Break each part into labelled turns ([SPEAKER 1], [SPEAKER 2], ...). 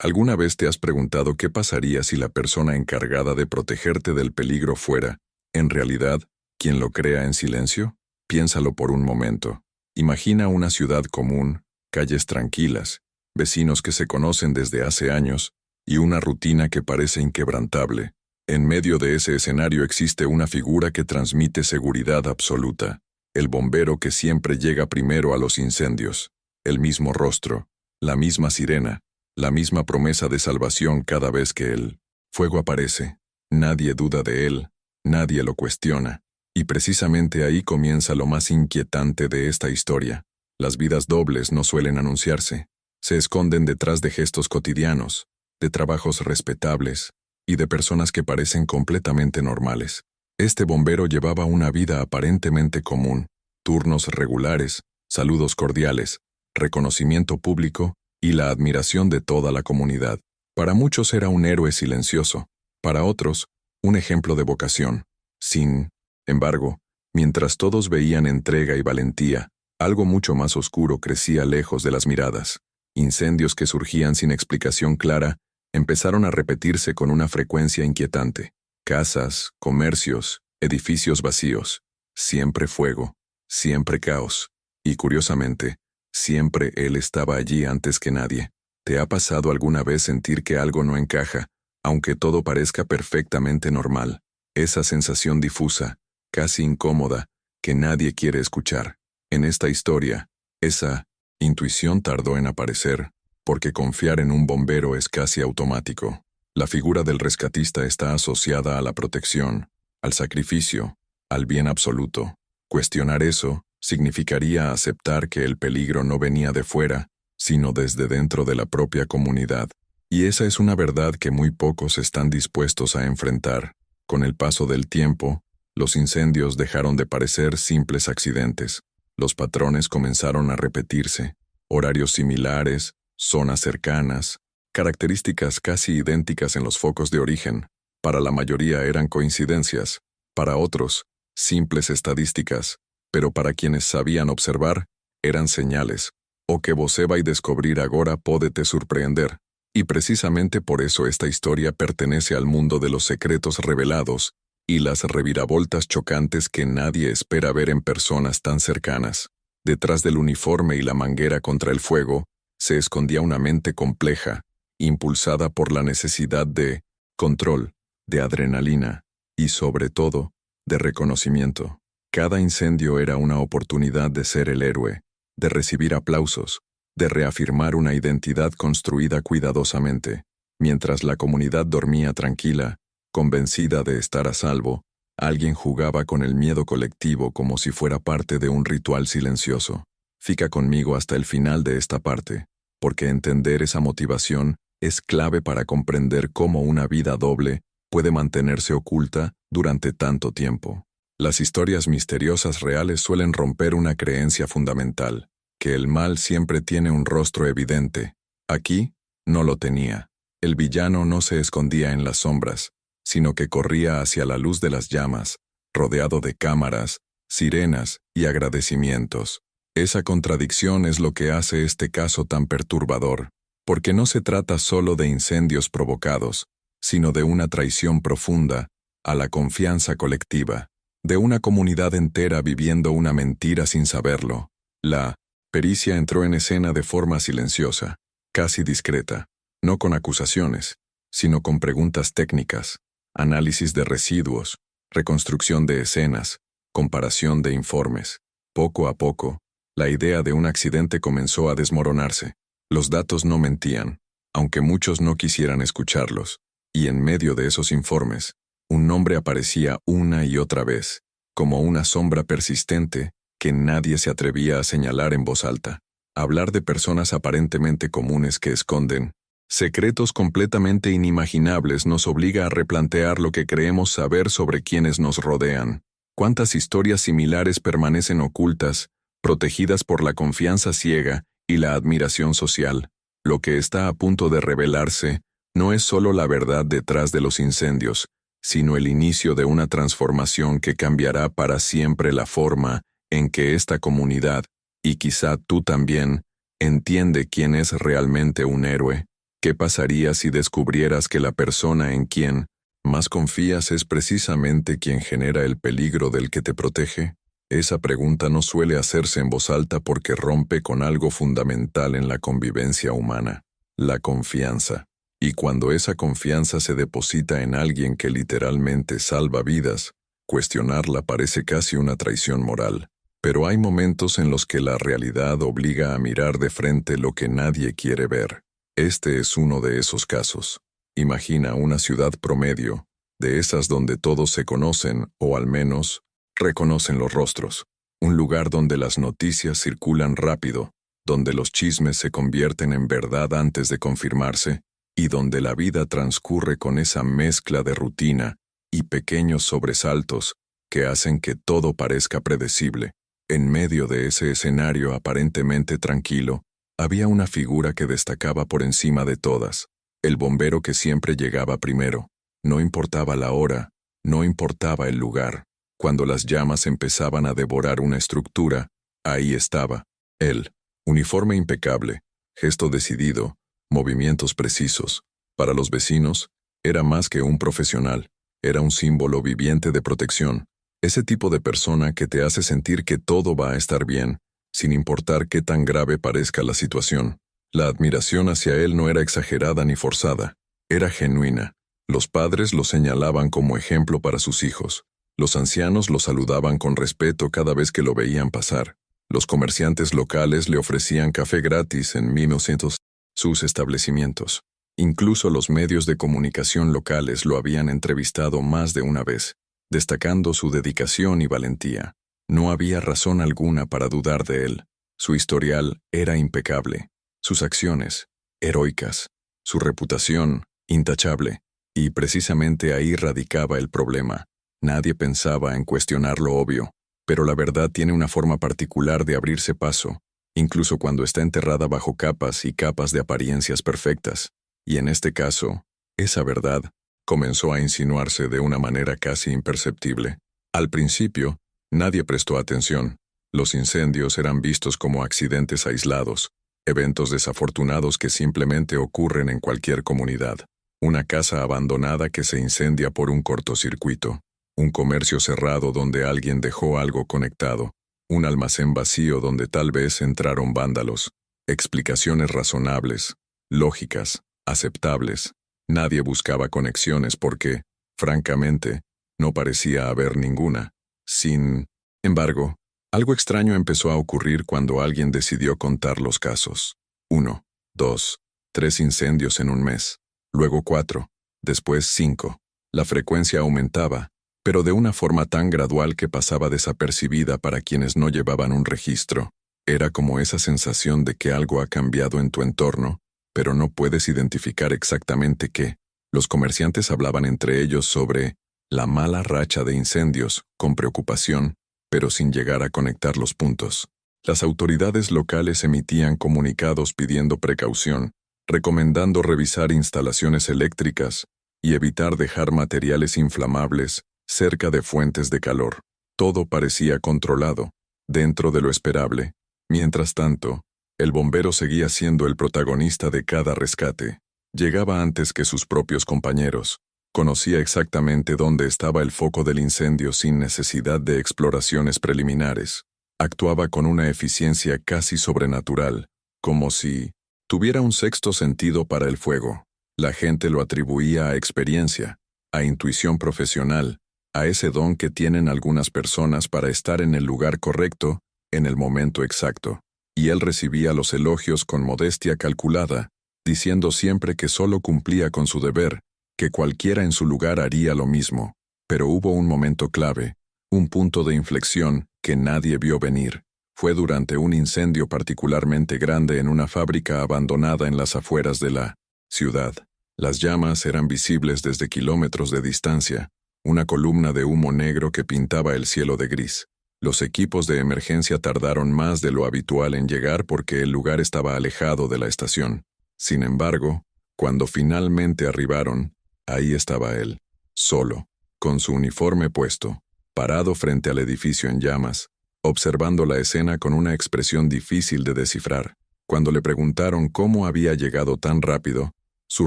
[SPEAKER 1] ¿Alguna vez te has preguntado qué pasaría si la persona encargada de protegerte del peligro fuera, en realidad, quien lo crea en silencio? Piénsalo por un momento. Imagina una ciudad común, calles tranquilas, vecinos que se conocen desde hace años, y una rutina que parece inquebrantable. En medio de ese escenario existe una figura que transmite seguridad absoluta. El bombero que siempre llega primero a los incendios. El mismo rostro, la misma sirena, la misma promesa de salvación cada vez que el fuego aparece. Nadie duda de él, nadie lo cuestiona. Y precisamente ahí comienza lo más inquietante de esta historia. Las vidas dobles no suelen anunciarse. Se esconden detrás de gestos cotidianos, de trabajos respetables y de personas que parecen completamente normales. Este bombero llevaba una vida aparentemente común, turnos regulares, saludos cordiales, reconocimiento público y la admiración de toda la comunidad. Para muchos era un héroe silencioso, para otros, un ejemplo de vocación. Sin embargo, mientras todos veían entrega y valentía, algo mucho más oscuro crecía lejos de las miradas. Incendios que surgían sin explicación clara empezaron a repetirse con una frecuencia inquietante. Casas, comercios, edificios vacíos. Siempre fuego, siempre caos. Y curiosamente, siempre él estaba allí antes que nadie. ¿Te ha pasado alguna vez sentir que algo no encaja, aunque todo parezca perfectamente normal? Esa sensación difusa, casi incómoda, que nadie quiere escuchar. En esta historia, esa intuición tardó en aparecer, porque confiar en un bombero es casi automático. La figura del rescatista está asociada a la protección, al sacrificio, al bien absoluto. Cuestionar eso significaría aceptar que el peligro no venía de fuera, sino desde dentro de la propia comunidad. Y esa es una verdad que muy pocos están dispuestos a enfrentar. Con el paso del tiempo, los incendios dejaron de parecer simples accidentes. Los patrones comenzaron a repetirse. Horarios similares, zonas cercanas, características casi idénticas en los focos de origen. Para la mayoría eran coincidencias, para otros, simples estadísticas, pero para quienes sabían observar, eran señales. O que você vai descobrir agora pode te surpreender. Y precisamente por eso esta historia pertenece al mundo de los secretos revelados y las reviravoltas chocantes que nadie espera ver en personas tan cercanas. Detrás del uniforme y la manguera contra el fuego, se escondía una mente compleja, impulsada por la necesidad de control, de adrenalina y, sobre todo, de reconocimiento. Cada incendio era una oportunidad de ser el héroe, de recibir aplausos, de reafirmar una identidad construida cuidadosamente. Mientras la comunidad dormía tranquila, convencida de estar a salvo, alguien jugaba con el miedo colectivo como si fuera parte de un ritual silencioso. Fica conmigo hasta el final de esta parte, porque entender esa motivación es clave para comprender cómo una vida doble puede mantenerse oculta durante tanto tiempo. Las historias misteriosas reales suelen romper una creencia fundamental, que el mal siempre tiene un rostro evidente. Aquí, no lo tenía. El villano no se escondía en las sombras, sino que corría hacia la luz de las llamas, rodeado de cámaras, sirenas y agradecimientos. Esa contradicción es lo que hace este caso tan perturbador, porque no se trata solo de incendios provocados, sino de una traición profunda a la confianza colectiva, de una comunidad entera viviendo una mentira sin saberlo. La pericia entró en escena de forma silenciosa, casi discreta, no con acusaciones, sino con preguntas técnicas, análisis de residuos, reconstrucción de escenas, comparación de informes. Poco a poco, la idea de un accidente comenzó a desmoronarse. Los datos no mentían, aunque muchos no quisieran escucharlos, y en medio de esos informes, un nombre aparecía una y otra vez, como una sombra persistente que nadie se atrevía a señalar en voz alta. Hablar de personas aparentemente comunes que esconden secretos completamente inimaginables nos obliga a replantear lo que creemos saber sobre quienes nos rodean. ¿Cuántas historias similares permanecen ocultas, protegidas por la confianza ciega y la admiración social? Lo que está a punto de revelarse no es solo la verdad detrás de los incendios, sino el inicio de una transformación que cambiará para siempre la forma en que esta comunidad, y quizá tú también, entiende quién es realmente un héroe. ¿Qué pasaría si descubrieras que la persona en quien más confías es precisamente quien genera el peligro del que te protege? Esa pregunta no suele hacerse en voz alta porque rompe con algo fundamental en la convivencia humana, la confianza. Y cuando esa confianza se deposita en alguien que literalmente salva vidas, cuestionarla parece casi una traición moral. Pero hay momentos en los que la realidad obliga a mirar de frente lo que nadie quiere ver. Este es uno de esos casos. Imagina una ciudad promedio, de esas donde todos se conocen, o al menos, reconocen los rostros. Un lugar donde las noticias circulan rápido, donde los chismes se convierten en verdad antes de confirmarse, y donde la vida transcurre con esa mezcla de rutina y pequeños sobresaltos que hacen que todo parezca predecible. En medio de ese escenario aparentemente tranquilo, había una figura que destacaba por encima de todas, el bombero que siempre llegaba primero. No importaba la hora, no importaba el lugar. Cuando las llamas empezaban a devorar una estructura, ahí estaba, él, uniforme impecable, gesto decidido, movimientos precisos. Para los vecinos, era más que un profesional, era un símbolo viviente de protección, ese tipo de persona que te hace sentir que todo va a estar bien, sin importar qué tan grave parezca la situación. La admiración hacia él no era exagerada ni forzada, era genuina. Los padres lo señalaban como ejemplo para sus hijos. Los ancianos lo saludaban con respeto cada vez que lo veían pasar. Los comerciantes locales le ofrecían café gratis en 1900 sus establecimientos. Incluso los medios de comunicación locales lo habían entrevistado más de una vez, destacando su dedicación y valentía. No había razón alguna para dudar de él. Su historial era impecable, sus acciones, heroicas, su reputación, intachable. Y precisamente ahí radicaba el problema. Nadie pensaba en cuestionar lo obvio, pero la verdad tiene una forma particular de abrirse paso, incluso cuando está enterrada bajo capas y capas de apariencias perfectas. Y en este caso, esa verdad comenzó a insinuarse de una manera casi imperceptible. Al principio, nadie prestó atención. Los incendios eran vistos como accidentes aislados, eventos desafortunados que simplemente ocurren en cualquier comunidad. Una casa abandonada que se incendia por un cortocircuito, un comercio cerrado donde alguien dejó algo conectado, un almacén vacío donde tal vez entraron vándalos. Explicaciones razonables, lógicas, aceptables. Nadie buscaba conexiones porque, francamente, no parecía haber ninguna. Sin embargo, algo extraño empezó a ocurrir cuando alguien decidió contar los casos. 1, 2, 3 incendios en un mes. Luego 4, después 5. La frecuencia aumentaba, pero de una forma tan gradual que pasaba desapercibida para quienes no llevaban un registro. Era como esa sensación de que algo ha cambiado en tu entorno, pero no puedes identificar exactamente qué. Los comerciantes hablaban entre ellos sobre la mala racha de incendios, con preocupación, pero sin llegar a conectar los puntos. Las autoridades locales emitían comunicados pidiendo precaución, recomendando revisar instalaciones eléctricas y evitar dejar materiales inflamables cerca de fuentes de calor. Todo parecía controlado, dentro de lo esperable. Mientras tanto, el bombero seguía siendo el protagonista de cada rescate. Llegaba antes que sus propios compañeros. Conocía exactamente dónde estaba el foco del incendio sin necesidad de exploraciones preliminares. Actuaba con una eficiencia casi sobrenatural, como si tuviera un sexto sentido para el fuego. La gente lo atribuía a experiencia, a intuición profesional, a ese don que tienen algunas personas para estar en el lugar correcto, en el momento exacto. Y él recibía los elogios con modestia calculada, diciendo siempre que solo cumplía con su deber, que cualquiera en su lugar haría lo mismo. Pero hubo un momento clave, un punto de inflexión que nadie vio venir. Fue durante un incendio particularmente grande en una fábrica abandonada en las afueras de la ciudad. Las llamas eran visibles desde kilómetros de distancia, una columna de humo negro que pintaba el cielo de gris. Los equipos de emergencia tardaron más de lo habitual en llegar porque el lugar estaba alejado de la estación. Sin embargo, cuando finalmente arribaron, ahí estaba él, solo, con su uniforme puesto, parado frente al edificio en llamas, observando la escena con una expresión difícil de descifrar. Cuando le preguntaron cómo había llegado tan rápido, Su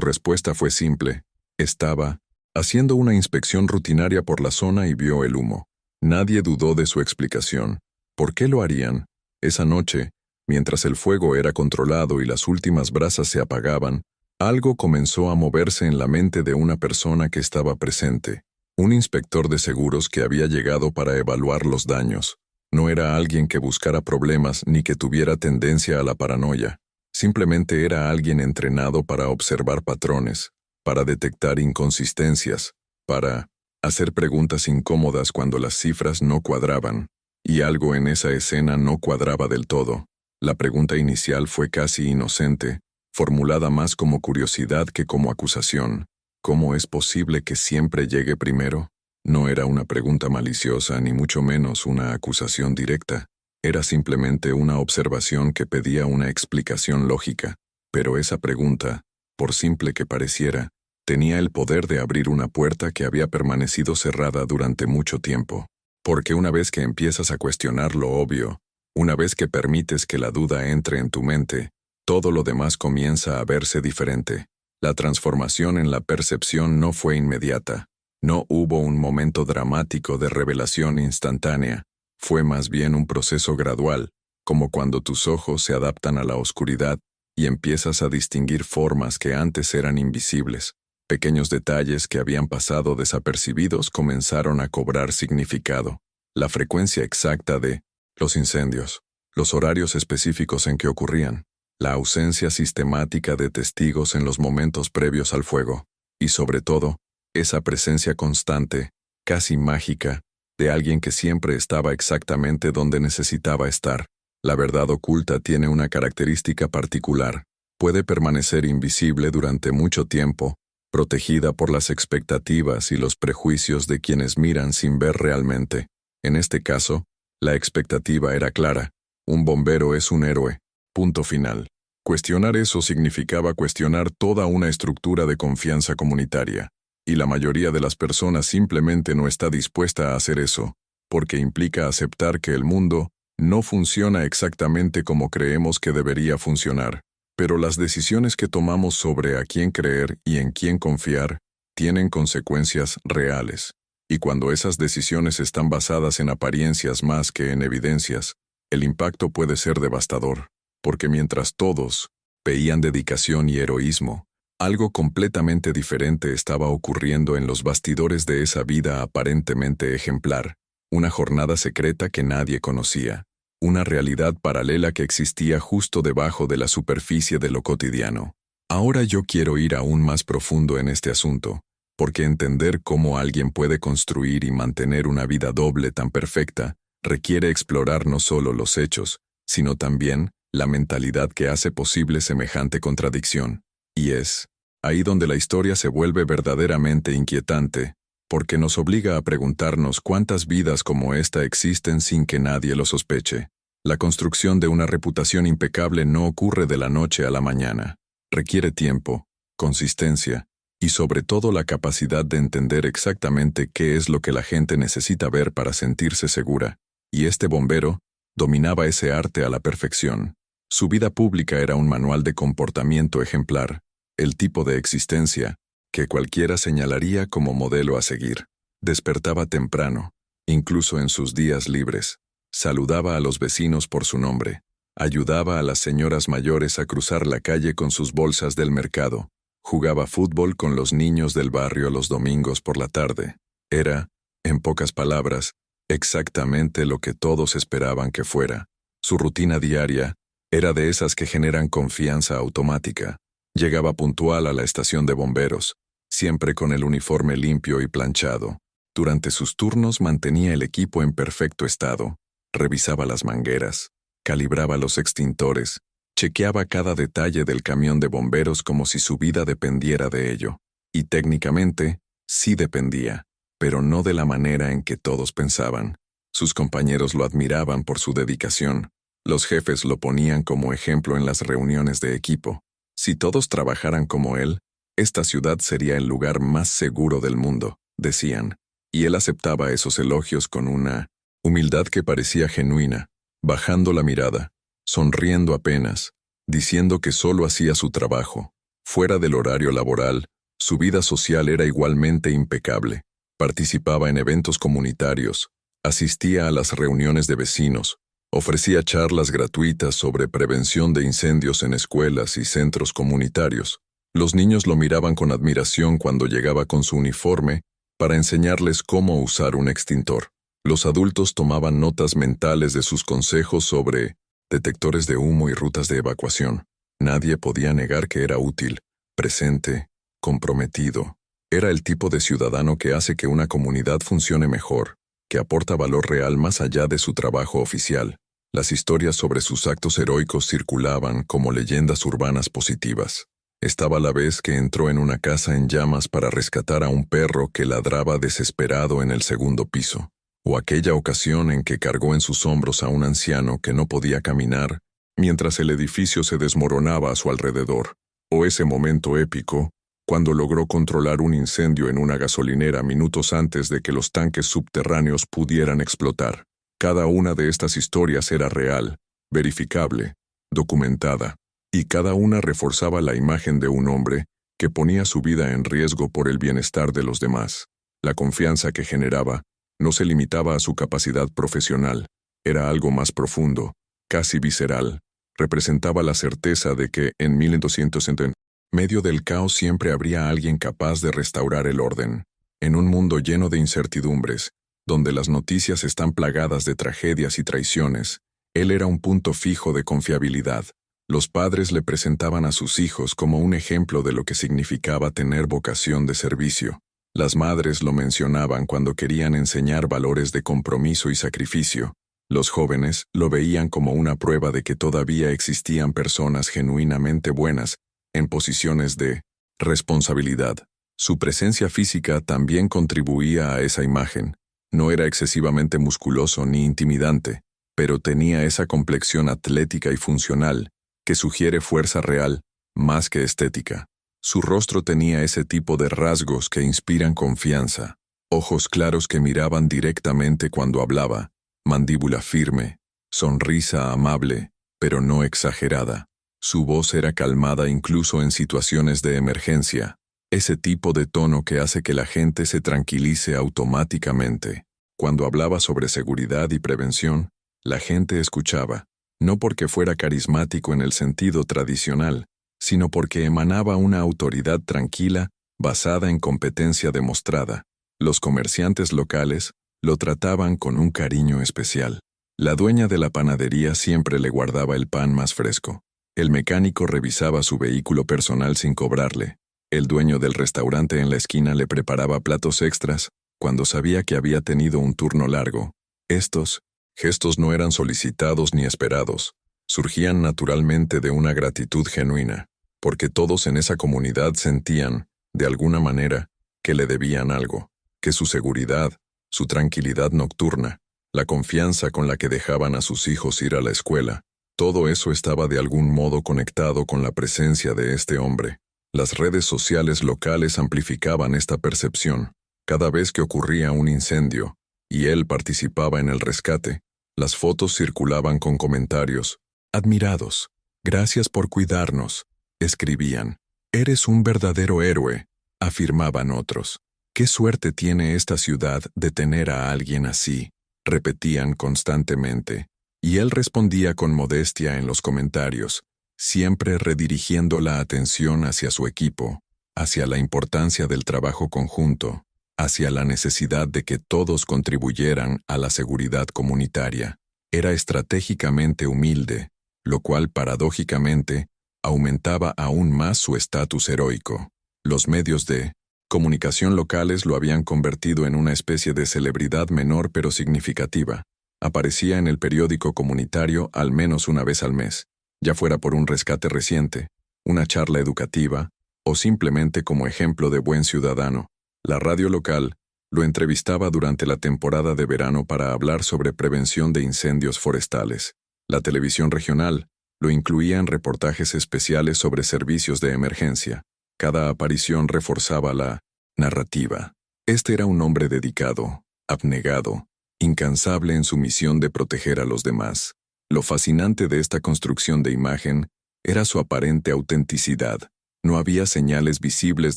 [SPEAKER 1] respuesta fue simple. Estaba haciendo una inspección rutinaria por la zona y vio el humo. Nadie dudó de su explicación. ¿Por qué lo harían? Esa noche, mientras el fuego era controlado y las últimas brasas se apagaban, algo comenzó a moverse en la mente de una persona que estaba presente. Un inspector de seguros que había llegado para evaluar los daños. No era alguien que buscara problemas ni que tuviera tendencia a la paranoia. Simplemente era alguien entrenado para observar patrones, para detectar inconsistencias, para hacer preguntas incómodas cuando las cifras no cuadraban. Y algo en esa escena no cuadraba del todo. La pregunta inicial fue casi inocente, formulada más como curiosidad que como acusación. ¿Cómo es posible que siempre llegue primero? No era una pregunta maliciosa ni mucho menos una acusación directa. Era simplemente una observación que pedía una explicación lógica. Pero esa pregunta, por simple que pareciera, tenía el poder de abrir una puerta que había permanecido cerrada durante mucho tiempo. Porque una vez que empiezas a cuestionar lo obvio, una vez que permites que la duda entre en tu mente, todo lo demás comienza a verse diferente. La transformación en la percepción no fue inmediata. No hubo un momento dramático de revelación instantánea. Fue más bien un proceso gradual, como cuando tus ojos se adaptan a la oscuridad y empiezas a distinguir formas que antes eran invisibles. Pequeños detalles que habían pasado desapercibidos comenzaron a cobrar significado. La frecuencia exacta de los incendios, los horarios específicos en que ocurrían, la ausencia sistemática de testigos en los momentos previos al fuego, y sobre todo, esa presencia constante, casi mágica, de alguien que siempre estaba exactamente donde necesitaba estar. La verdad oculta tiene una característica particular. Puede permanecer invisible durante mucho tiempo, protegida por las expectativas y los prejuicios de quienes miran sin ver realmente. En este caso, la expectativa era clara. Un bombero es un héroe. Punto final. Cuestionar eso significaba cuestionar toda una estructura de confianza comunitaria. Y la mayoría de las personas simplemente no está dispuesta a hacer eso, porque implica aceptar que el mundo no funciona exactamente como creemos que debería funcionar. Pero las decisiones que tomamos sobre a quién creer y en quién confiar tienen consecuencias reales. Y cuando esas decisiones están basadas en apariencias más que en evidencias, el impacto puede ser devastador, porque mientras todos veían dedicación y heroísmo, algo completamente diferente estaba ocurriendo en los bastidores de esa vida aparentemente ejemplar, una jornada secreta que nadie conocía, una realidad paralela que existía justo debajo de la superficie de lo cotidiano. Ahora yo quiero ir aún más profundo en este asunto, porque entender cómo alguien puede construir y mantener una vida doble tan perfecta requiere explorar no solo los hechos, sino también la mentalidad que hace posible semejante contradicción. Y es ahí donde la historia se vuelve verdaderamente inquietante, porque nos obliga a preguntarnos cuántas vidas como esta existen sin que nadie lo sospeche. La construcción de una reputación impecable no ocurre de la noche a la mañana. Requiere tiempo, consistencia y sobre todo la capacidad de entender exactamente qué es lo que la gente necesita ver para sentirse segura. Y este bombero dominaba ese arte a la perfección. Su vida pública era un manual de comportamiento ejemplar, el tipo de existencia que cualquiera señalaría como modelo a seguir. Despertaba temprano, incluso en sus días libres. Saludaba a los vecinos por su nombre. Ayudaba a las señoras mayores a cruzar la calle con sus bolsas del mercado. Jugaba fútbol con los niños del barrio los domingos por la tarde. Era, en pocas palabras, exactamente lo que todos esperaban que fuera. Su rutina diaria era de esas que generan confianza automática. Llegaba puntual a la estación de bomberos, siempre con el uniforme limpio y planchado. Durante sus turnos mantenía el equipo en perfecto estado. Revisaba las mangueras, calibraba los extintores, chequeaba cada detalle del camión de bomberos como si su vida dependiera de ello. Y técnicamente, sí dependía, pero no de la manera en que todos pensaban. Sus compañeros lo admiraban por su dedicación. Los jefes lo ponían como ejemplo en las reuniones de equipo. Si todos trabajaran como él, esta ciudad sería el lugar más seguro del mundo, decían. Y él aceptaba esos elogios con una humildad que parecía genuina, bajando la mirada, sonriendo apenas, diciendo que solo hacía su trabajo. Fuera del horario laboral, su vida social era igualmente impecable. Participaba en eventos comunitarios, asistía a las reuniones de vecinos, ofrecía charlas gratuitas sobre prevención de incendios en escuelas y centros comunitarios. Los niños lo miraban con admiración cuando llegaba con su uniforme para enseñarles cómo usar un extintor. Los adultos tomaban notas mentales de sus consejos sobre detectores de humo y rutas de evacuación. Nadie podía negar que era útil, presente, comprometido. Era el tipo de ciudadano que hace que una comunidad funcione mejor, que aporta valor real más allá de su trabajo oficial. Las historias sobre sus actos heroicos circulaban como leyendas urbanas positivas. Estaba la vez que entró en una casa en llamas para rescatar a un perro que ladraba desesperado en el segundo piso, o aquella ocasión en que cargó en sus hombros a un anciano que no podía caminar mientras el edificio se desmoronaba a su alrededor, o ese momento épico cuando logró controlar un incendio en una gasolinera minutos antes de que los tanques subterráneos pudieran explotar. Cada una de estas historias era real, verificable, documentada, y cada una reforzaba la imagen de un hombre que ponía su vida en riesgo por el bienestar de los demás. La confianza que generaba no se limitaba a su capacidad profesional, era algo más profundo, casi visceral. Representaba la certeza de que, en 1270, en medio del caos siempre habría alguien capaz de restaurar el orden. En un mundo lleno de incertidumbres, donde las noticias están plagadas de tragedias y traiciones, él era un punto fijo de confiabilidad. Los padres le presentaban a sus hijos como un ejemplo de lo que significaba tener vocación de servicio. Las madres lo mencionaban cuando querían enseñar valores de compromiso y sacrificio. Los jóvenes lo veían como una prueba de que todavía existían personas genuinamente buenas en posiciones de responsabilidad. Su presencia física también contribuía a esa imagen. No era excesivamente musculoso ni intimidante, pero tenía esa complexión atlética y funcional que sugiere fuerza real, más que estética. Su rostro tenía ese tipo de rasgos que inspiran confianza, ojos claros que miraban directamente cuando hablaba, mandíbula firme, sonrisa amable, pero no exagerada. Su voz era calmada incluso en situaciones de emergencia, ese tipo de tono que hace que la gente se tranquilice automáticamente. Cuando hablaba sobre seguridad y prevención, la gente escuchaba, no porque fuera carismático en el sentido tradicional, sino porque emanaba una autoridad tranquila basada en competencia demostrada. Los comerciantes locales lo trataban con un cariño especial. La dueña de la panadería siempre le guardaba el pan más fresco. El mecánico revisaba su vehículo personal sin cobrarle. El dueño del restaurante en la esquina le preparaba platos extras cuando sabía que había tenido un turno largo. Estos gestos no eran solicitados ni esperados. Surgían naturalmente de una gratitud genuina, porque todos en esa comunidad sentían, de alguna manera, que le debían algo, que su seguridad, su tranquilidad nocturna, la confianza con la que dejaban a sus hijos ir a la escuela, todo eso estaba de algún modo conectado con la presencia de este hombre. Las redes sociales locales amplificaban esta percepción. Cada vez que ocurría un incendio, y él participaba en el rescate, las fotos circulaban con comentarios. Admirados, gracias por cuidarnos, escribían. Eres un verdadero héroe, afirmaban otros. Qué suerte tiene esta ciudad de tener a alguien así, repetían constantemente. Y él respondía con modestia en los comentarios, siempre redirigiendo la atención hacia su equipo, hacia la importancia del trabajo conjunto, hacia la necesidad de que todos contribuyeran a la seguridad comunitaria. Era estratégicamente humilde, lo cual paradójicamente aumentaba aún más su estatus heroico. Los medios de comunicación locales lo habían convertido en una especie de celebridad menor pero significativa. Aparecía en el periódico comunitario al menos una vez al mes, ya fuera por un rescate reciente, una charla educativa, o simplemente como ejemplo de buen ciudadano. La radio local lo entrevistaba durante la temporada de verano para hablar sobre prevención de incendios forestales. La televisión regional lo incluía en reportajes especiales sobre servicios de emergencia. Cada aparición reforzaba la narrativa. Este era un hombre dedicado, abnegado, incansable en su misión de proteger a los demás. Lo fascinante de esta construcción de imagen era su aparente autenticidad. No había señales visibles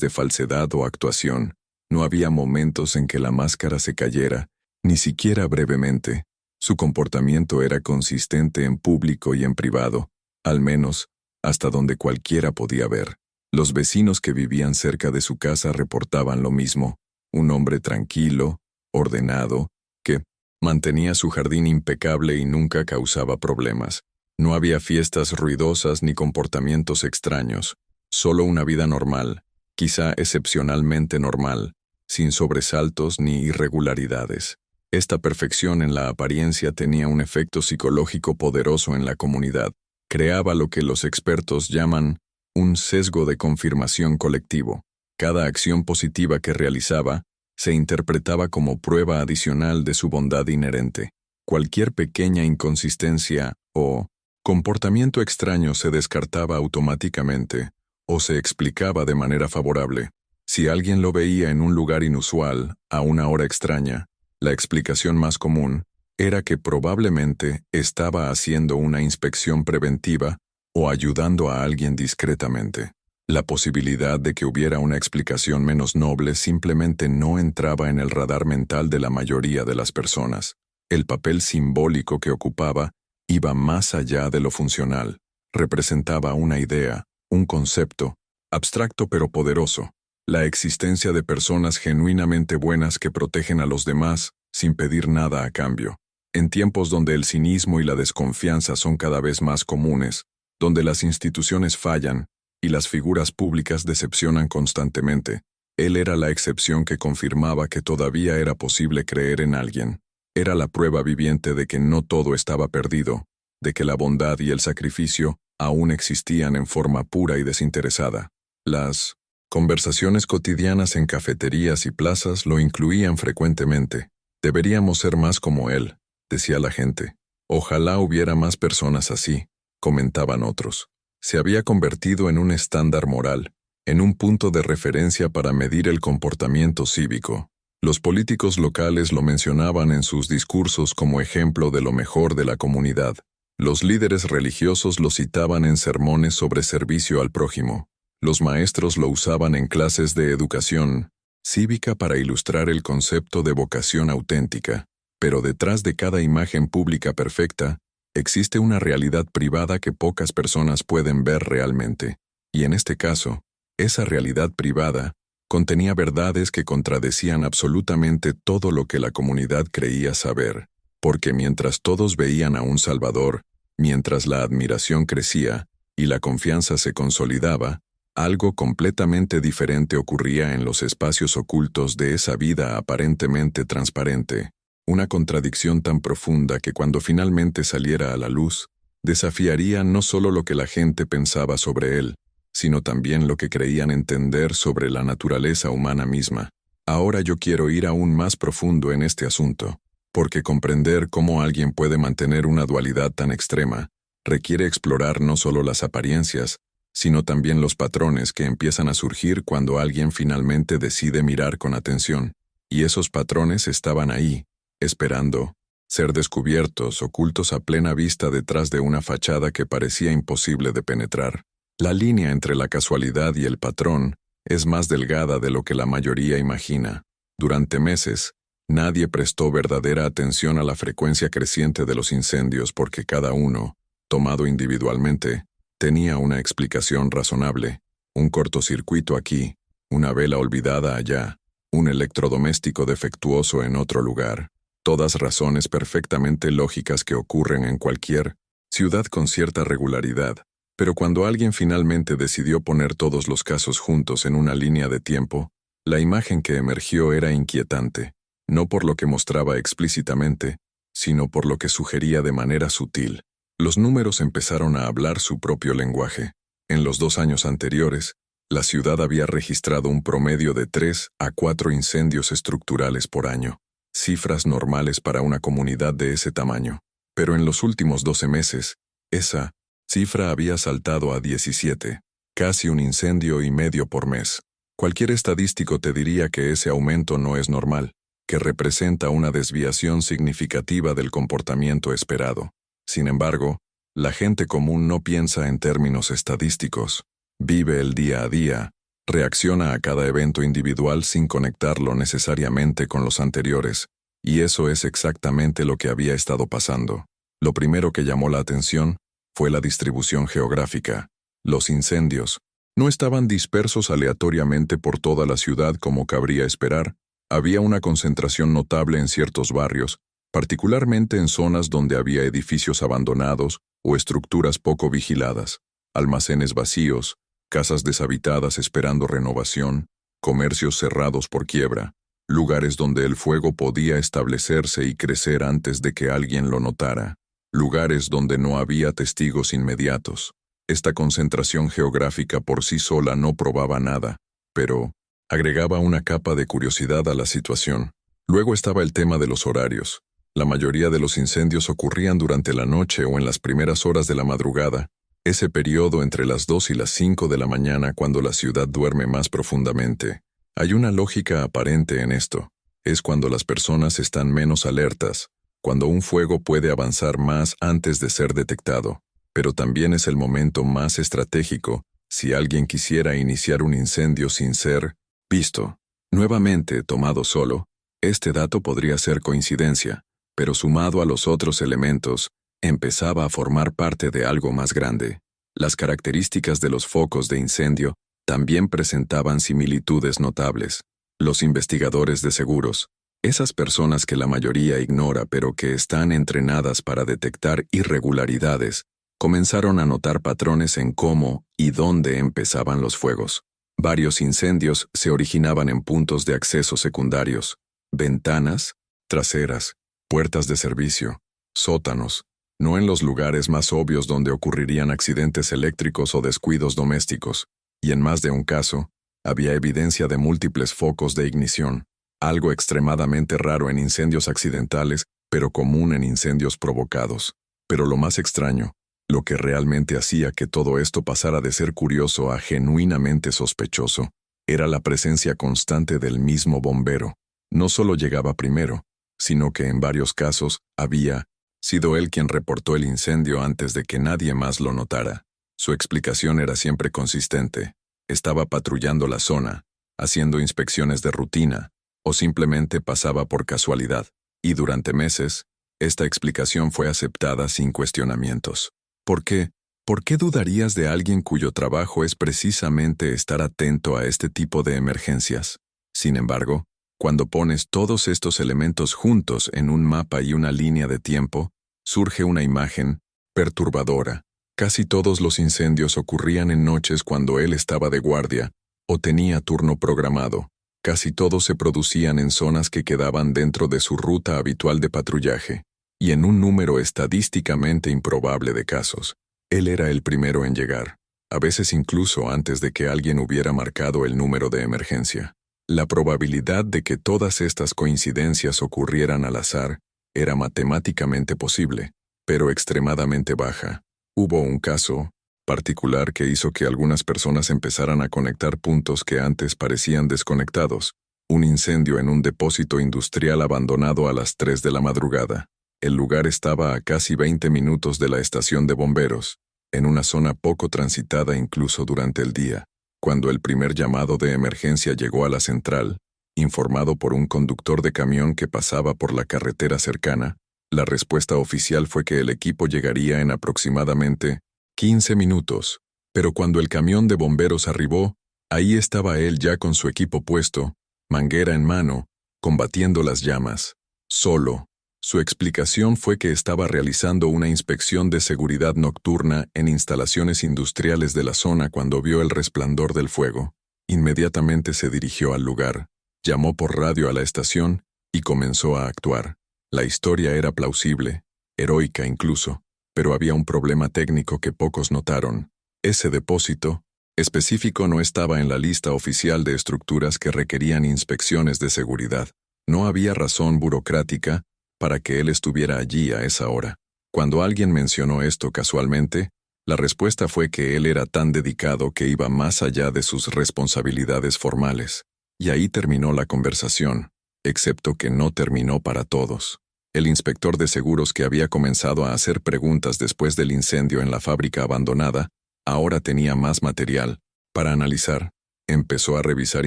[SPEAKER 1] de falsedad o actuación. No había momentos en que la máscara se cayera, ni siquiera brevemente. Su comportamiento era consistente en público y en privado, al menos, hasta donde cualquiera podía ver. Los vecinos que vivían cerca de su casa reportaban lo mismo: un hombre tranquilo, ordenado, que mantenía su jardín impecable y nunca causaba problemas. No había fiestas ruidosas ni comportamientos extraños, solo una vida normal, quizá excepcionalmente normal, sin sobresaltos ni irregularidades. Esta perfección en la apariencia tenía un efecto psicológico poderoso en la comunidad. Creaba lo que los expertos llaman un sesgo de confirmación colectivo. Cada acción positiva que realizaba se interpretaba como prueba adicional de su bondad inherente. Cualquier pequeña inconsistencia o comportamiento extraño se descartaba automáticamente o se explicaba de manera favorable. Si alguien lo veía en un lugar inusual, a una hora extraña, la explicación más común era que probablemente estaba haciendo una inspección preventiva o ayudando a alguien discretamente. La posibilidad de que hubiera una explicación menos noble simplemente no entraba en el radar mental de la mayoría de las personas. El papel simbólico que ocupaba iba más allá de lo funcional. Representaba una idea, un concepto, abstracto pero poderoso: la existencia de personas genuinamente buenas que protegen a los demás sin pedir nada a cambio. En tiempos donde el cinismo y la desconfianza son cada vez más comunes, donde las instituciones fallan y las figuras públicas decepcionan constantemente, él era la excepción que confirmaba que todavía era posible creer en alguien. Era la prueba viviente de que no todo estaba perdido, de que la bondad y el sacrificio aún existían en forma pura y desinteresada. Las conversaciones cotidianas en cafeterías y plazas lo incluían frecuentemente. Deberíamos ser más como él, decía la gente. Ojalá hubiera más personas así, comentaban otros. Se había convertido en un estándar moral, en un punto de referencia para medir el comportamiento cívico. Los políticos locales lo mencionaban en sus discursos como ejemplo de lo mejor de la comunidad. Los líderes religiosos lo citaban en sermones sobre servicio al prójimo. Los maestros lo usaban en clases de educación cívica para ilustrar el concepto de vocación auténtica. Pero detrás de cada imagen pública perfecta, existe una realidad privada que pocas personas pueden ver realmente. Y en este caso, esa realidad privada contenía verdades que contradecían absolutamente todo lo que la comunidad creía saber. Porque mientras todos veían a un Salvador, mientras la admiración crecía y la confianza se consolidaba, algo completamente diferente ocurría en los espacios ocultos de esa vida aparentemente transparente. Una contradicción tan profunda que cuando finalmente saliera a la luz, desafiaría no solo lo que la gente pensaba sobre él, sino también lo que creían entender sobre la naturaleza humana misma. Ahora yo quiero ir aún más profundo en este asunto, porque comprender cómo alguien puede mantener una dualidad tan extrema requiere explorar no solo las apariencias, sino también los patrones que empiezan a surgir cuando alguien finalmente decide mirar con atención. Y esos patrones estaban ahí, esperando ser descubiertos, ocultos a plena vista detrás de una fachada que parecía imposible de penetrar. La línea entre la casualidad y el patrón es más delgada de lo que la mayoría imagina. Durante meses, nadie prestó verdadera atención a la frecuencia creciente de los incendios porque cada uno, tomado individualmente, tenía una explicación razonable: un cortocircuito aquí, una vela olvidada allá, un electrodoméstico defectuoso en otro lugar. Todas razones perfectamente lógicas que ocurren en cualquier ciudad con cierta regularidad. Pero cuando alguien finalmente decidió poner todos los casos juntos en una línea de tiempo, la imagen que emergió era inquietante, no por lo que mostraba explícitamente, sino por lo que sugería de manera sutil. Los números empezaron a hablar su propio lenguaje. En los 2 años anteriores, la ciudad había registrado un promedio de 3 a 4 incendios estructurales por año, cifras normales para una comunidad de ese tamaño. Pero en los últimos 12 meses, esa cifra había saltado a 17, casi un incendio y medio por mes. Cualquier estadístico te diría que ese aumento no es normal, que representa una desviación significativa del comportamiento esperado. Sin embargo, la gente común no piensa en términos estadísticos. Vive el día a día, reacciona a cada evento individual sin conectarlo necesariamente con los anteriores, y eso es exactamente lo que había estado pasando. Lo primero que llamó la atención fue la distribución geográfica. Los incendios no estaban dispersos aleatoriamente por toda la ciudad como cabría esperar. Había una concentración notable en ciertos barrios, particularmente en zonas donde había edificios abandonados o estructuras poco vigiladas, almacenes vacíos, casas deshabitadas esperando renovación, comercios cerrados por quiebra, lugares donde el fuego podía establecerse y crecer antes de que alguien lo notara, lugares donde no había testigos inmediatos. Esta concentración geográfica por sí sola no probaba nada, pero agregaba una capa de curiosidad a la situación. Luego estaba el tema de los horarios. La mayoría de los incendios ocurrían durante la noche o en las primeras horas de la madrugada, ese periodo entre las 2 y las 5 de la mañana cuando la ciudad duerme más profundamente. Hay una lógica aparente en esto. Es cuando las personas están menos alertas, cuando un fuego puede avanzar más antes de ser detectado, pero también es el momento más estratégico si alguien quisiera iniciar un incendio sin ser visto. Nuevamente, tomado solo, este dato podría ser coincidencia, pero sumado a los otros elementos, empezaba a formar parte de algo más grande. Las características de los focos de incendio también presentaban similitudes notables. Los investigadores de seguros, esas personas que la mayoría ignora pero que están entrenadas para detectar irregularidades, comenzaron a notar patrones en cómo y dónde empezaban los fuegos. Varios incendios se originaban en puntos de acceso secundarios, ventanas, traseras, puertas de servicio, sótanos, no en los lugares más obvios donde ocurrirían accidentes eléctricos o descuidos domésticos, y en más de un caso, había evidencia de múltiples focos de ignición, algo extremadamente raro en incendios accidentales, pero común en incendios provocados. Pero lo más extraño, lo que realmente hacía que todo esto pasara de ser curioso a genuinamente sospechoso, era la presencia constante del mismo bombero. No solo llegaba primero, sino que en varios casos había sido él quien reportó el incendio antes de que nadie más lo notara. Su explicación era siempre consistente. Estaba patrullando la zona, haciendo inspecciones de rutina, o simplemente pasaba por casualidad. Y durante meses, esta explicación fue aceptada sin cuestionamientos. ¿Por qué? ¿Por qué dudarías de alguien cuyo trabajo es precisamente estar atento a este tipo de emergencias? Sin embargo, cuando pones todos estos elementos juntos en un mapa y una línea de tiempo, surge una imagen perturbadora. Casi todos los incendios ocurrían en noches cuando él estaba de guardia o tenía turno programado. Casi todos se producían en zonas que quedaban dentro de su ruta habitual de patrullaje, y en un número estadísticamente improbable de casos, él era el primero en llegar, a veces incluso antes de que alguien hubiera marcado el número de emergencia. La probabilidad de que todas estas coincidencias ocurrieran al azar era matemáticamente posible, pero extremadamente baja. Hubo un caso particular que hizo que algunas personas empezaran a conectar puntos que antes parecían desconectados. Un incendio en un depósito industrial abandonado a las 3 de la madrugada. El lugar estaba a casi 20 minutos de la estación de bomberos, en una zona poco transitada incluso durante el día. Cuando el primer llamado de emergencia llegó a la central, informado por un conductor de camión que pasaba por la carretera cercana, la respuesta oficial fue que el equipo llegaría en aproximadamente 15 minutos, pero cuando el camión de bomberos arribó, ahí estaba él ya con su equipo puesto, manguera en mano, combatiendo las llamas, solo. Su explicación fue que estaba realizando una inspección de seguridad nocturna en instalaciones industriales de la zona cuando vio el resplandor del fuego. Inmediatamente se dirigió al lugar, llamó por radio a la estación y comenzó a actuar. La historia era plausible, heroica incluso, pero había un problema técnico que pocos notaron. Ese depósito específico no estaba en la lista oficial de estructuras que requerían inspecciones de seguridad. No había razón burocrática para que él estuviera allí a esa hora. Cuando alguien mencionó esto casualmente, la respuesta fue que él era tan dedicado que iba más allá de sus responsabilidades formales. Y ahí terminó la conversación, excepto que no terminó para todos. El inspector de seguros que había comenzado a hacer preguntas después del incendio en la fábrica abandonada, ahora tenía más material, Para analizar, empezó a revisar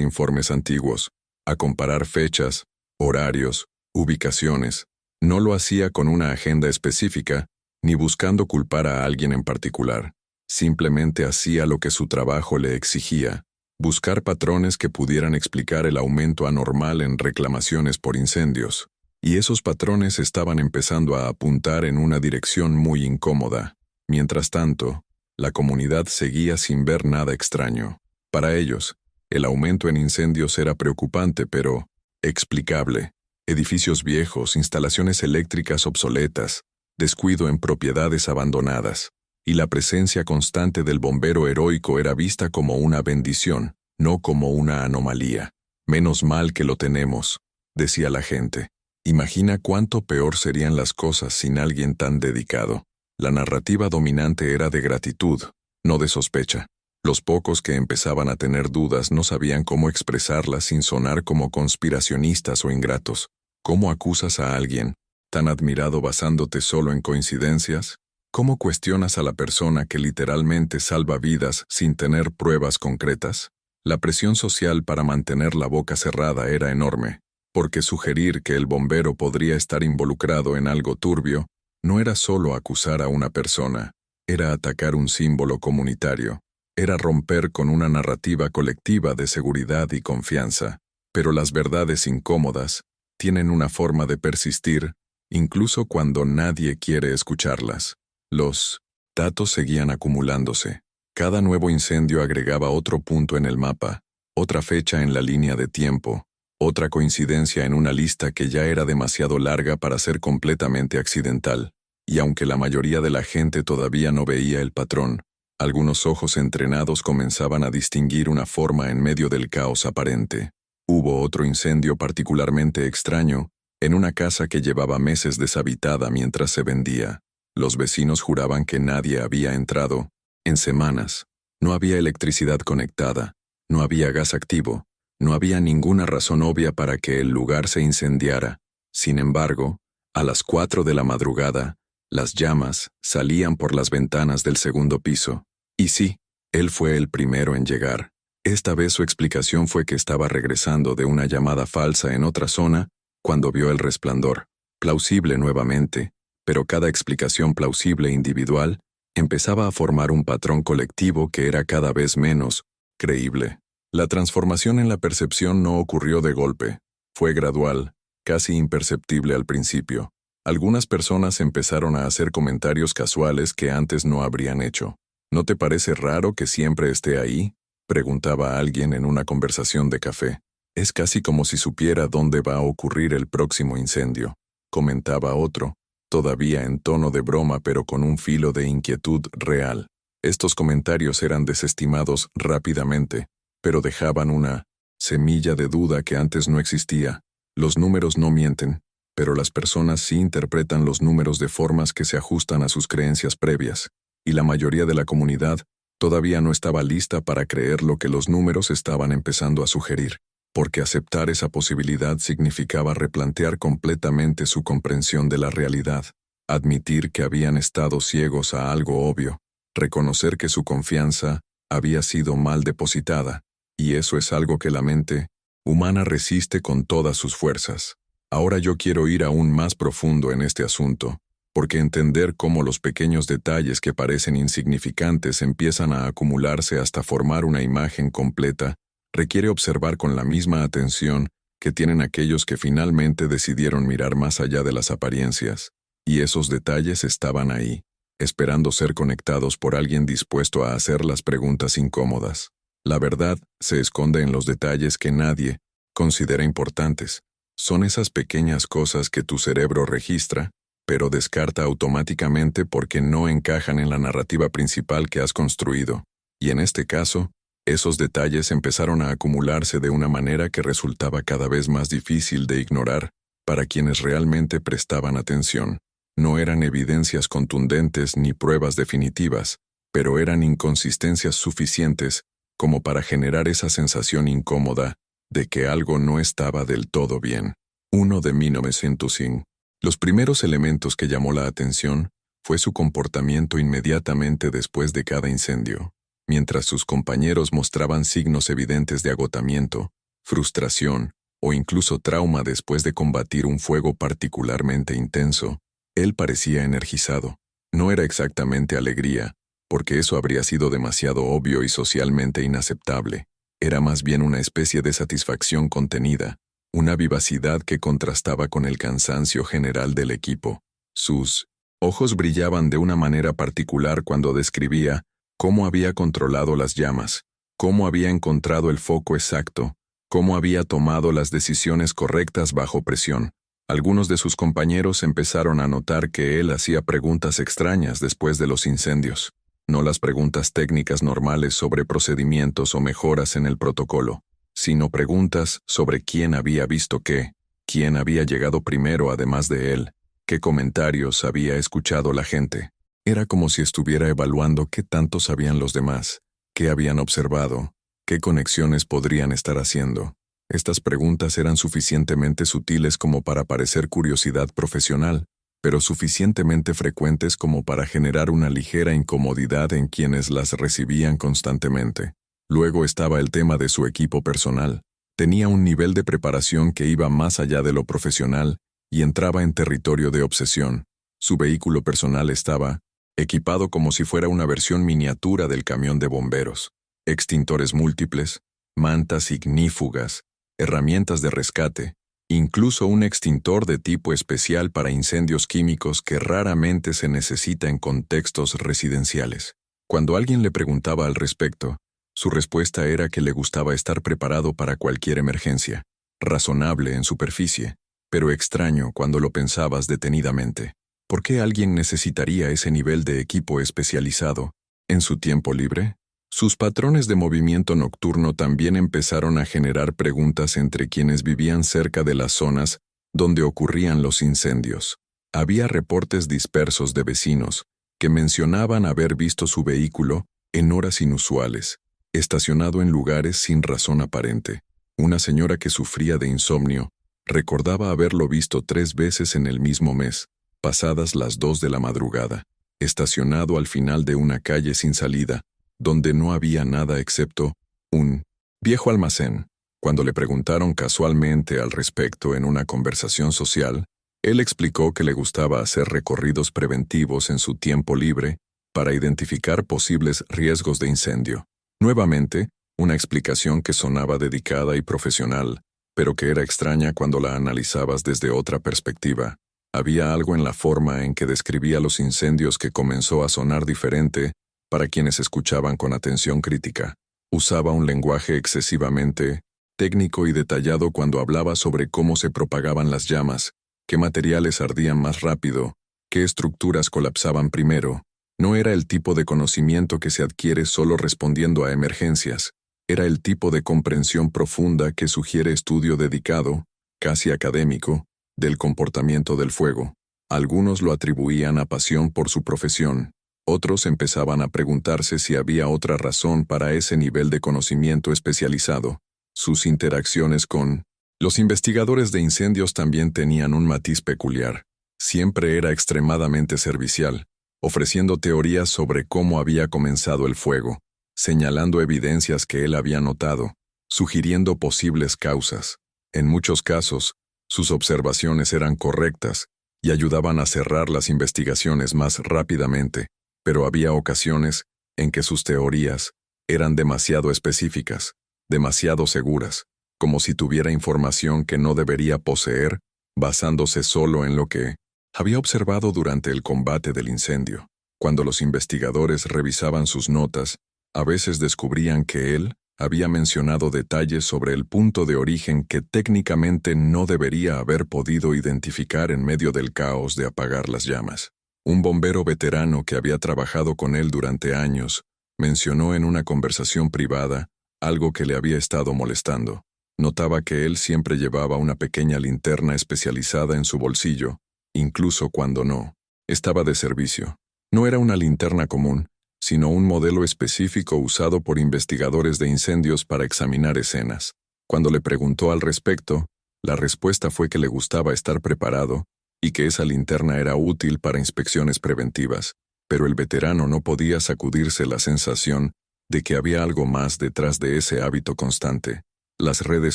[SPEAKER 1] informes antiguos, a comparar fechas, horarios, ubicaciones. No lo hacía con una agenda específica, ni buscando culpar a alguien en particular. Simplemente hacía lo que su trabajo le exigía, buscar patrones que pudieran explicar el aumento anormal en reclamaciones por incendios. Y esos patrones estaban empezando a apuntar en una dirección muy incómoda. Mientras tanto, la comunidad seguía sin ver nada extraño. Para ellos, el aumento en incendios era preocupante pero explicable. Edificios viejos, instalaciones eléctricas obsoletas, descuido en propiedades abandonadas, y la presencia constante del bombero heroico era vista como una bendición, no como una anomalía. Menos mal que lo tenemos, decía la gente. Imagina cuánto peor serían las cosas sin alguien tan dedicado. La narrativa dominante era de gratitud, no de sospecha. Los pocos que empezaban a tener dudas no sabían cómo expresarlas sin sonar como conspiracionistas o ingratos. ¿Cómo acusas a alguien tan admirado basándote solo en coincidencias? ¿Cómo cuestionas a la persona que literalmente salva vidas sin tener pruebas concretas? La presión social para mantener la boca cerrada era enorme, porque sugerir que el bombero podría estar involucrado en algo turbio no era solo acusar a una persona, era atacar un símbolo comunitario, era romper con una narrativa colectiva de seguridad y confianza. Pero las verdades incómodas tienen una forma de persistir, incluso cuando nadie quiere escucharlas. Los datos seguían acumulándose. Cada nuevo incendio agregaba otro punto en el mapa, otra fecha en la línea de tiempo, otra coincidencia en una lista que ya era demasiado larga para ser completamente accidental. Y aunque la mayoría de la gente todavía no veía el patrón, algunos ojos entrenados comenzaban a distinguir una forma en medio del caos aparente. Hubo otro incendio particularmente extraño, en una casa que llevaba meses deshabitada mientras se vendía. Los vecinos juraban que nadie había entrado en semanas. No había electricidad conectada, no había gas activo, no había ninguna razón obvia para que el lugar se incendiara. Sin embargo, a las 4 de la madrugada, las llamas salían por las ventanas del segundo piso. Y sí, él fue el primero en llegar. Esta vez su explicación fue que estaba regresando de una llamada falsa en otra zona cuando vio el resplandor. Plausible nuevamente, pero cada explicación plausible individual empezaba a formar un patrón colectivo que era cada vez menos creíble. La transformación en la percepción no ocurrió de golpe. Fue gradual, casi imperceptible al principio. Algunas personas empezaron a hacer comentarios casuales que antes no habrían hecho. ¿No te parece raro que siempre esté ahí?, preguntaba alguien en una conversación de café. Es casi como si supiera dónde va a ocurrir el próximo incendio, comentaba otro, todavía en tono de broma pero con un filo de inquietud real. Estos comentarios eran desestimados rápidamente, pero dejaban una semilla de duda que antes no existía. Los números no mienten, pero las personas sí interpretan los números de formas que se ajustan a sus creencias previas, y la mayoría de la comunidad todavía no estaba lista para creer lo que los números estaban empezando a sugerir, porque aceptar esa posibilidad significaba replantear completamente su comprensión de la realidad, admitir que habían estado ciegos a algo obvio, reconocer que su confianza había sido mal depositada, y eso es algo que la mente humana resiste con todas sus fuerzas. Ahora yo quiero ir aún más profundo en este asunto, porque entender cómo los pequeños detalles que parecen insignificantes empiezan a acumularse hasta formar una imagen completa, requiere observar con la misma atención que tienen aquellos que finalmente decidieron mirar más allá de las apariencias. Y esos detalles estaban ahí, esperando ser conectados por alguien dispuesto a hacer las preguntas incómodas. La verdad se esconde en los detalles que nadie considera importantes. Son esas pequeñas cosas que tu cerebro registra, pero descarta automáticamente porque no encajan en la narrativa principal que has construido. Y en este caso, esos detalles empezaron a acumularse de una manera que resultaba cada vez más difícil de ignorar para quienes realmente prestaban atención. No eran evidencias contundentes ni pruebas definitivas, pero eran inconsistencias suficientes como para generar esa sensación incómoda de que algo no estaba del todo bien. 1 de 1905. Los primeros elementos que llamó la atención fue su comportamiento inmediatamente después de cada incendio. mientras sus compañeros mostraban signos evidentes de agotamiento, frustración o incluso trauma después de combatir un fuego particularmente intenso. Él parecía energizado. No era exactamente alegría, porque eso habría sido demasiado obvio y socialmente inaceptable. Era más bien una especie de satisfacción contenida, una vivacidad que contrastaba con el cansancio general del equipo. Sus ojos brillaban de una manera particular cuando describía cómo había controlado las llamas, cómo había encontrado el foco exacto, cómo había tomado las decisiones correctas bajo presión. Algunos de sus compañeros empezaron a notar que él hacía preguntas extrañas después de los incendios, no las preguntas técnicas normales sobre procedimientos o mejoras en el protocolo, sino preguntas sobre quién había visto qué, quién había llegado primero además de él, qué comentarios había escuchado la gente. Era como si estuviera evaluando qué tanto sabían los demás, qué habían observado, qué conexiones podrían estar haciendo. Estas preguntas eran suficientemente sutiles como para parecer curiosidad profesional, pero suficientemente frecuentes como para generar una ligera incomodidad en quienes las recibían constantemente. Luego estaba el tema de su equipo personal. Tenía un nivel de preparación que iba más allá de lo profesional y entraba en territorio de obsesión. Su vehículo personal estaba equipado como si fuera una versión miniatura del camión de bomberos. Extintores múltiples, mantas ignífugas, herramientas de rescate, incluso un extintor de tipo especial para incendios químicos que raramente se necesita en contextos residenciales. Cuando alguien le preguntaba al respecto, su respuesta era que le gustaba estar preparado para cualquier emergencia, razonable en superficie, pero extraño cuando lo pensabas detenidamente. ¿Por qué alguien necesitaría ese nivel de equipo especializado en su tiempo libre? Sus patrones de movimiento nocturno también empezaron a generar preguntas entre quienes vivían cerca de las zonas donde ocurrían los incendios. Había reportes dispersos de vecinos que mencionaban haber visto su vehículo en horas inusuales, estacionado en lugares sin razón aparente. Una señora que sufría de insomnio recordaba haberlo visto 3 veces en el mismo mes, pasadas las 2 de la madrugada, estacionado al final de una calle sin salida, donde no había nada excepto un viejo almacén. Cuando le preguntaron casualmente al respecto en una conversación social, él explicó que le gustaba hacer recorridos preventivos en su tiempo libre para identificar posibles riesgos de incendio. Nuevamente, una explicación que sonaba dedicada y profesional, pero que era extraña cuando la analizabas desde otra perspectiva. Había algo en la forma en que describía los incendios que comenzó a sonar diferente para quienes escuchaban con atención crítica. Usaba un lenguaje excesivamente técnico y detallado cuando hablaba sobre cómo se propagaban las llamas, qué materiales ardían más rápido, qué estructuras colapsaban primero. No era el tipo de conocimiento que se adquiere solo respondiendo a emergencias. Era el tipo de comprensión profunda que sugiere estudio dedicado, casi académico, del comportamiento del fuego. Algunos lo atribuían a pasión por su profesión. Otros empezaban a preguntarse si había otra razón para ese nivel de conocimiento especializado. Sus interacciones con los investigadores de incendios también tenían un matiz peculiar. Siempre era extremadamente servicial, ofreciendo teorías sobre cómo había comenzado el fuego, señalando evidencias que él había notado, sugiriendo posibles causas. En muchos casos, sus observaciones eran correctas y ayudaban a cerrar las investigaciones más rápidamente, pero había ocasiones en que sus teorías eran demasiado específicas, demasiado seguras, como si tuviera información que no debería poseer, basándose solo en lo que había observado durante el combate del incendio. Cuando los investigadores revisaban sus notas, a veces descubrían que él había mencionado detalles sobre el punto de origen que técnicamente no debería haber podido identificar en medio del caos de apagar las llamas. Un bombero veterano que había trabajado con él durante años mencionó en una conversación privada algo que le había estado molestando. Notaba que él siempre llevaba una pequeña linterna especializada en su bolsillo, incluso cuando no estaba de servicio. No era una linterna común, sino un modelo específico usado por investigadores de incendios para examinar escenas. Cuando le preguntó al respecto, la respuesta fue que le gustaba estar preparado y que esa linterna era útil para inspecciones preventivas, pero el veterano no podía sacudirse la sensación de que había algo más detrás de ese hábito constante. Las redes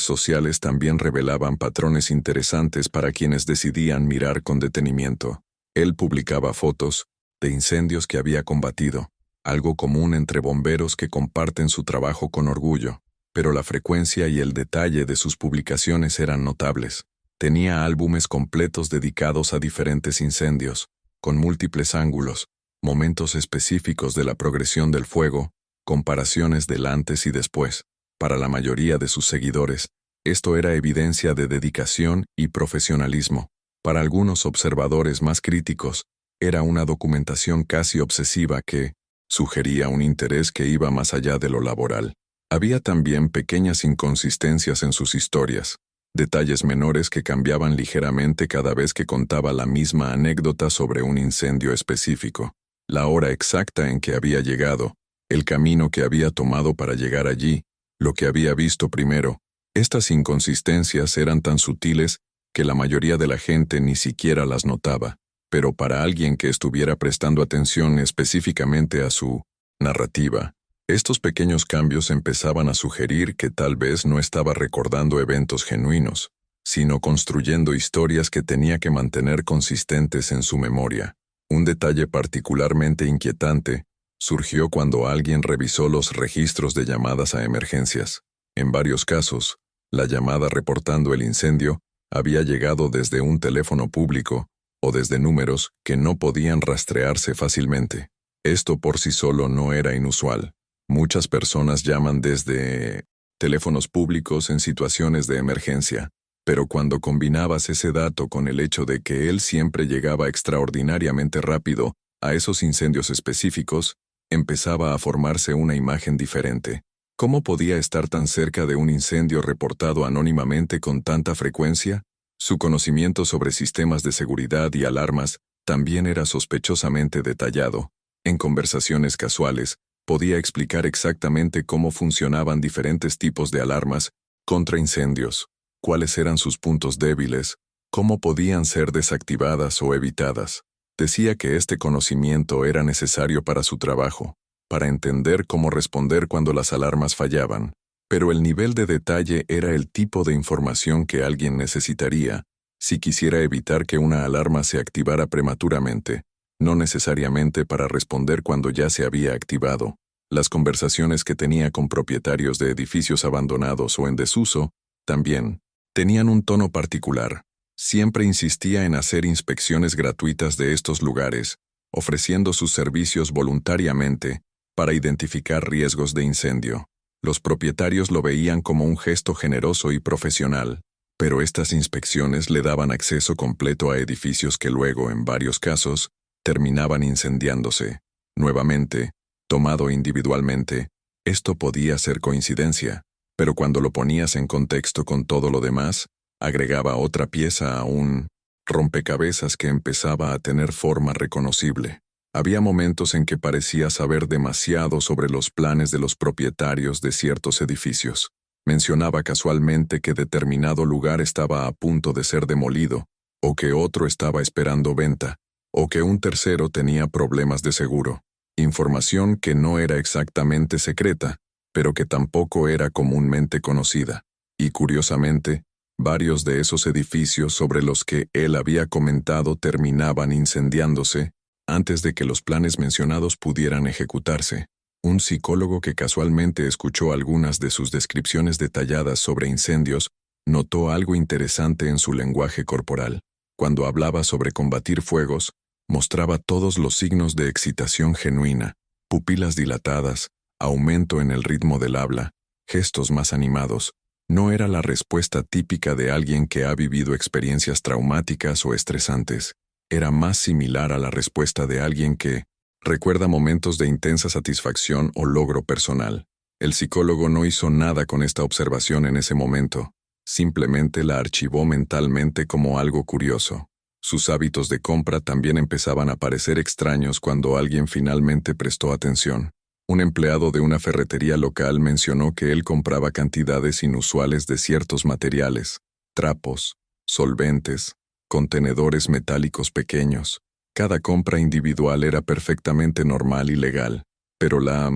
[SPEAKER 1] sociales también revelaban patrones interesantes para quienes decidían mirar con detenimiento. Él publicaba fotos de incendios que había combatido, algo común entre bomberos que comparten su trabajo con orgullo, pero la frecuencia y el detalle de sus publicaciones eran notables. Tenía álbumes completos dedicados a diferentes incendios, con múltiples ángulos, momentos específicos de la progresión del fuego, comparaciones del antes y después. Para la mayoría de sus seguidores, esto era evidencia de dedicación y profesionalismo. Para algunos observadores más críticos, era una documentación casi obsesiva que sugería un interés que iba más allá de lo laboral. Había también pequeñas inconsistencias en sus historias, detalles menores que cambiaban ligeramente cada vez que contaba la misma anécdota sobre un incendio específico. La hora exacta en que había llegado, el camino que había tomado para llegar allí, lo que había visto primero. Estas inconsistencias eran tan sutiles que la mayoría de la gente ni siquiera las notaba, pero para alguien que estuviera prestando atención específicamente a su narrativa, estos pequeños cambios empezaban a sugerir que tal vez no estaba recordando eventos genuinos, sino construyendo historias que tenía que mantener consistentes en su memoria. Un detalle particularmente inquietante surgió cuando alguien revisó los registros de llamadas a emergencias. En varios casos, la llamada reportando el incendio había llegado desde un teléfono público o desde números que no podían rastrearse fácilmente. Esto por sí solo no era inusual. Muchas personas llaman desde teléfonos públicos en situaciones de emergencia, pero cuando combinabas ese dato con el hecho de que él siempre llegaba extraordinariamente rápido a esos incendios específicos, empezaba a formarse una imagen diferente. ¿Cómo podía estar tan cerca de un incendio reportado anónimamente con tanta frecuencia? Su conocimiento sobre sistemas de seguridad y alarmas también era sospechosamente detallado. En conversaciones casuales, podía explicar exactamente cómo funcionaban diferentes tipos de alarmas contra incendios, cuáles eran sus puntos débiles, cómo podían ser desactivadas o evitadas. Decía que este conocimiento era necesario para su trabajo, para entender cómo responder cuando las alarmas fallaban, pero el nivel de detalle era el tipo de información que alguien necesitaría si quisiera evitar que una alarma se activara prematuramente, no necesariamente para responder cuando ya se había activado. Las conversaciones que tenía con propietarios de edificios abandonados o en desuso, también, tenían un tono particular. Siempre insistía en hacer inspecciones gratuitas de estos lugares, ofreciendo sus servicios voluntariamente para identificar riesgos de incendio. Los propietarios lo veían como un gesto generoso y profesional, pero estas inspecciones le daban acceso completo a edificios que luego, en varios casos, terminaban incendiándose. Nuevamente, tomado individualmente, esto podía ser coincidencia, pero cuando lo ponías en contexto con todo lo demás, agregaba otra pieza a un rompecabezas que empezaba a tener forma reconocible. Había momentos en que parecía saber demasiado sobre los planes de los propietarios de ciertos edificios. Mencionaba casualmente que determinado lugar estaba a punto de ser demolido, o que otro estaba esperando venta, o que un tercero tenía problemas de seguro. Información que no era exactamente secreta, pero que tampoco era comúnmente conocida. Y curiosamente, varios de esos edificios sobre los que él había comentado terminaban incendiándose antes de que los planes mencionados pudieran ejecutarse. Un psicólogo que casualmente escuchó algunas de sus descripciones detalladas sobre incendios notó algo interesante en su lenguaje corporal. Cuando hablaba sobre combatir fuegos, mostraba todos los signos de excitación genuina, pupilas dilatadas, aumento en el ritmo del habla, gestos más animados. No era la respuesta típica de alguien que ha vivido experiencias traumáticas o estresantes. Era más similar a la respuesta de alguien que recuerda momentos de intensa satisfacción o logro personal. El psicólogo no hizo nada con esta observación en ese momento. Simplemente la archivó mentalmente como algo curioso. Sus hábitos de compra también empezaban a parecer extraños cuando alguien finalmente prestó atención. Un empleado de una ferretería local mencionó que él compraba cantidades inusuales de ciertos materiales, trapos, solventes, contenedores metálicos pequeños. Cada compra individual era perfectamente normal y legal, pero la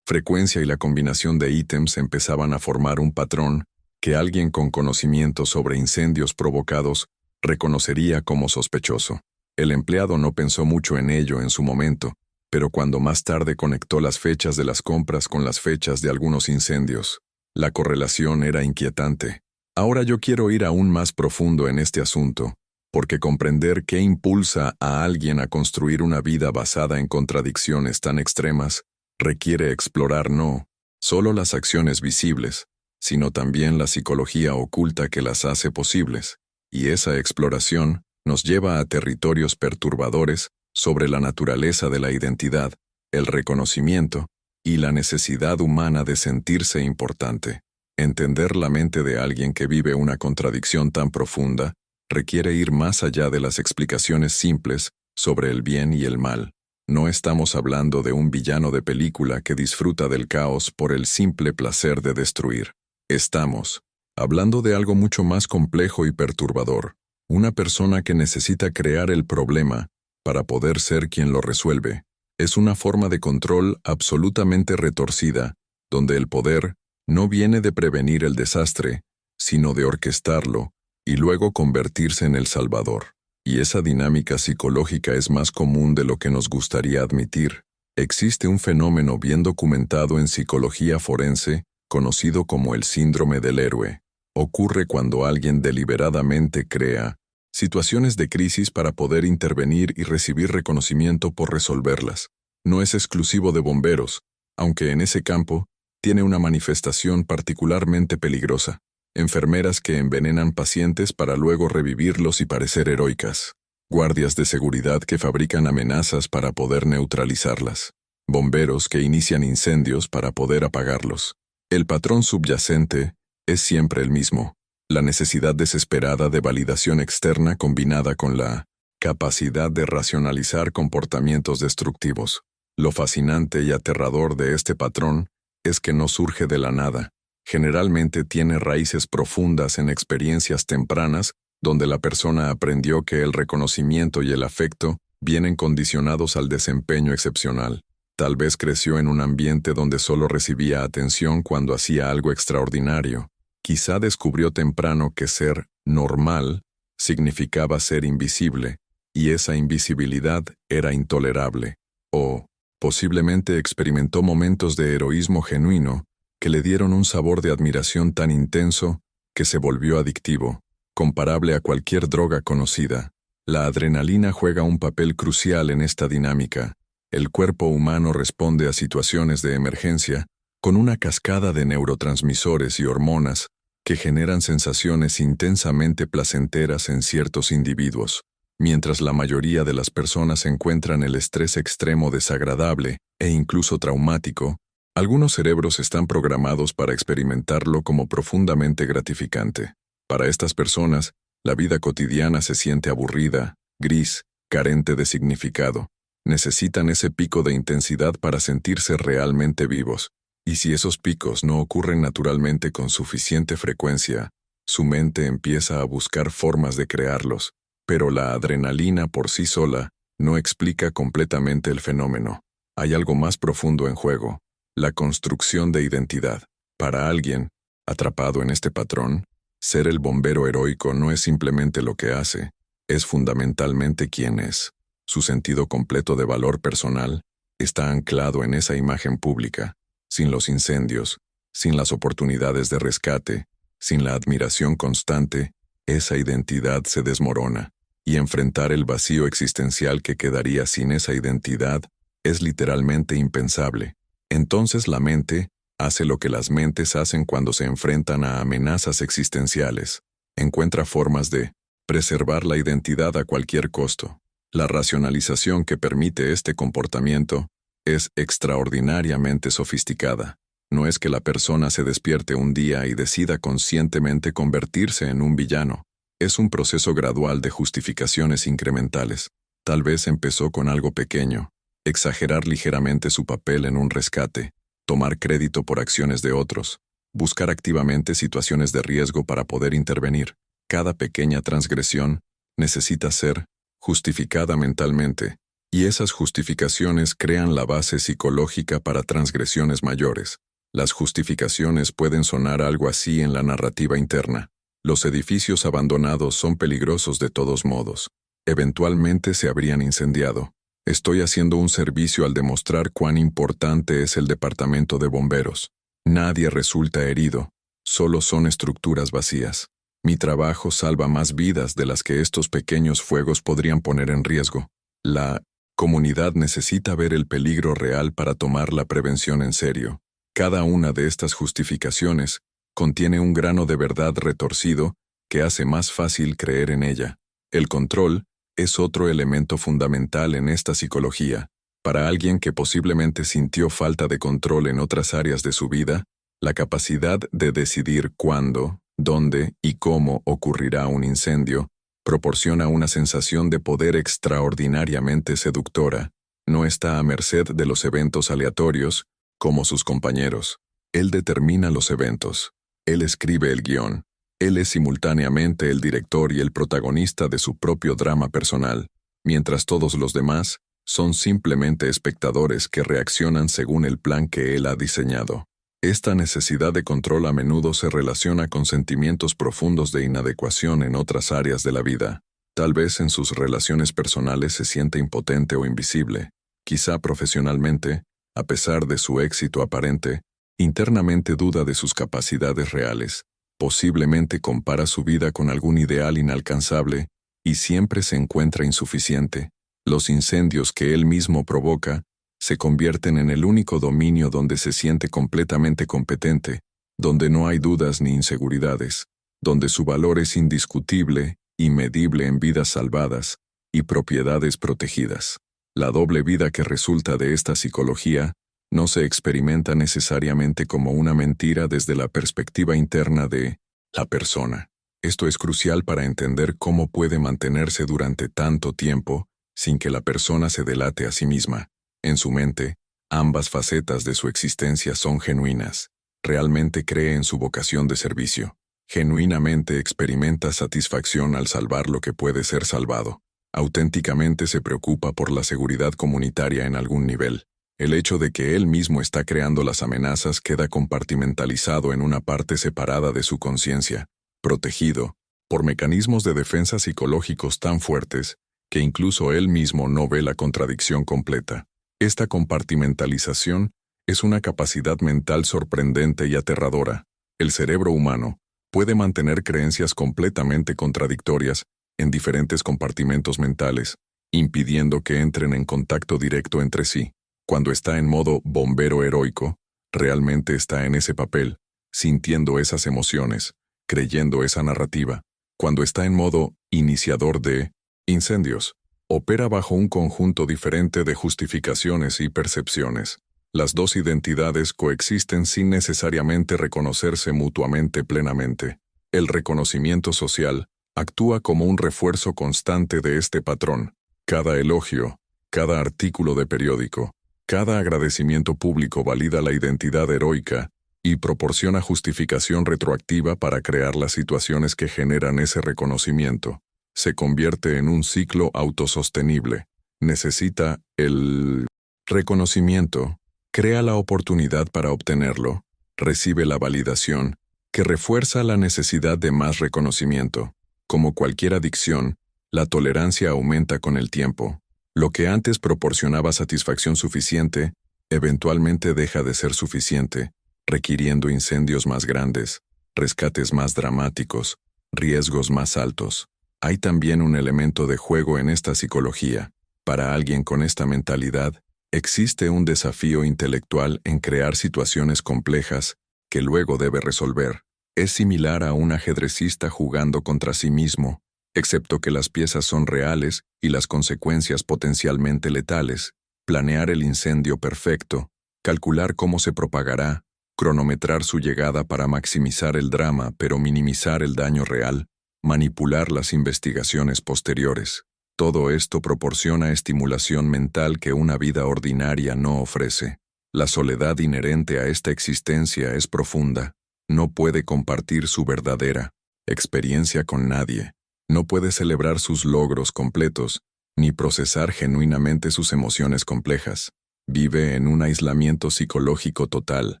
[SPEAKER 1] frecuencia y la combinación de ítems empezaban a formar un patrón que alguien con conocimiento sobre incendios provocados reconocería como sospechoso. El empleado no pensó mucho en ello en su momento, pero cuando más tarde conectó las fechas de las compras con las fechas de algunos incendios, la correlación era inquietante. Ahora yo quiero ir aún más profundo en este asunto, porque comprender qué impulsa a alguien a construir una vida basada en contradicciones tan extremas requiere explorar no solo las acciones visibles, sino también la psicología oculta que las hace posibles, y esa exploración nos lleva a territorios perturbadores sobre la naturaleza de la identidad, el reconocimiento y la necesidad humana de sentirse importante. Entender la mente de alguien que vive una contradicción tan profunda requiere ir más allá de las explicaciones simples sobre el bien y el mal. No estamos hablando de un villano de película que disfruta del caos por el simple placer de destruir. Estamos hablando de algo mucho más complejo y perturbador, una persona que necesita crear el problema para poder ser quien lo resuelve. Es una forma de control absolutamente retorcida, donde el poder no viene de prevenir el desastre, sino de orquestarlo y luego convertirse en el salvador. Y esa dinámica psicológica es más común de lo que nos gustaría admitir. Existe un fenómeno bien documentado en psicología forense, conocido como el síndrome del héroe. Ocurre cuando alguien deliberadamente crea situaciones de crisis para poder intervenir y recibir reconocimiento por resolverlas. No es exclusivo de bomberos, aunque en ese campo tiene una manifestación particularmente peligrosa. Enfermeras que envenenan pacientes para luego revivirlos y parecer heroicas. Guardias de seguridad que fabrican amenazas para poder neutralizarlas. Bomberos que inician incendios para poder apagarlos. El patrón subyacente es siempre el mismo. La necesidad desesperada de validación externa combinada con la capacidad de racionalizar comportamientos destructivos. Lo fascinante y aterrador de este patrón es que no surge de la nada. Generalmente tiene raíces profundas en experiencias tempranas donde la persona aprendió que el reconocimiento y el afecto vienen condicionados al desempeño excepcional. Tal vez creció en un ambiente donde solo recibía atención cuando hacía algo extraordinario. Quizá descubrió temprano que ser normal significaba ser invisible, y esa invisibilidad era intolerable. O, posiblemente experimentó momentos de heroísmo genuino que le dieron un sabor de admiración tan intenso que se volvió adictivo, comparable a cualquier droga conocida. La adrenalina juega un papel crucial en esta dinámica. El cuerpo humano responde a situaciones de emergencia con una cascada de neurotransmisores y hormonas que generan sensaciones intensamente placenteras en ciertos individuos, mientras la mayoría de las personas encuentran el estrés extremo desagradable e incluso traumático. Algunos cerebros están programados para experimentarlo como profundamente gratificante. Para estas personas, la vida cotidiana se siente aburrida, gris, carente de significado. Necesitan ese pico de intensidad para sentirse realmente vivos. Y si esos picos no ocurren naturalmente con suficiente frecuencia, su mente empieza a buscar formas de crearlos. Pero la adrenalina por sí sola no explica completamente el fenómeno. Hay algo más profundo en juego. La construcción de identidad. Para alguien, atrapado en este patrón, ser el bombero heroico no es simplemente lo que hace, es fundamentalmente quién es. Su sentido completo de valor personal está anclado en esa imagen pública. Sin los incendios, sin las oportunidades de rescate, sin la admiración constante, esa identidad se desmorona, y enfrentar el vacío existencial que quedaría sin esa identidad es literalmente impensable. Entonces la mente hace lo que las mentes hacen cuando se enfrentan a amenazas existenciales. Encuentra formas de preservar la identidad a cualquier costo. La racionalización que permite este comportamiento es extraordinariamente sofisticada. No es que la persona se despierte un día y decida conscientemente convertirse en un villano. Es un proceso gradual de justificaciones incrementales. Tal vez empezó con algo pequeño. Exagerar ligeramente su papel en un rescate, tomar crédito por acciones de otros, buscar activamente situaciones de riesgo para poder intervenir. Cada pequeña transgresión necesita ser justificada mentalmente, Y esas justificaciones crean la base psicológica para transgresiones mayores. Las justificaciones pueden sonar algo así en la narrativa interna. Los edificios abandonados son peligrosos de todos modos. Eventualmente se habrían incendiado. Estoy haciendo un servicio al demostrar cuán importante es el departamento de bomberos. Nadie resulta herido, solo son estructuras vacías. Mi trabajo salva más vidas de las que estos pequeños fuegos podrían poner en riesgo. La comunidad necesita ver el peligro real para tomar la prevención en serio. Cada una de estas justificaciones contiene un grano de verdad retorcido que hace más fácil creer en ella. El control es otro elemento fundamental en esta psicología. Para alguien que posiblemente sintió falta de control en otras áreas de su vida, la capacidad de decidir cuándo, dónde y cómo ocurrirá un incendio proporciona una sensación de poder extraordinariamente seductora. No está a merced de los eventos aleatorios, como sus compañeros. Él determina los eventos. Él escribe el guión. Él es simultáneamente el director y el protagonista de su propio drama personal, mientras todos los demás son simplemente espectadores que reaccionan según el plan que él ha diseñado. Esta necesidad de control a menudo se relaciona con sentimientos profundos de inadecuación en otras áreas de la vida. Tal vez en sus relaciones personales se siente impotente o invisible. Quizá profesionalmente, a pesar de su éxito aparente, internamente duda de sus capacidades reales. Posiblemente compara su vida con algún ideal inalcanzable y siempre se encuentra insuficiente. Los incendios que él mismo provoca se convierten en el único dominio donde se siente completamente competente, donde no hay dudas ni inseguridades, donde su valor es indiscutible y medible en vidas salvadas y propiedades protegidas. La doble vida que resulta de esta psicología no se experimenta necesariamente como una mentira desde la perspectiva interna de la persona. Esto es crucial para entender cómo puede mantenerse durante tanto tiempo sin que la persona se delate a sí misma. En su mente, ambas facetas de su existencia son genuinas. Realmente cree en su vocación de servicio. Genuinamente experimenta satisfacción al salvar lo que puede ser salvado. Auténticamente se preocupa por la seguridad comunitaria en algún nivel. El hecho de que él mismo está creando las amenazas queda compartimentalizado en una parte separada de su conciencia, protegido por mecanismos de defensa psicológicos tan fuertes que incluso él mismo no ve la contradicción completa. Esta compartimentalización es una capacidad mental sorprendente y aterradora. El cerebro humano puede mantener creencias completamente contradictorias en diferentes compartimentos mentales, impidiendo que entren en contacto directo entre sí. Cuando está en modo bombero heroico, realmente está en ese papel, sintiendo esas emociones, creyendo esa narrativa. Cuando está en modo iniciador de incendios, opera bajo un conjunto diferente de justificaciones y percepciones. Las dos identidades coexisten sin necesariamente reconocerse mutuamente plenamente. El reconocimiento social actúa como un refuerzo constante de este patrón. Cada elogio, cada artículo de periódico, cada agradecimiento público valida la identidad heroica y proporciona justificación retroactiva para crear las situaciones que generan ese reconocimiento. Se convierte en un ciclo autosostenible. Necesita el reconocimiento, crea la oportunidad para obtenerlo, recibe la validación, que refuerza la necesidad de más reconocimiento. Como cualquier adicción, la tolerancia aumenta con el tiempo. Lo que antes proporcionaba satisfacción suficiente, eventualmente deja de ser suficiente, requiriendo incendios más grandes, rescates más dramáticos, riesgos más altos. Hay también un elemento de juego en esta psicología. Para alguien con esta mentalidad, existe un desafío intelectual en crear situaciones complejas que luego debe resolver. Es similar a un ajedrecista jugando contra sí mismo, excepto que las piezas son reales y las consecuencias potencialmente letales. Planear el incendio perfecto, calcular cómo se propagará, cronometrar su llegada para maximizar el drama pero minimizar el daño real, manipular las investigaciones posteriores. Todo esto proporciona estimulación mental que una vida ordinaria no ofrece. La soledad inherente a esta existencia es profunda. No puede compartir su verdadera experiencia con nadie. No puede celebrar sus logros completos, ni procesar genuinamente sus emociones complejas. Vive en un aislamiento psicológico total,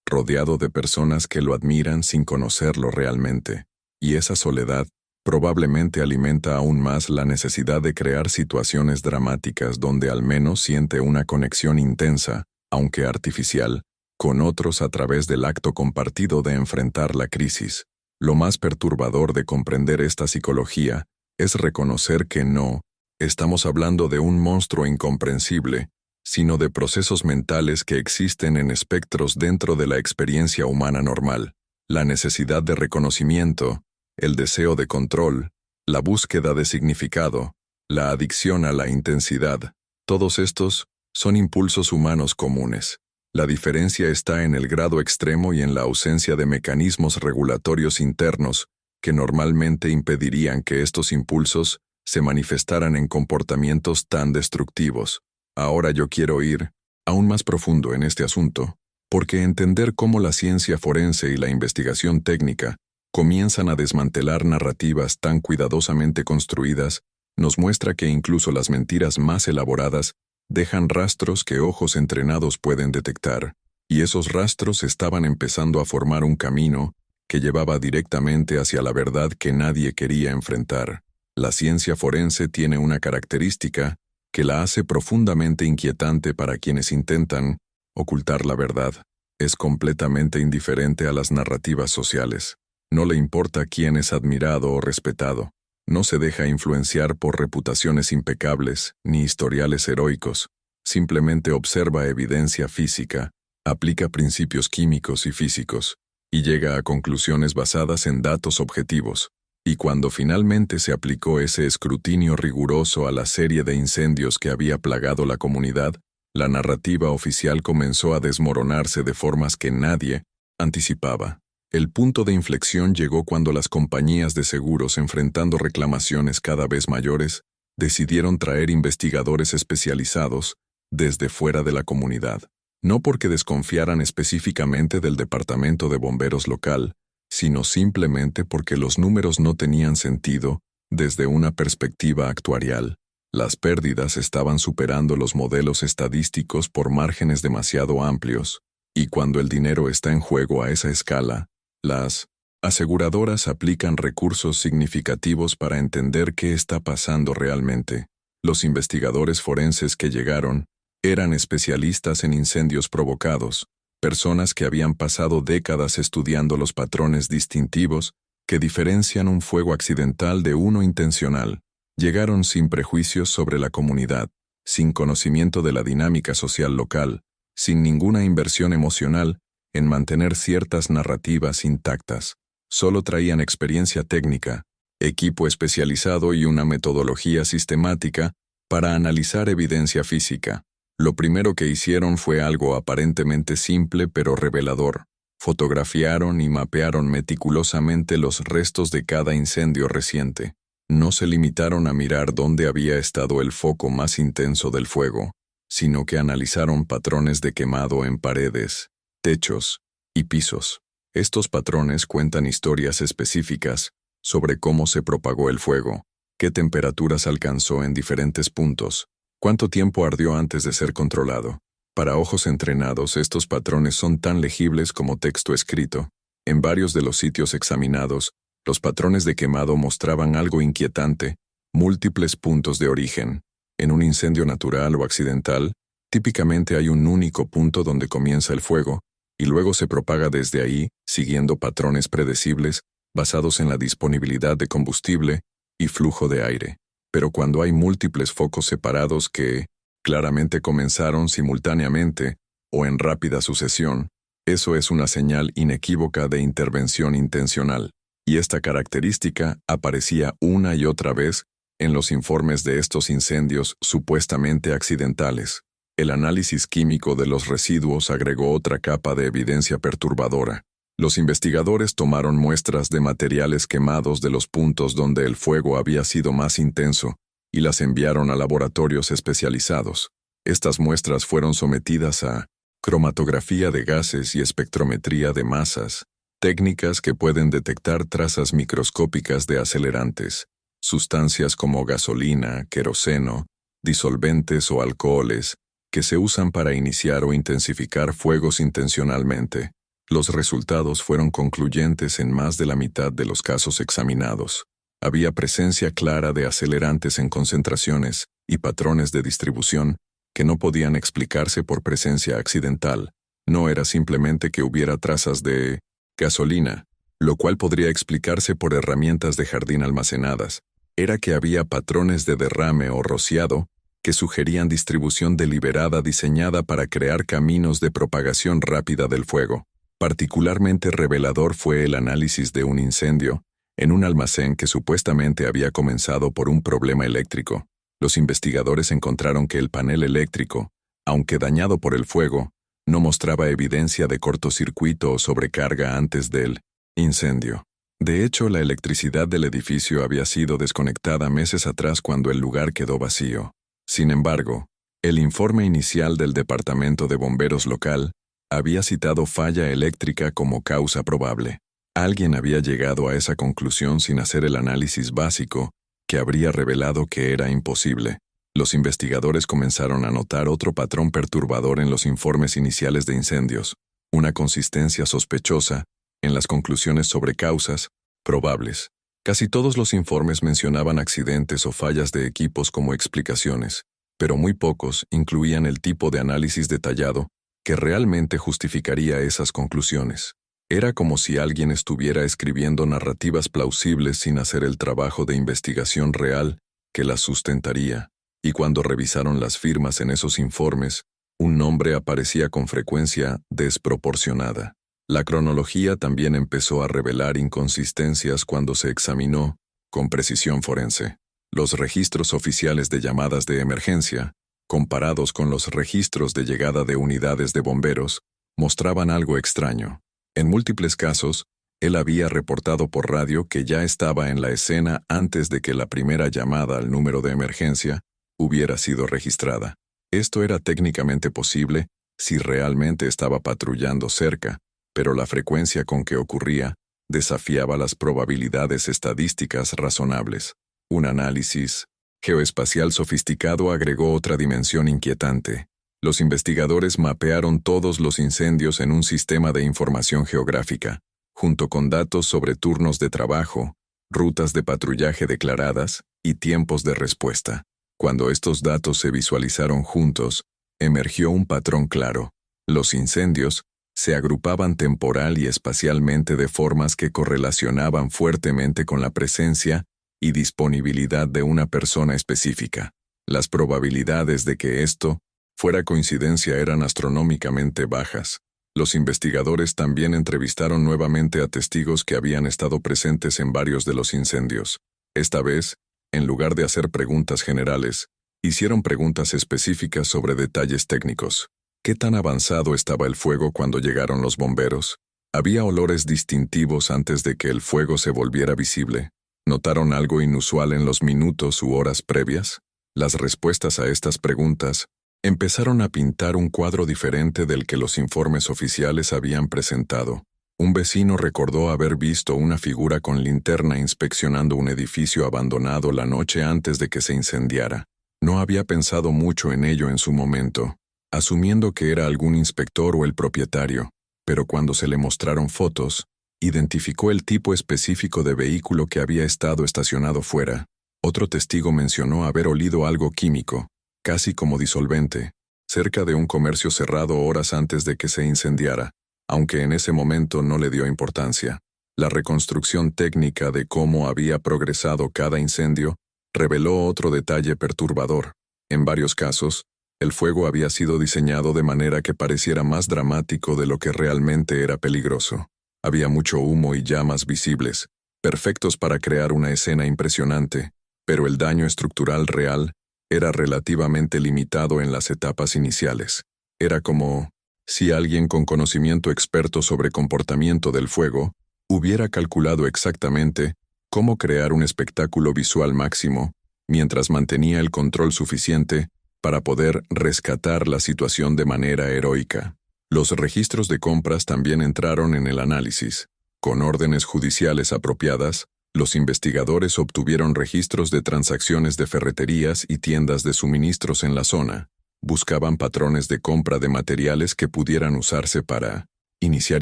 [SPEAKER 1] rodeado de personas que lo admiran sin conocerlo realmente. Y esa soledad probablemente alimenta aún más la necesidad de crear situaciones dramáticas donde al menos siente una conexión intensa, aunque artificial, con otros a través del acto compartido de enfrentar la crisis. Lo más perturbador de comprender esta psicología es reconocer que no estamos hablando de un monstruo incomprensible, sino de procesos mentales que existen en espectros dentro de la experiencia humana normal. La necesidad de reconocimiento, el deseo de control, la búsqueda de significado, la adicción a la intensidad, todos estos son impulsos humanos comunes. La diferencia está en el grado extremo y en la ausencia de mecanismos regulatorios internos que normalmente impedirían que estos impulsos se manifestaran en comportamientos tan destructivos. Ahora yo quiero ir aún más profundo en este asunto, porque entender cómo la ciencia forense y la investigación técnica comienzan a desmantelar narrativas tan cuidadosamente construidas nos muestra que incluso las mentiras más elaboradas dejan rastros que ojos entrenados pueden detectar, y esos rastros estaban empezando a formar un camino que llevaba directamente hacia la verdad que nadie quería enfrentar. La ciencia forense tiene una característica que la hace profundamente inquietante para quienes intentan ocultar la verdad. Es completamente indiferente a las narrativas sociales. No le importa quién es admirado o respetado. No se deja influenciar por reputaciones impecables ni historiales heroicos. Simplemente observa evidencia física, aplica principios químicos y físicos, y llega a conclusiones basadas en datos objetivos. Y cuando finalmente se aplicó ese escrutinio riguroso a la serie de incendios que había plagado la comunidad, la narrativa oficial comenzó a desmoronarse de formas que nadie anticipaba. El punto de inflexión llegó cuando las compañías de seguros, enfrentando reclamaciones cada vez mayores, decidieron traer investigadores especializados desde fuera de la comunidad. No porque desconfiaran específicamente del departamento de bomberos local, sino simplemente porque los números no tenían sentido desde una perspectiva actuarial. Las pérdidas estaban superando los modelos estadísticos por márgenes demasiado amplios, y cuando el dinero está en juego a esa escala, las aseguradoras aplican recursos significativos para entender qué está pasando realmente. Los investigadores forenses que llegaron eran especialistas en incendios provocados, personas que habían pasado décadas estudiando los patrones distintivos que diferencian un fuego accidental de uno intencional. Llegaron sin prejuicios sobre la comunidad, sin conocimiento de la dinámica social local, sin ninguna inversión emocional en mantener ciertas narrativas intactas. Solo traían experiencia técnica, equipo especializado y una metodología sistemática para analizar evidencia física. Lo primero que hicieron fue algo aparentemente simple pero revelador. Fotografiaron y mapearon meticulosamente los restos de cada incendio reciente. No se limitaron a mirar dónde había estado el foco más intenso del fuego, sino que analizaron patrones de quemado en paredes, techos y pisos. Estos patrones cuentan historias específicas sobre cómo se propagó el fuego, qué temperaturas alcanzó en diferentes puntos, cuánto tiempo ardió antes de ser controlado. Para ojos entrenados, estos patrones son tan legibles como texto escrito. En varios de los sitios examinados, los patrones de quemado mostraban algo inquietante, múltiples puntos de origen. En un incendio natural o accidental, típicamente hay un único punto donde comienza el fuego, y luego se propaga desde ahí, siguiendo patrones predecibles, basados en la disponibilidad de combustible y flujo de aire. Pero cuando hay múltiples focos separados que claramente comenzaron simultáneamente o en rápida sucesión, eso es una señal inequívoca de intervención intencional. Y esta característica aparecía una y otra vez en los informes de estos incendios supuestamente accidentales. El análisis químico de los residuos agregó otra capa de evidencia perturbadora. Los investigadores tomaron muestras de materiales quemados de los puntos donde el fuego había sido más intenso y las enviaron a laboratorios especializados. Estas muestras fueron sometidas a cromatografía de gases y espectrometría de masas, técnicas que pueden detectar trazas microscópicas de acelerantes, sustancias como gasolina, queroseno disolventes o alcoholes, que se usan para iniciar o intensificar fuegos intencionalmente. Los resultados fueron concluyentes en más de la mitad de los casos examinados. Había presencia clara de acelerantes en concentraciones y patrones de distribución que no podían explicarse por presencia accidental. No era simplemente que hubiera trazas de gasolina, lo cual podría explicarse por herramientas de jardín almacenadas. Era que había patrones de derrame o rociado que sugerían distribución deliberada diseñada para crear caminos de propagación rápida del fuego. Particularmente revelador fue el análisis de un incendio en un almacén que supuestamente había comenzado por un problema eléctrico. Los investigadores encontraron que el panel eléctrico, aunque dañado por el fuego, no mostraba evidencia de cortocircuito o sobrecarga antes del incendio. De hecho, la electricidad del edificio había sido desconectada meses atrás cuando el lugar quedó vacío. Sin embargo, el informe inicial del Departamento de Bomberos local había citado falla eléctrica como causa probable. Alguien había llegado a esa conclusión sin hacer el análisis básico, que habría revelado que era imposible. Los investigadores comenzaron a notar otro patrón perturbador en los informes iniciales de incendios, una consistencia sospechosa en las conclusiones sobre causas probables. Casi todos los informes mencionaban accidentes o fallas de equipos como explicaciones, pero muy pocos incluían el tipo de análisis detallado que realmente justificaría esas conclusiones. Era como si alguien estuviera escribiendo narrativas plausibles sin hacer el trabajo de investigación real que las sustentaría. Y cuando revisaron las firmas en esos informes, un nombre aparecía con frecuencia desproporcionada. La cronología también empezó a revelar inconsistencias cuando se examinó con precisión forense. Los registros oficiales de llamadas de emergencia, comparados con los registros de llegada de unidades de bomberos, mostraban algo extraño. En múltiples casos, él había reportado por radio que ya estaba en la escena antes de que la primera llamada al número de emergencia hubiera sido registrada. Esto era técnicamente posible si realmente estaba patrullando cerca, pero la frecuencia con que ocurría desafiaba las probabilidades estadísticas razonables. Un análisis geoespacial sofisticado agregó otra dimensión inquietante. Los investigadores mapearon todos los incendios en un sistema de información geográfica, junto con datos sobre turnos de trabajo, rutas de patrullaje declaradas y tiempos de respuesta. Cuando estos datos se visualizaron juntos, emergió un patrón claro. Los incendios se agrupaban temporal y espacialmente de formas que correlacionaban fuertemente con la presencia y disponibilidad de una persona específica. Las probabilidades de que esto fuera coincidencia eran astronómicamente bajas. Los investigadores también entrevistaron nuevamente a testigos que habían estado presentes en varios de los incendios. Esta vez, en lugar de hacer preguntas generales, hicieron preguntas específicas sobre detalles técnicos. ¿Qué tan avanzado estaba el fuego cuando llegaron los bomberos? ¿Había olores distintivos antes de que el fuego se volviera visible? ¿Notaron algo inusual en los minutos u horas previas? Las respuestas a estas preguntas empezaron a pintar un cuadro diferente del que los informes oficiales habían presentado. Un vecino recordó haber visto una figura con linterna inspeccionando un edificio abandonado la noche antes de que se incendiara. No había pensado mucho en ello en su momento, asumiendo que era algún inspector o el propietario, pero cuando se le mostraron fotos, identificó el tipo específico de vehículo que había estado estacionado fuera. Otro testigo mencionó haber olido algo químico, casi como disolvente, cerca de un comercio cerrado horas antes de que se incendiara, aunque en ese momento no le dio importancia. La reconstrucción técnica de cómo había progresado cada incendio reveló otro detalle perturbador. En varios casos, el fuego había sido diseñado de manera que pareciera más dramático de lo que realmente era peligroso. Había mucho humo y llamas visibles, perfectos para crear una escena impresionante, pero el daño estructural real era relativamente limitado en las etapas iniciales. Era como si alguien con conocimiento experto sobre comportamiento del fuego hubiera calculado exactamente cómo crear un espectáculo visual máximo, mientras mantenía el control suficiente para poder rescatar la situación de manera heroica. Los registros de compras también entraron en el análisis. Con órdenes judiciales apropiadas, Los investigadores obtuvieron registros de transacciones de ferreterías y tiendas de suministros en la zona. Buscaban patrones de compra de materiales que pudieran usarse para iniciar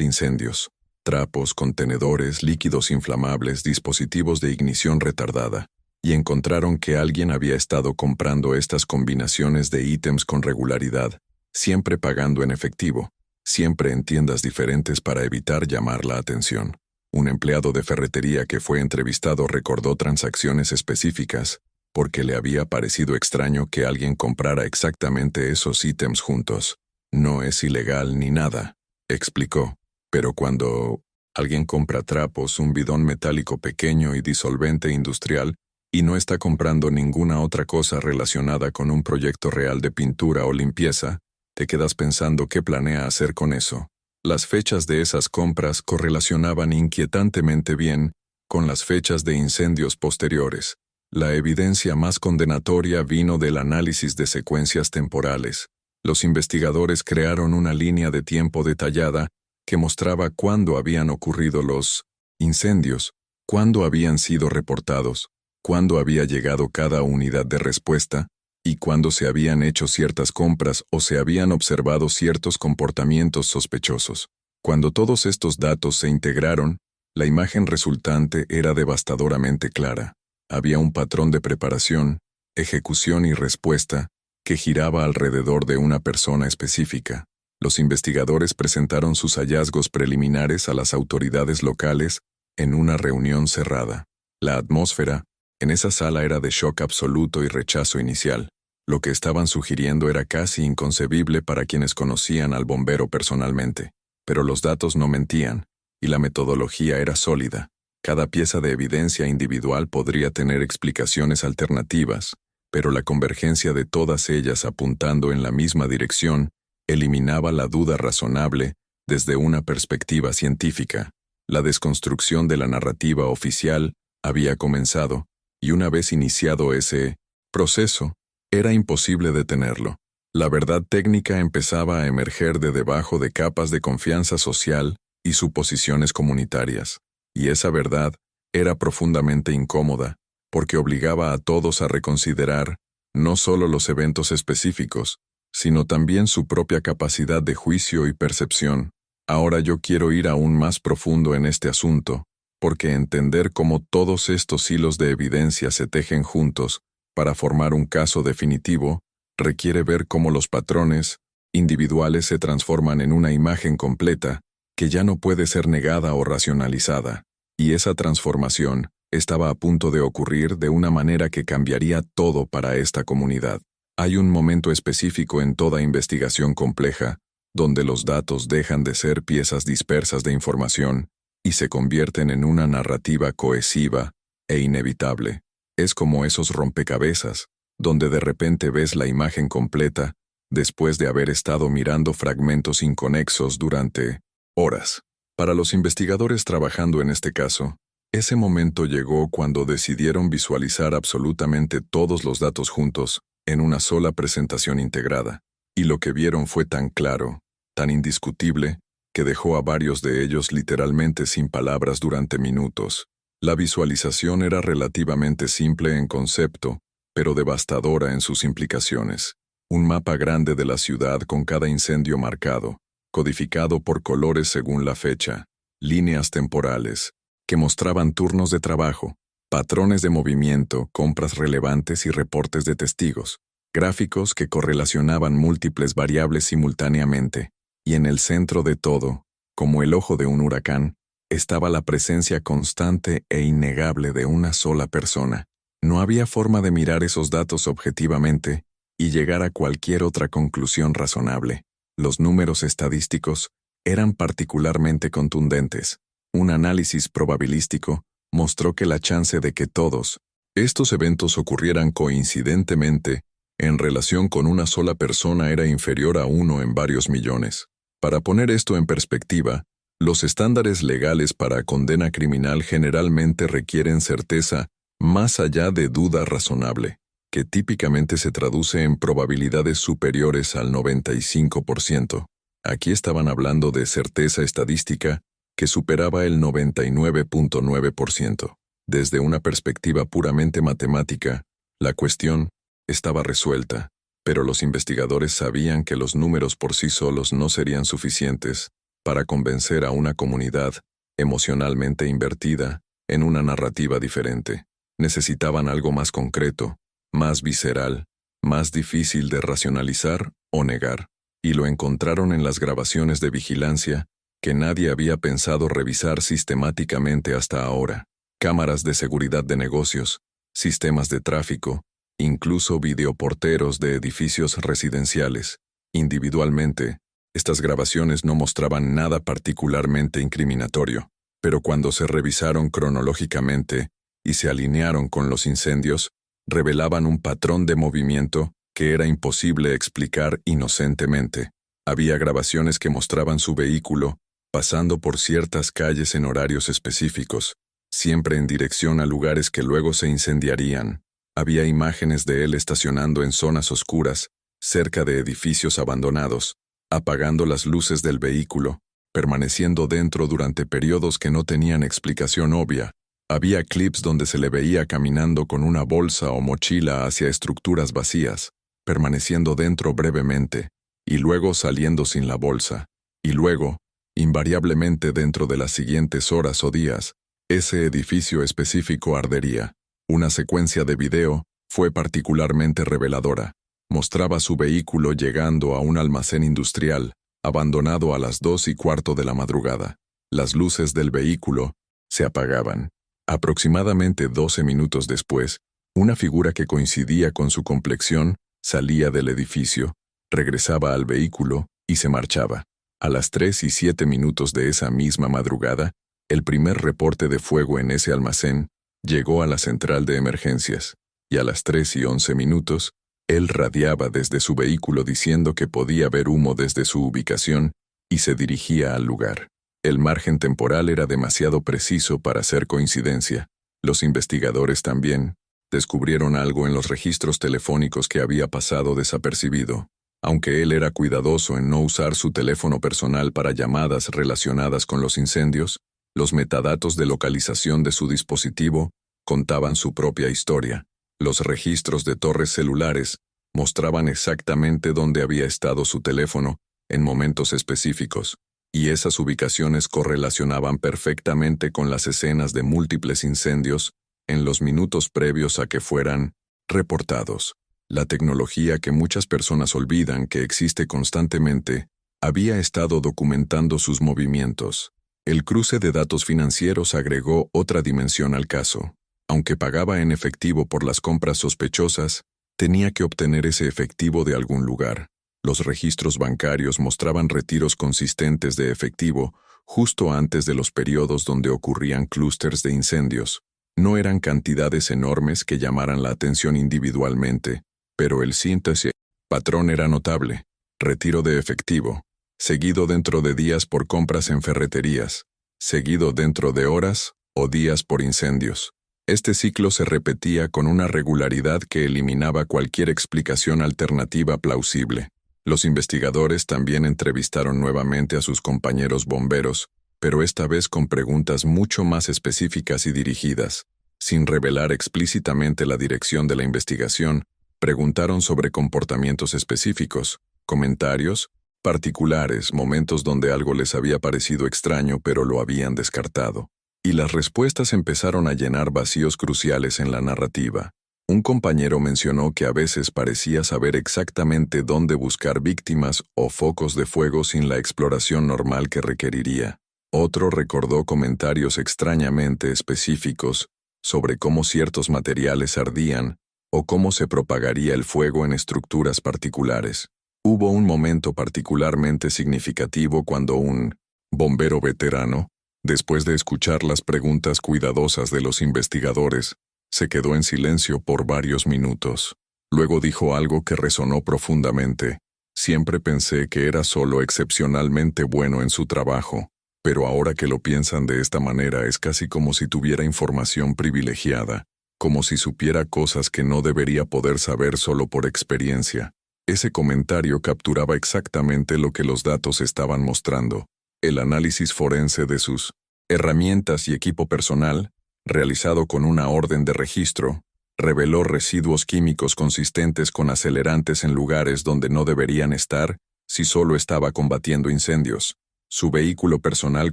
[SPEAKER 1] incendios: trapos, contenedores, líquidos inflamables, dispositivos de ignición retardada. Y encontraron que alguien había estado comprando estas combinaciones de ítems con regularidad, siempre pagando en efectivo, siempre en tiendas diferentes para evitar llamar la atención. Un empleado de ferretería que fue entrevistado recordó transacciones específicas, porque le había parecido extraño que alguien comprara exactamente esos ítems juntos. No es ilegal ni nada, explicó, pero cuando alguien compra trapos, un bidón metálico pequeño y disolvente industrial, y no está comprando ninguna otra cosa relacionada con un proyecto real de pintura o limpieza, te quedas pensando qué planea hacer con eso. Las fechas de esas compras correlacionaban inquietantemente bien con las fechas de incendios posteriores. La evidencia más condenatoria vino del análisis de secuencias temporales. Los investigadores crearon una línea de tiempo detallada que mostraba cuándo habían ocurrido los incendios, cuándo habían sido reportados, cuándo había llegado cada unidad de respuesta, y cuándo se habían hecho ciertas compras o se habían observado ciertos comportamientos sospechosos. Cuando todos estos datos se integraron, la imagen resultante era devastadoramente clara. Había un patrón de preparación, ejecución y respuesta que giraba alrededor de una persona específica. Los investigadores presentaron sus hallazgos preliminares a las autoridades locales en una reunión cerrada. La atmósfera en esa sala era de shock absoluto y rechazo inicial. Lo que estaban sugiriendo era casi inconcebible para quienes conocían al bombero personalmente. Pero los datos no mentían, y la metodología era sólida. Cada pieza de evidencia individual podría tener explicaciones alternativas, pero la convergencia de todas ellas apuntando en la misma dirección eliminaba la duda razonable desde una perspectiva científica. La desconstrucción de la narrativa oficial había comenzado, y una vez iniciado ese proceso, era imposible detenerlo. La verdad técnica empezaba a emerger de debajo de capas de confianza social y suposiciones comunitarias, y esa verdad era profundamente incómoda, porque obligaba a todos a reconsiderar no solo los eventos específicos, sino también su propia capacidad de juicio y percepción. Ahora yo quiero ir aún más profundo en este asunto, porque entender cómo todos estos hilos de evidencia se tejen juntos para formar un caso definitivo requiere ver cómo los patrones individuales se transforman en una imagen completa que ya no puede ser negada o racionalizada, y esa transformación estaba a punto de ocurrir de una manera que cambiaría todo para esta comunidad. Hay un momento específico en toda investigación compleja donde los datos dejan de ser piezas dispersas de información y se convierten en una narrativa cohesiva e inevitable. Es como esos rompecabezas, donde de repente ves la imagen completa, después de haber estado mirando fragmentos inconexos durante horas. Para los investigadores trabajando en este caso, ese momento llegó cuando decidieron visualizar absolutamente todos los datos juntos, en una sola presentación integrada, y lo que vieron fue tan claro, tan indiscutible, que dejó a varios de ellos literalmente sin palabras durante minutos. La visualización era relativamente simple en concepto, pero devastadora en sus implicaciones. Un mapa grande de la ciudad con cada incendio marcado, codificado por colores según la fecha, líneas temporales, que mostraban turnos de trabajo, patrones de movimiento, compras relevantes y reportes de testigos, gráficos que correlacionaban múltiples variables simultáneamente, y en el centro de todo, como el ojo de un huracán, estaba la presencia constante e innegable de una sola persona. No había forma de mirar esos datos objetivamente y llegar a cualquier otra conclusión razonable. Los números estadísticos eran particularmente contundentes. Un análisis probabilístico mostró que la chance de que todos estos eventos ocurrieran coincidentemente en relación con una sola persona era inferior a 1 en varios millones. Para poner esto en perspectiva, los estándares legales para condena criminal generalmente requieren certeza más allá de duda razonable, que típicamente se traduce en probabilidades superiores al 95%. Aquí estaban hablando de certeza estadística que superaba el 99.9%. Desde una perspectiva puramente matemática, la cuestión estaba resuelta, pero los investigadores sabían que los números por sí solos no serían suficientes para convencer a una comunidad emocionalmente invertida en una narrativa diferente. Necesitaban algo más concreto, más visceral, más difícil de racionalizar o negar, y lo encontraron en las grabaciones de vigilancia que nadie había pensado revisar sistemáticamente hasta ahora. Cámaras de seguridad de negocios, sistemas de tráfico, incluso videoporteros de edificios residenciales. Individualmente, estas grabaciones no mostraban nada particularmente incriminatorio, pero cuando se revisaron cronológicamente y se alinearon con los incendios, revelaban un patrón de movimiento que era imposible explicar inocentemente. Había grabaciones que mostraban su vehículo pasando por ciertas calles en horarios específicos, siempre en dirección a lugares que luego se incendiarían. Había imágenes de él estacionando en zonas oscuras, cerca de edificios abandonados, apagando las luces del vehículo, permaneciendo dentro durante periodos que no tenían explicación obvia. Había clips donde se le veía caminando con una bolsa o mochila hacia estructuras vacías, permaneciendo dentro brevemente, y luego saliendo sin la bolsa. Y luego, invariablemente dentro de las siguientes horas o días, ese edificio específico ardería. Una secuencia de video fue particularmente reveladora. Mostraba su vehículo llegando a un almacén industrial, abandonado a las 2:15 de la madrugada. Las luces del vehículo se apagaban. Aproximadamente 12 minutos después, una figura que coincidía con su complexión salía del edificio, regresaba al vehículo y se marchaba. A las 3:07 de esa misma madrugada, el primer reporte de fuego en ese almacén llegó a la central de emergencias, y a las 3:11, él radiaba desde su vehículo diciendo que podía ver humo desde su ubicación y se dirigía al lugar. El margen temporal era demasiado preciso para ser coincidencia. Los investigadores también descubrieron algo en los registros telefónicos que había pasado desapercibido. Aunque él era cuidadoso en no usar su teléfono personal para llamadas relacionadas con los incendios, los metadatos de localización de su dispositivo contaban su propia historia. Los registros de torres celulares mostraban exactamente dónde había estado su teléfono en momentos específicos, y esas ubicaciones correlacionaban perfectamente con las escenas de múltiples incendios en los minutos previos a que fueran reportados. La tecnología que muchas personas olvidan que existe constantemente había estado documentando sus movimientos. El cruce de datos financieros agregó otra dimensión al caso. Aunque pagaba en efectivo por las compras sospechosas, tenía que obtener ese efectivo de algún lugar. Los registros bancarios mostraban retiros consistentes de efectivo justo antes de los periodos donde ocurrían clústeres de incendios. No eran cantidades enormes que llamaran la atención individualmente, pero el síntesis patrón era notable. Retiro de efectivo, seguido dentro de días por compras en ferreterías, seguido dentro de horas o días por incendios. Este ciclo se repetía con una regularidad que eliminaba cualquier explicación alternativa plausible. Los investigadores también entrevistaron nuevamente a sus compañeros bomberos, pero esta vez con preguntas mucho más específicas y dirigidas. Sin revelar explícitamente la dirección de la investigación, preguntaron sobre comportamientos específicos, comentarios particulares, momentos donde algo les había parecido extraño pero lo habían descartado. Y las respuestas empezaron a llenar vacíos cruciales en la narrativa. Un compañero mencionó que a veces parecía saber exactamente dónde buscar víctimas o focos de fuego sin la exploración normal que requeriría. Otro recordó comentarios extrañamente específicos sobre cómo ciertos materiales ardían o cómo se propagaría el fuego en estructuras particulares. Hubo un momento particularmente significativo cuando un bombero veterano, después de escuchar las preguntas cuidadosas de los investigadores, se quedó en silencio por varios minutos. Luego dijo algo que resonó profundamente. Siempre pensé que era solo excepcionalmente bueno en su trabajo, pero ahora que lo piensan de esta manera es casi como si tuviera información privilegiada, como si supiera cosas que no debería poder saber solo por experiencia. Ese comentario capturaba exactamente lo que los datos estaban mostrando. El análisis forense de sus herramientas y equipo personal realizado con una orden de registro, reveló residuos químicos consistentes con acelerantes en lugares donde no deberían estar si solo estaba combatiendo incendios. Su vehículo personal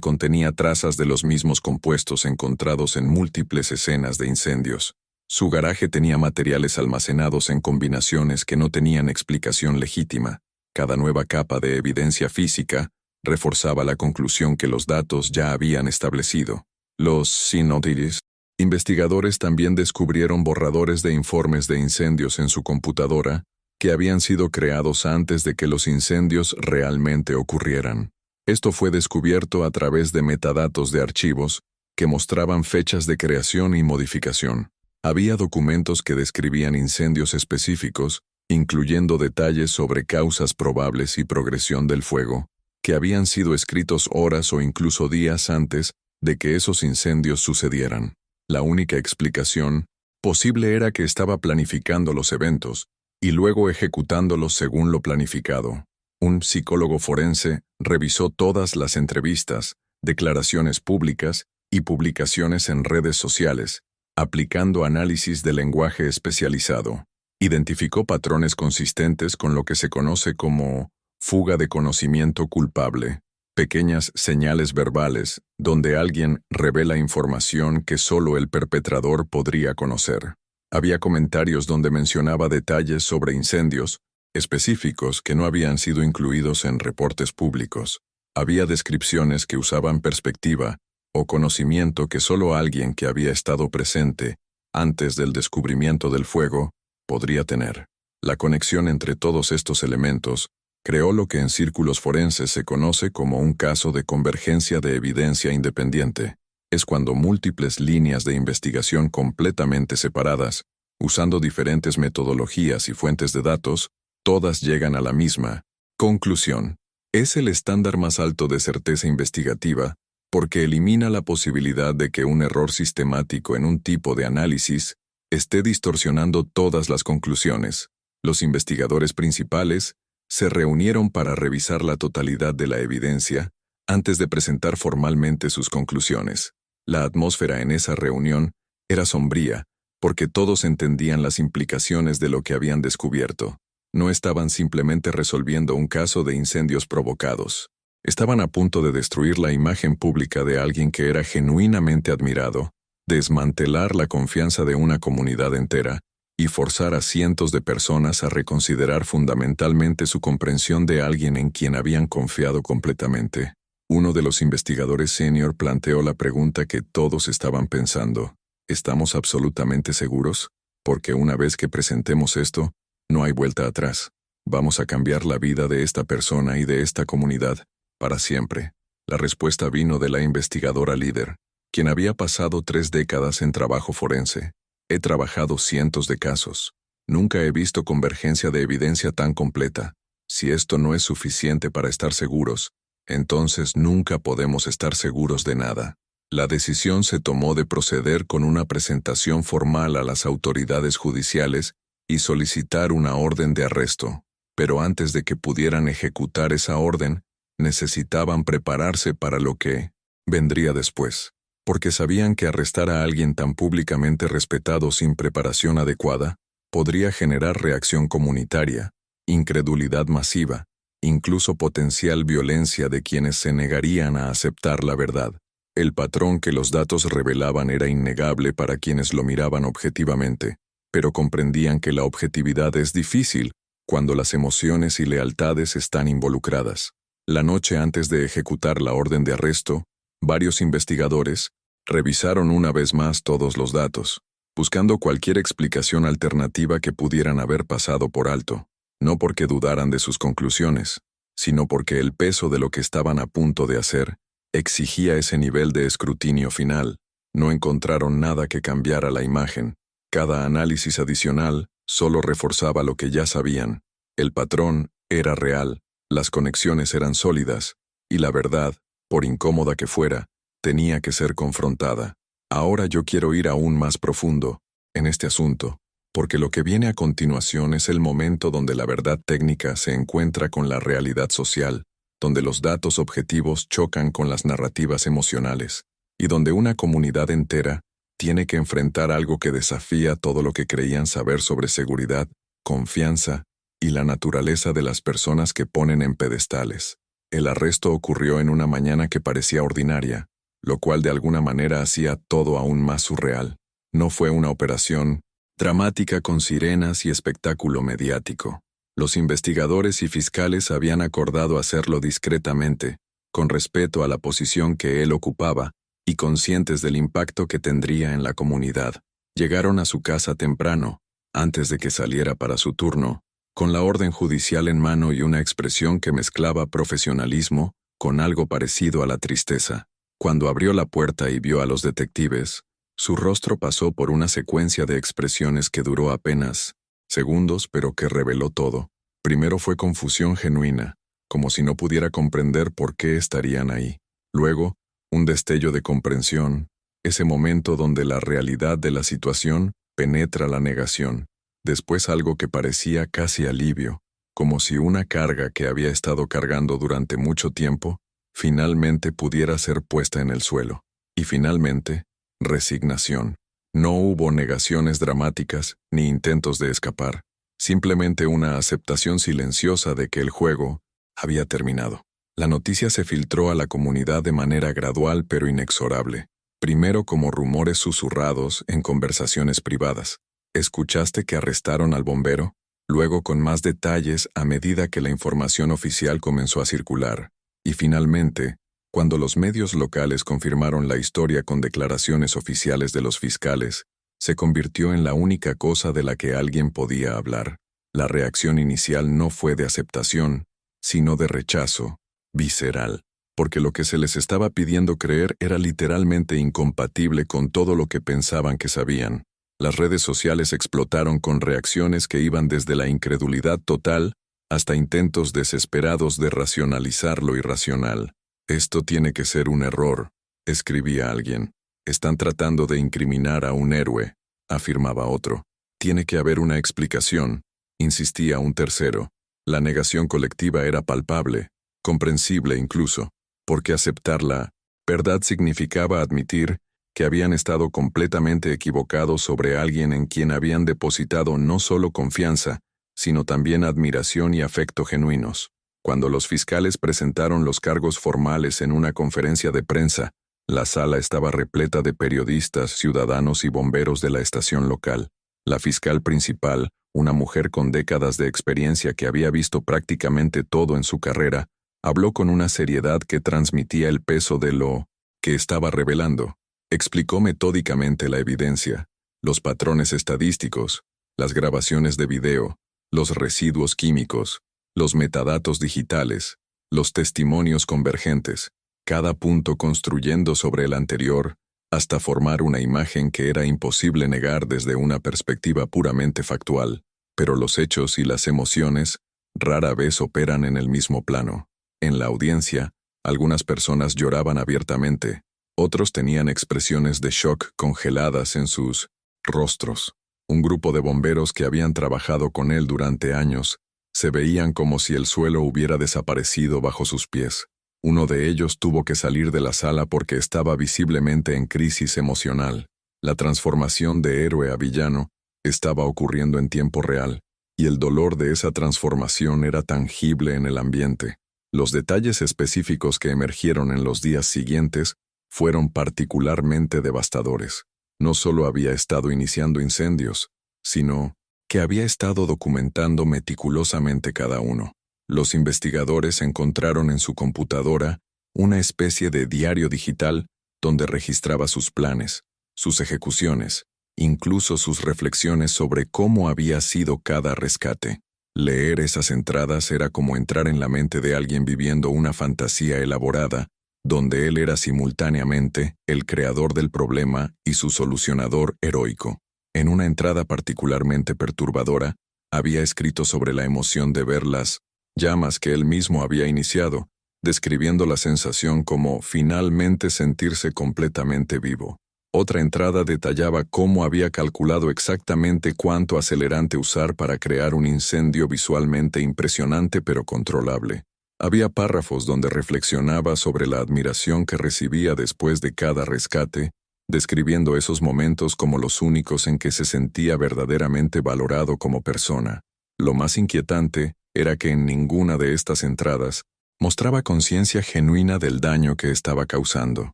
[SPEAKER 1] contenía trazas de los mismos compuestos encontrados en múltiples escenas de incendios. Su garaje tenía materiales almacenados en combinaciones que no tenían explicación legítima. Cada nueva capa de evidencia física reforzaba la conclusión que los datos ya habían establecido. Los Synotiris investigadores también descubrieron borradores de informes de incendios en su computadora que habían sido creados antes de que los incendios realmente ocurrieran. Esto fue descubierto a través de metadatos de archivos que mostraban fechas de creación y modificación. Había documentos que describían incendios específicos, incluyendo detalles sobre causas probables y progresión del fuego, que habían sido escritos horas o incluso días antes de que esos incendios sucedieran. La única explicación posible era que estaba planificando los eventos y luego ejecutándolos según lo planificado. Un psicólogo forense revisó todas las entrevistas, declaraciones públicas y publicaciones en redes sociales, aplicando análisis de lenguaje especializado. Identificó patrones consistentes con lo que se conoce como fuga de conocimiento culpable, pequeñas señales verbales donde alguien revela información que solo el perpetrador podría conocer. Había comentarios donde mencionaba detalles sobre incendios específicos que no habían sido incluidos en reportes públicos. Había descripciones que usaban perspectiva o conocimiento que solo alguien que había estado presente antes del descubrimiento del fuego podría tener. La conexión entre todos estos elementos creó lo que en círculos forenses se conoce como un caso de convergencia de evidencia independiente. Es cuando múltiples líneas de investigación completamente separadas, usando diferentes metodologías y fuentes de datos, todas llegan a la misma conclusión. Es el estándar más alto de certeza investigativa porque elimina la posibilidad de que un error sistemático en un tipo de análisis esté distorsionando todas las conclusiones. Los investigadores principales se reunieron para revisar la totalidad de la evidencia antes de presentar formalmente sus conclusiones. La atmósfera en esa reunión era sombría porque todos entendían las implicaciones de lo que habían descubierto. No estaban simplemente resolviendo un caso de incendios provocados. Estaban a punto de destruir la imagen pública de alguien que era genuinamente admirado, desmantelar la confianza de una comunidad entera y forzar a cientos de personas a reconsiderar fundamentalmente su comprensión de alguien en quien habían confiado completamente. Uno de los investigadores senior planteó la pregunta que todos estaban pensando: ¿estamos absolutamente seguros? Porque una vez que presentemos esto, no hay vuelta atrás. Vamos a cambiar la vida de esta persona y de esta comunidad para siempre. La respuesta vino de la investigadora líder, quien había pasado 3 décadas en trabajo forense. He trabajado cientos de casos. Nunca he visto convergencia de evidencia tan completa. Si esto no es suficiente para estar seguros, entonces nunca podemos estar seguros de nada. La decisión se tomó de proceder con una presentación formal a las autoridades judiciales y solicitar una orden de arresto. Pero antes de que pudieran ejecutar esa orden, necesitaban prepararse para lo que vendría después, porque sabían que arrestar a alguien tan públicamente respetado sin preparación adecuada podría generar reacción comunitaria, incredulidad masiva, incluso potencial violencia de quienes se negarían a aceptar la verdad. El patrón que los datos revelaban era innegable para quienes lo miraban objetivamente, pero comprendían que la objetividad es difícil cuando las emociones y lealtades están involucradas. La noche antes de ejecutar la orden de arresto, varios investigadores revisaron una vez más todos los datos, buscando cualquier explicación alternativa que pudieran haber pasado por alto, no porque dudaran de sus conclusiones, sino porque el peso de lo que estaban a punto de hacer exigía ese nivel de escrutinio final. No encontraron nada que cambiara la imagen. Cada análisis adicional solo reforzaba lo que ya sabían. El patrón era real, las conexiones eran sólidas, y la verdad, por incómoda que fuera, tenía que ser confrontada. Ahora yo quiero ir aún más profundo en este asunto, porque lo que viene a continuación es el momento donde la verdad técnica se encuentra con la realidad social, donde los datos objetivos chocan con las narrativas emocionales, y donde una comunidad entera Tiene que enfrentar algo que desafía todo lo que creían saber sobre seguridad, confianza y la naturaleza de las personas que ponen en pedestales. El arresto ocurrió en una mañana que parecía ordinaria, lo cual de alguna manera hacía todo aún más surreal. No fue una operación dramática con sirenas y espectáculo mediático. Los investigadores y fiscales habían acordado hacerlo discretamente, con respeto a la posición que él ocupaba y conscientes del impacto que tendría en la comunidad. Llegaron a su casa temprano, antes de que saliera para su turno, con la orden judicial en mano y una expresión que mezclaba profesionalismo con algo parecido a la tristeza. Cuando abrió la puerta y vio a los detectives, su rostro pasó por una secuencia de expresiones que duró apenas segundos, pero que reveló todo. Primero fue confusión genuina, como si no pudiera comprender por qué estarían ahí. Luego, un destello de comprensión, ese momento donde la realidad de la situación penetra la negación. Después algo que parecía casi alivio, como si una carga que había estado cargando durante mucho tiempo, finalmente pudiera ser puesta en el suelo. Y finalmente, resignación. No hubo negaciones dramáticas ni intentos de escapar, simplemente una aceptación silenciosa de que el juego había terminado. La noticia se filtró a la comunidad de manera gradual pero inexorable, primero como rumores susurrados en conversaciones privadas. ¿Escuchaste que arrestaron al bombero? Luego con más detalles a medida que la información oficial comenzó a circular. Y finalmente, cuando los medios locales confirmaron la historia con declaraciones oficiales de los fiscales, se convirtió en la única cosa de la que alguien podía hablar. La reacción inicial no fue de aceptación, sino de rechazo, visceral, porque lo que se les estaba pidiendo creer era literalmente incompatible con todo lo que pensaban que sabían. Las redes sociales explotaron con reacciones que iban desde la incredulidad total hasta intentos desesperados de racionalizar lo irracional. «Esto tiene que ser un error», escribía alguien. «Están tratando de incriminar a un héroe», afirmaba otro. «Tiene que haber una explicación», insistía un tercero. La negación colectiva era palpable, comprensible incluso, porque aceptar la verdad significaba admitir que habían estado completamente equivocados sobre alguien en quien habían depositado no solo confianza, sino también admiración y afecto genuinos. Cuando los fiscales presentaron los cargos formales en una conferencia de prensa, la sala estaba repleta de periodistas, ciudadanos y bomberos de la estación local. La fiscal principal, una mujer con décadas de experiencia que había visto prácticamente todo en su carrera, habló con una seriedad que transmitía el peso de lo que estaba revelando. Explicó metódicamente la evidencia, los patrones estadísticos, las grabaciones de video, los residuos químicos, los metadatos digitales, los testimonios convergentes, cada punto construyendo sobre el anterior, hasta formar una imagen que era imposible negar desde una perspectiva puramente factual. Pero los hechos y las emociones rara vez operan en el mismo plano. En la audiencia, algunas personas lloraban abiertamente, otros tenían expresiones de shock congeladas en sus rostros. Un grupo de bomberos que habían trabajado con él durante años se veían como si el suelo hubiera desaparecido bajo sus pies. Uno de ellos tuvo que salir de la sala porque estaba visiblemente en crisis emocional. La transformación de héroe a villano estaba ocurriendo en tiempo real, y el dolor de esa transformación era tangible en el ambiente. Los detalles específicos que emergieron en los días siguientes fueron particularmente devastadores. No solo había estado iniciando incendios, sino que había estado documentando meticulosamente cada uno. Los investigadores encontraron en su computadora una especie de diario digital donde registraba sus planes, sus ejecuciones, incluso sus reflexiones sobre cómo había sido cada rescate. Leer esas entradas era como entrar en la mente de alguien viviendo una fantasía elaborada, donde él era simultáneamente el creador del problema y su solucionador heroico. En una entrada particularmente perturbadora, había escrito sobre la emoción de ver las llamas que él mismo había iniciado, describiendo la sensación como finalmente sentirse completamente vivo. Otra entrada detallaba cómo había calculado exactamente cuánto acelerante usar para crear un incendio visualmente impresionante pero controlable. Había párrafos donde reflexionaba sobre la admiración que recibía después de cada rescate, describiendo esos momentos como los únicos en que se sentía verdaderamente valorado como persona. Lo más inquietante era que en ninguna de estas entradas mostraba conciencia genuina del daño que estaba causando.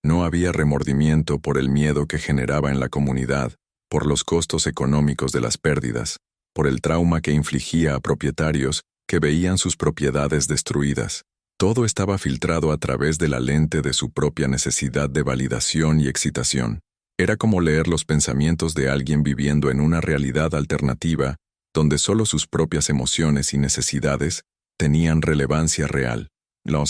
[SPEAKER 1] No había remordimiento por el miedo que generaba en la comunidad, por los costos económicos de las pérdidas, por el trauma que infligía a propietarios que veían sus propiedades destruidas. Todo estaba filtrado a través de la lente de su propia necesidad de validación y excitación. Era como leer los pensamientos de alguien viviendo en una realidad alternativa, donde solo sus propias emociones y necesidades tenían relevancia real. La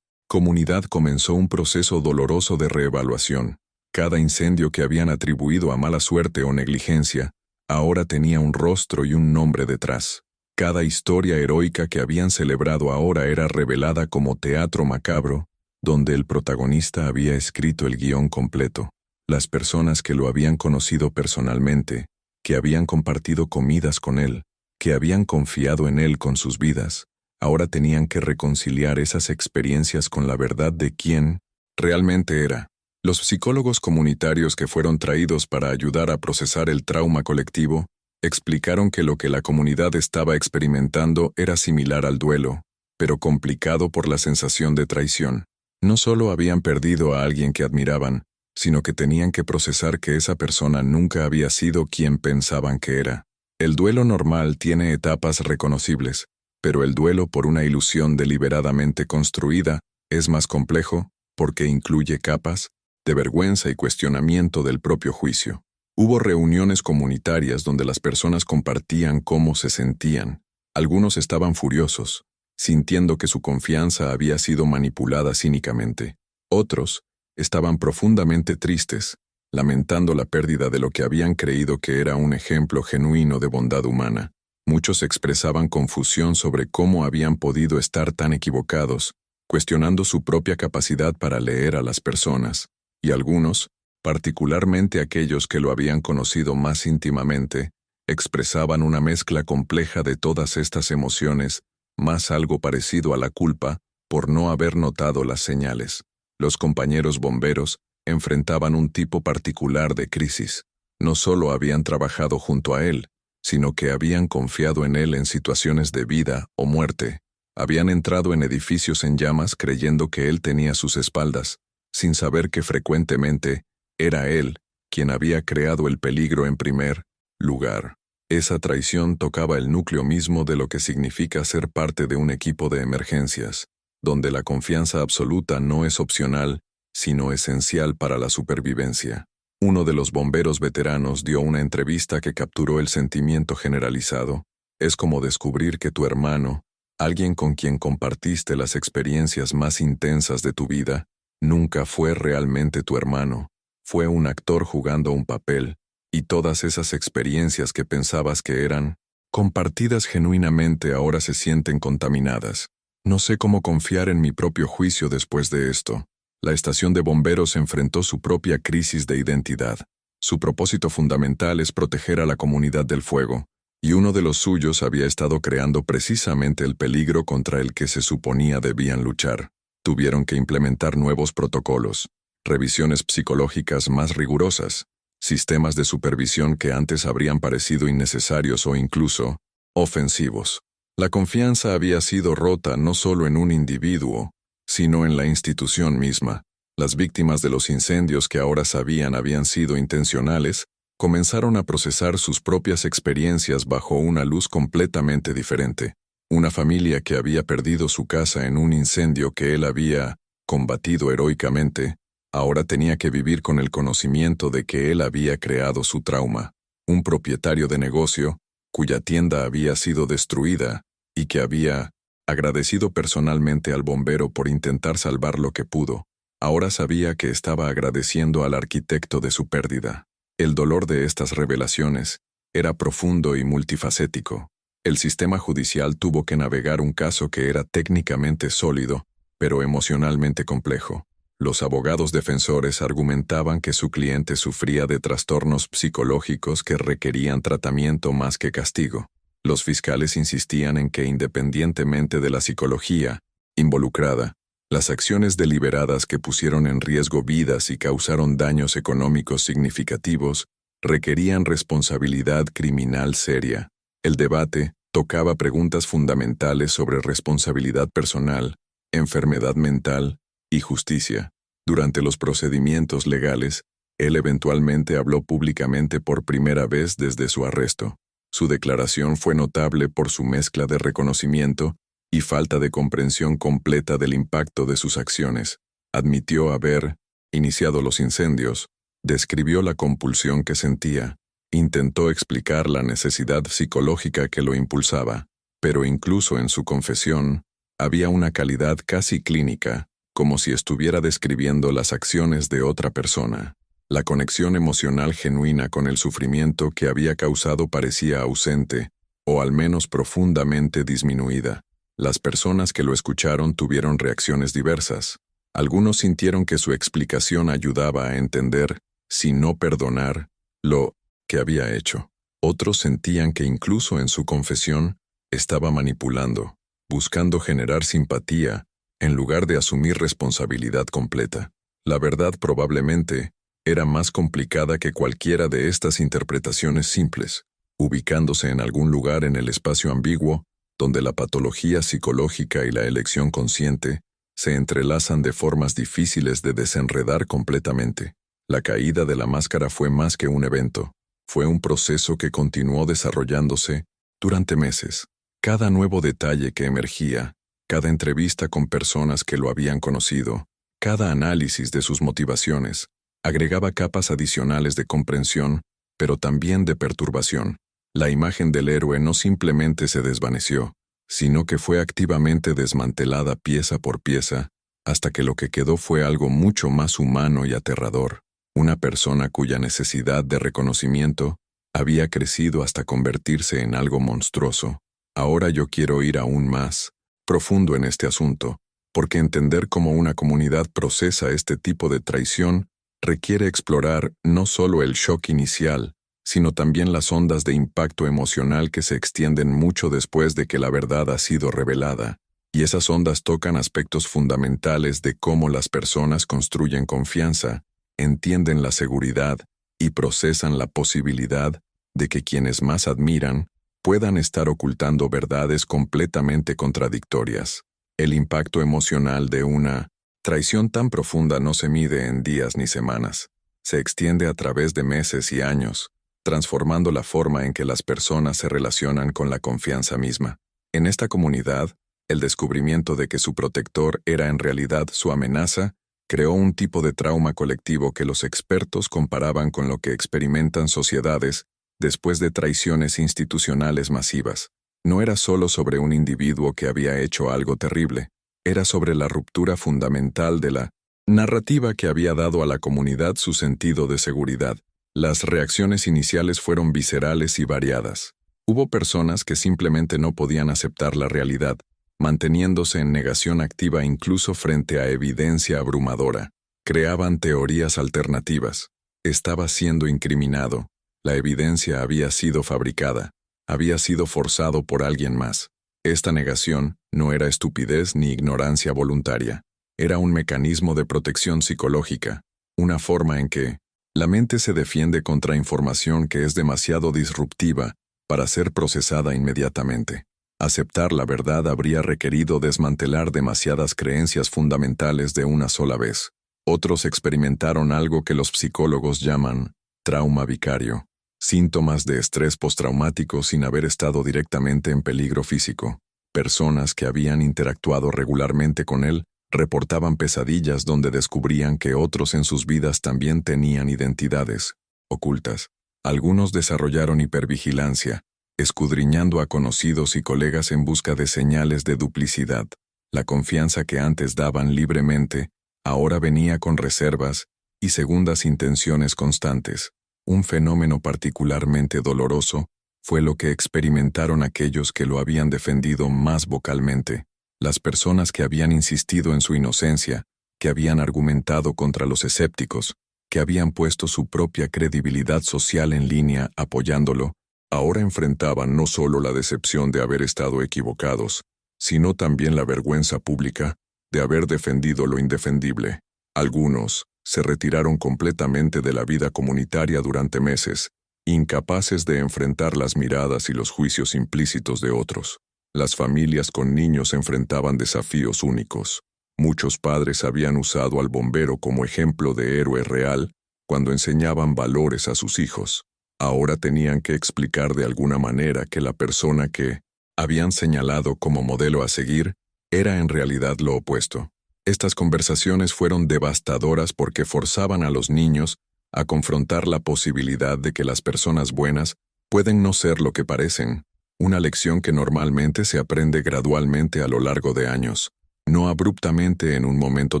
[SPEAKER 1] comunidad comenzó un proceso doloroso de reevaluación. Cada incendio que habían atribuido a mala suerte o negligencia, ahora tenía un rostro y un nombre detrás. Cada historia heroica que habían celebrado ahora era revelada como teatro macabro, donde el protagonista había escrito el guión completo. Las personas que lo habían conocido personalmente, que habían compartido comidas con él, que habían confiado en él con sus vidas, ahora tenían que reconciliar esas experiencias con la verdad de quién realmente era. Los psicólogos comunitarios que fueron traídos para ayudar a procesar el trauma colectivo explicaron que lo que la comunidad estaba experimentando era similar al duelo, pero complicado por la sensación de traición. No solo habían perdido a alguien que admiraban, sino que tenían que procesar que esa persona nunca había sido quien pensaban que era. El duelo normal tiene etapas reconocibles, pero el duelo por una ilusión deliberadamente construida es más complejo porque incluye capas de vergüenza y cuestionamiento del propio juicio. Hubo reuniones comunitarias donde las personas compartían cómo se sentían. Algunos estaban furiosos, sintiendo que su confianza había sido manipulada cínicamente. Otros estaban profundamente tristes, lamentando la pérdida de lo que habían creído que era un ejemplo genuino de bondad humana. Muchos expresaban confusión sobre cómo habían podido estar tan equivocados, cuestionando su propia capacidad para leer a las personas, y algunos, particularmente aquellos que lo habían conocido más íntimamente, expresaban una mezcla compleja de todas estas emociones, más algo parecido a la culpa por no haber notado las señales. Los compañeros bomberos enfrentaban un tipo particular de crisis. No solo habían trabajado junto a él, sino que habían confiado en él en situaciones de vida o muerte. Habían entrado en edificios en llamas creyendo que él tenía sus espaldas, sin saber que frecuentemente era él quien había creado el peligro en primer lugar. Esa traición tocaba el núcleo mismo de lo que significa ser parte de un equipo de emergencias, donde la confianza absoluta no es opcional, sino esencial para la supervivencia. Uno de los bomberos veteranos dio una entrevista que capturó el sentimiento generalizado. Es como descubrir que tu hermano, alguien con quien compartiste las experiencias más intensas de tu vida, nunca fue realmente tu hermano. Fue un actor jugando un papel, y todas esas experiencias que pensabas que eran compartidas genuinamente ahora se sienten contaminadas. No sé cómo confiar en mi propio juicio después de esto. La estación de bomberos enfrentó su propia crisis de identidad. Su propósito fundamental es proteger a la comunidad del fuego, y uno de los suyos había estado creando precisamente el peligro contra el que se suponía debían luchar. Tuvieron que implementar nuevos protocolos, revisiones psicológicas más rigurosas, sistemas de supervisión que antes habrían parecido innecesarios o incluso ofensivos. La confianza había sido rota no solo en un individuo, sino en la institución misma. Las víctimas de los incendios que ahora sabían habían sido intencionales, comenzaron a procesar sus propias experiencias bajo una luz completamente diferente. Una familia que había perdido su casa en un incendio que él había combatido heroicamente, ahora tenía que vivir con el conocimiento de que él había creado su trauma. Un propietario de negocio, cuya tienda había sido destruida, y que había agradecido personalmente al bombero por intentar salvar lo que pudo, ahora sabía que estaba agradeciendo al arquitecto de su pérdida. El dolor de estas revelaciones era profundo y multifacético. El sistema judicial tuvo que navegar un caso que era técnicamente sólido, pero emocionalmente complejo. Los abogados defensores argumentaban que su cliente sufría de trastornos psicológicos que requerían tratamiento más que castigo. Los fiscales insistían en que independientemente de la psicología involucrada, Las acciones deliberadas que pusieron en riesgo vidas y causaron daños económicos significativos requerían responsabilidad criminal seria. El debate tocaba preguntas fundamentales sobre responsabilidad personal, enfermedad mental y justicia. Durante los procedimientos legales, él eventualmente habló públicamente por primera vez desde su arresto. Su declaración fue notable por su mezcla de reconocimiento y falta de comprensión completa del impacto de sus acciones. Admitió haber iniciado los incendios, describió la compulsión que sentía, intentó explicar la necesidad psicológica que lo impulsaba, pero incluso en su confesión, había una calidad casi clínica, como si estuviera describiendo las acciones de otra persona. La conexión emocional genuina con el sufrimiento que había causado parecía ausente, o al menos profundamente disminuida. Las personas que lo escucharon tuvieron reacciones diversas. Algunos sintieron que su explicación ayudaba a entender, si no perdonar, lo que había hecho. Otros sentían que incluso en su confesión estaba manipulando, buscando generar simpatía, en lugar de asumir responsabilidad completa. La verdad probablemente era más complicada que cualquiera de estas interpretaciones simples, ubicándose en algún lugar en el espacio ambiguo, donde la patología psicológica y la elección consciente se entrelazan de formas difíciles de desenredar completamente. La caída de la máscara fue más que un evento, fue un proceso que continuó desarrollándose durante meses. Cada nuevo detalle que emergía, cada entrevista con personas que lo habían conocido, cada análisis de sus motivaciones, agregaba capas adicionales de comprensión, pero también de perturbación. La imagen del héroe no simplemente se desvaneció, sino que fue activamente desmantelada pieza por pieza, hasta que lo que quedó fue algo mucho más humano y aterrador. Una persona cuya necesidad de reconocimiento había crecido hasta convertirse en algo monstruoso. Ahora yo quiero ir aún más profundo en este asunto, porque entender cómo una comunidad procesa este tipo de traición requiere explorar no solo el shock inicial, sino también las ondas de impacto emocional que se extienden mucho después de que la verdad ha sido revelada, y esas ondas tocan aspectos fundamentales de cómo las personas construyen confianza, entienden la seguridad y procesan la posibilidad de que quienes más admiran puedan estar ocultando verdades completamente contradictorias. El impacto emocional de una traición tan profunda no se mide en días ni semanas, se extiende a través de meses y años, transformando la forma en que las personas se relacionan con la confianza misma. En esta comunidad, el descubrimiento de que su protector era en realidad su amenaza creó un tipo de trauma colectivo que los expertos comparaban con lo que experimentan sociedades después de traiciones institucionales masivas. No era solo sobre un individuo que había hecho algo terrible, era sobre la ruptura fundamental de la narrativa que había dado a la comunidad su sentido de seguridad. Las reacciones iniciales fueron viscerales y variadas. Hubo personas que simplemente no podían aceptar la realidad, manteniéndose en negación activa incluso frente a evidencia abrumadora. Creaban teorías alternativas. Estaba siendo incriminado. La evidencia había sido fabricada. Había sido forzado por alguien más. Esta negación no era estupidez ni ignorancia voluntaria. Era un mecanismo de protección psicológica, una forma en que la mente se defiende contra información que es demasiado disruptiva para ser procesada inmediatamente. Aceptar la verdad habría requerido desmantelar demasiadas creencias fundamentales de una sola vez. Otros experimentaron algo que los psicólogos llaman trauma vicario, síntomas de estrés postraumático sin haber estado directamente en peligro físico. Personas que habían interactuado regularmente con él reportaban pesadillas donde descubrían que otros en sus vidas también tenían identidades ocultas. Algunos desarrollaron hipervigilancia, escudriñando a conocidos y colegas en busca de señales de duplicidad. La confianza que antes daban libremente, ahora venía con reservas y segundas intenciones constantes. Un fenómeno particularmente doloroso fue lo que experimentaron aquellos que lo habían defendido más vocalmente. Las personas que habían insistido en su inocencia, que habían argumentado contra los escépticos, que habían puesto su propia credibilidad social en línea apoyándolo, ahora enfrentaban no solo la decepción de haber estado equivocados, sino también la vergüenza pública de haber defendido lo indefendible. Algunos se retiraron completamente de la vida comunitaria durante meses, incapaces de enfrentar las miradas y los juicios implícitos de otros. Las familias con niños enfrentaban desafíos únicos. Muchos padres habían usado al bombero como ejemplo de héroe real cuando enseñaban valores a sus hijos. Ahora tenían que explicar de alguna manera que la persona que habían señalado como modelo a seguir era en realidad lo opuesto. Estas conversaciones fueron devastadoras porque forzaban a los niños a confrontar la posibilidad de que las personas buenas pueden no ser lo que parecen, una lección que normalmente se aprende gradualmente a lo largo de años, no abruptamente en un momento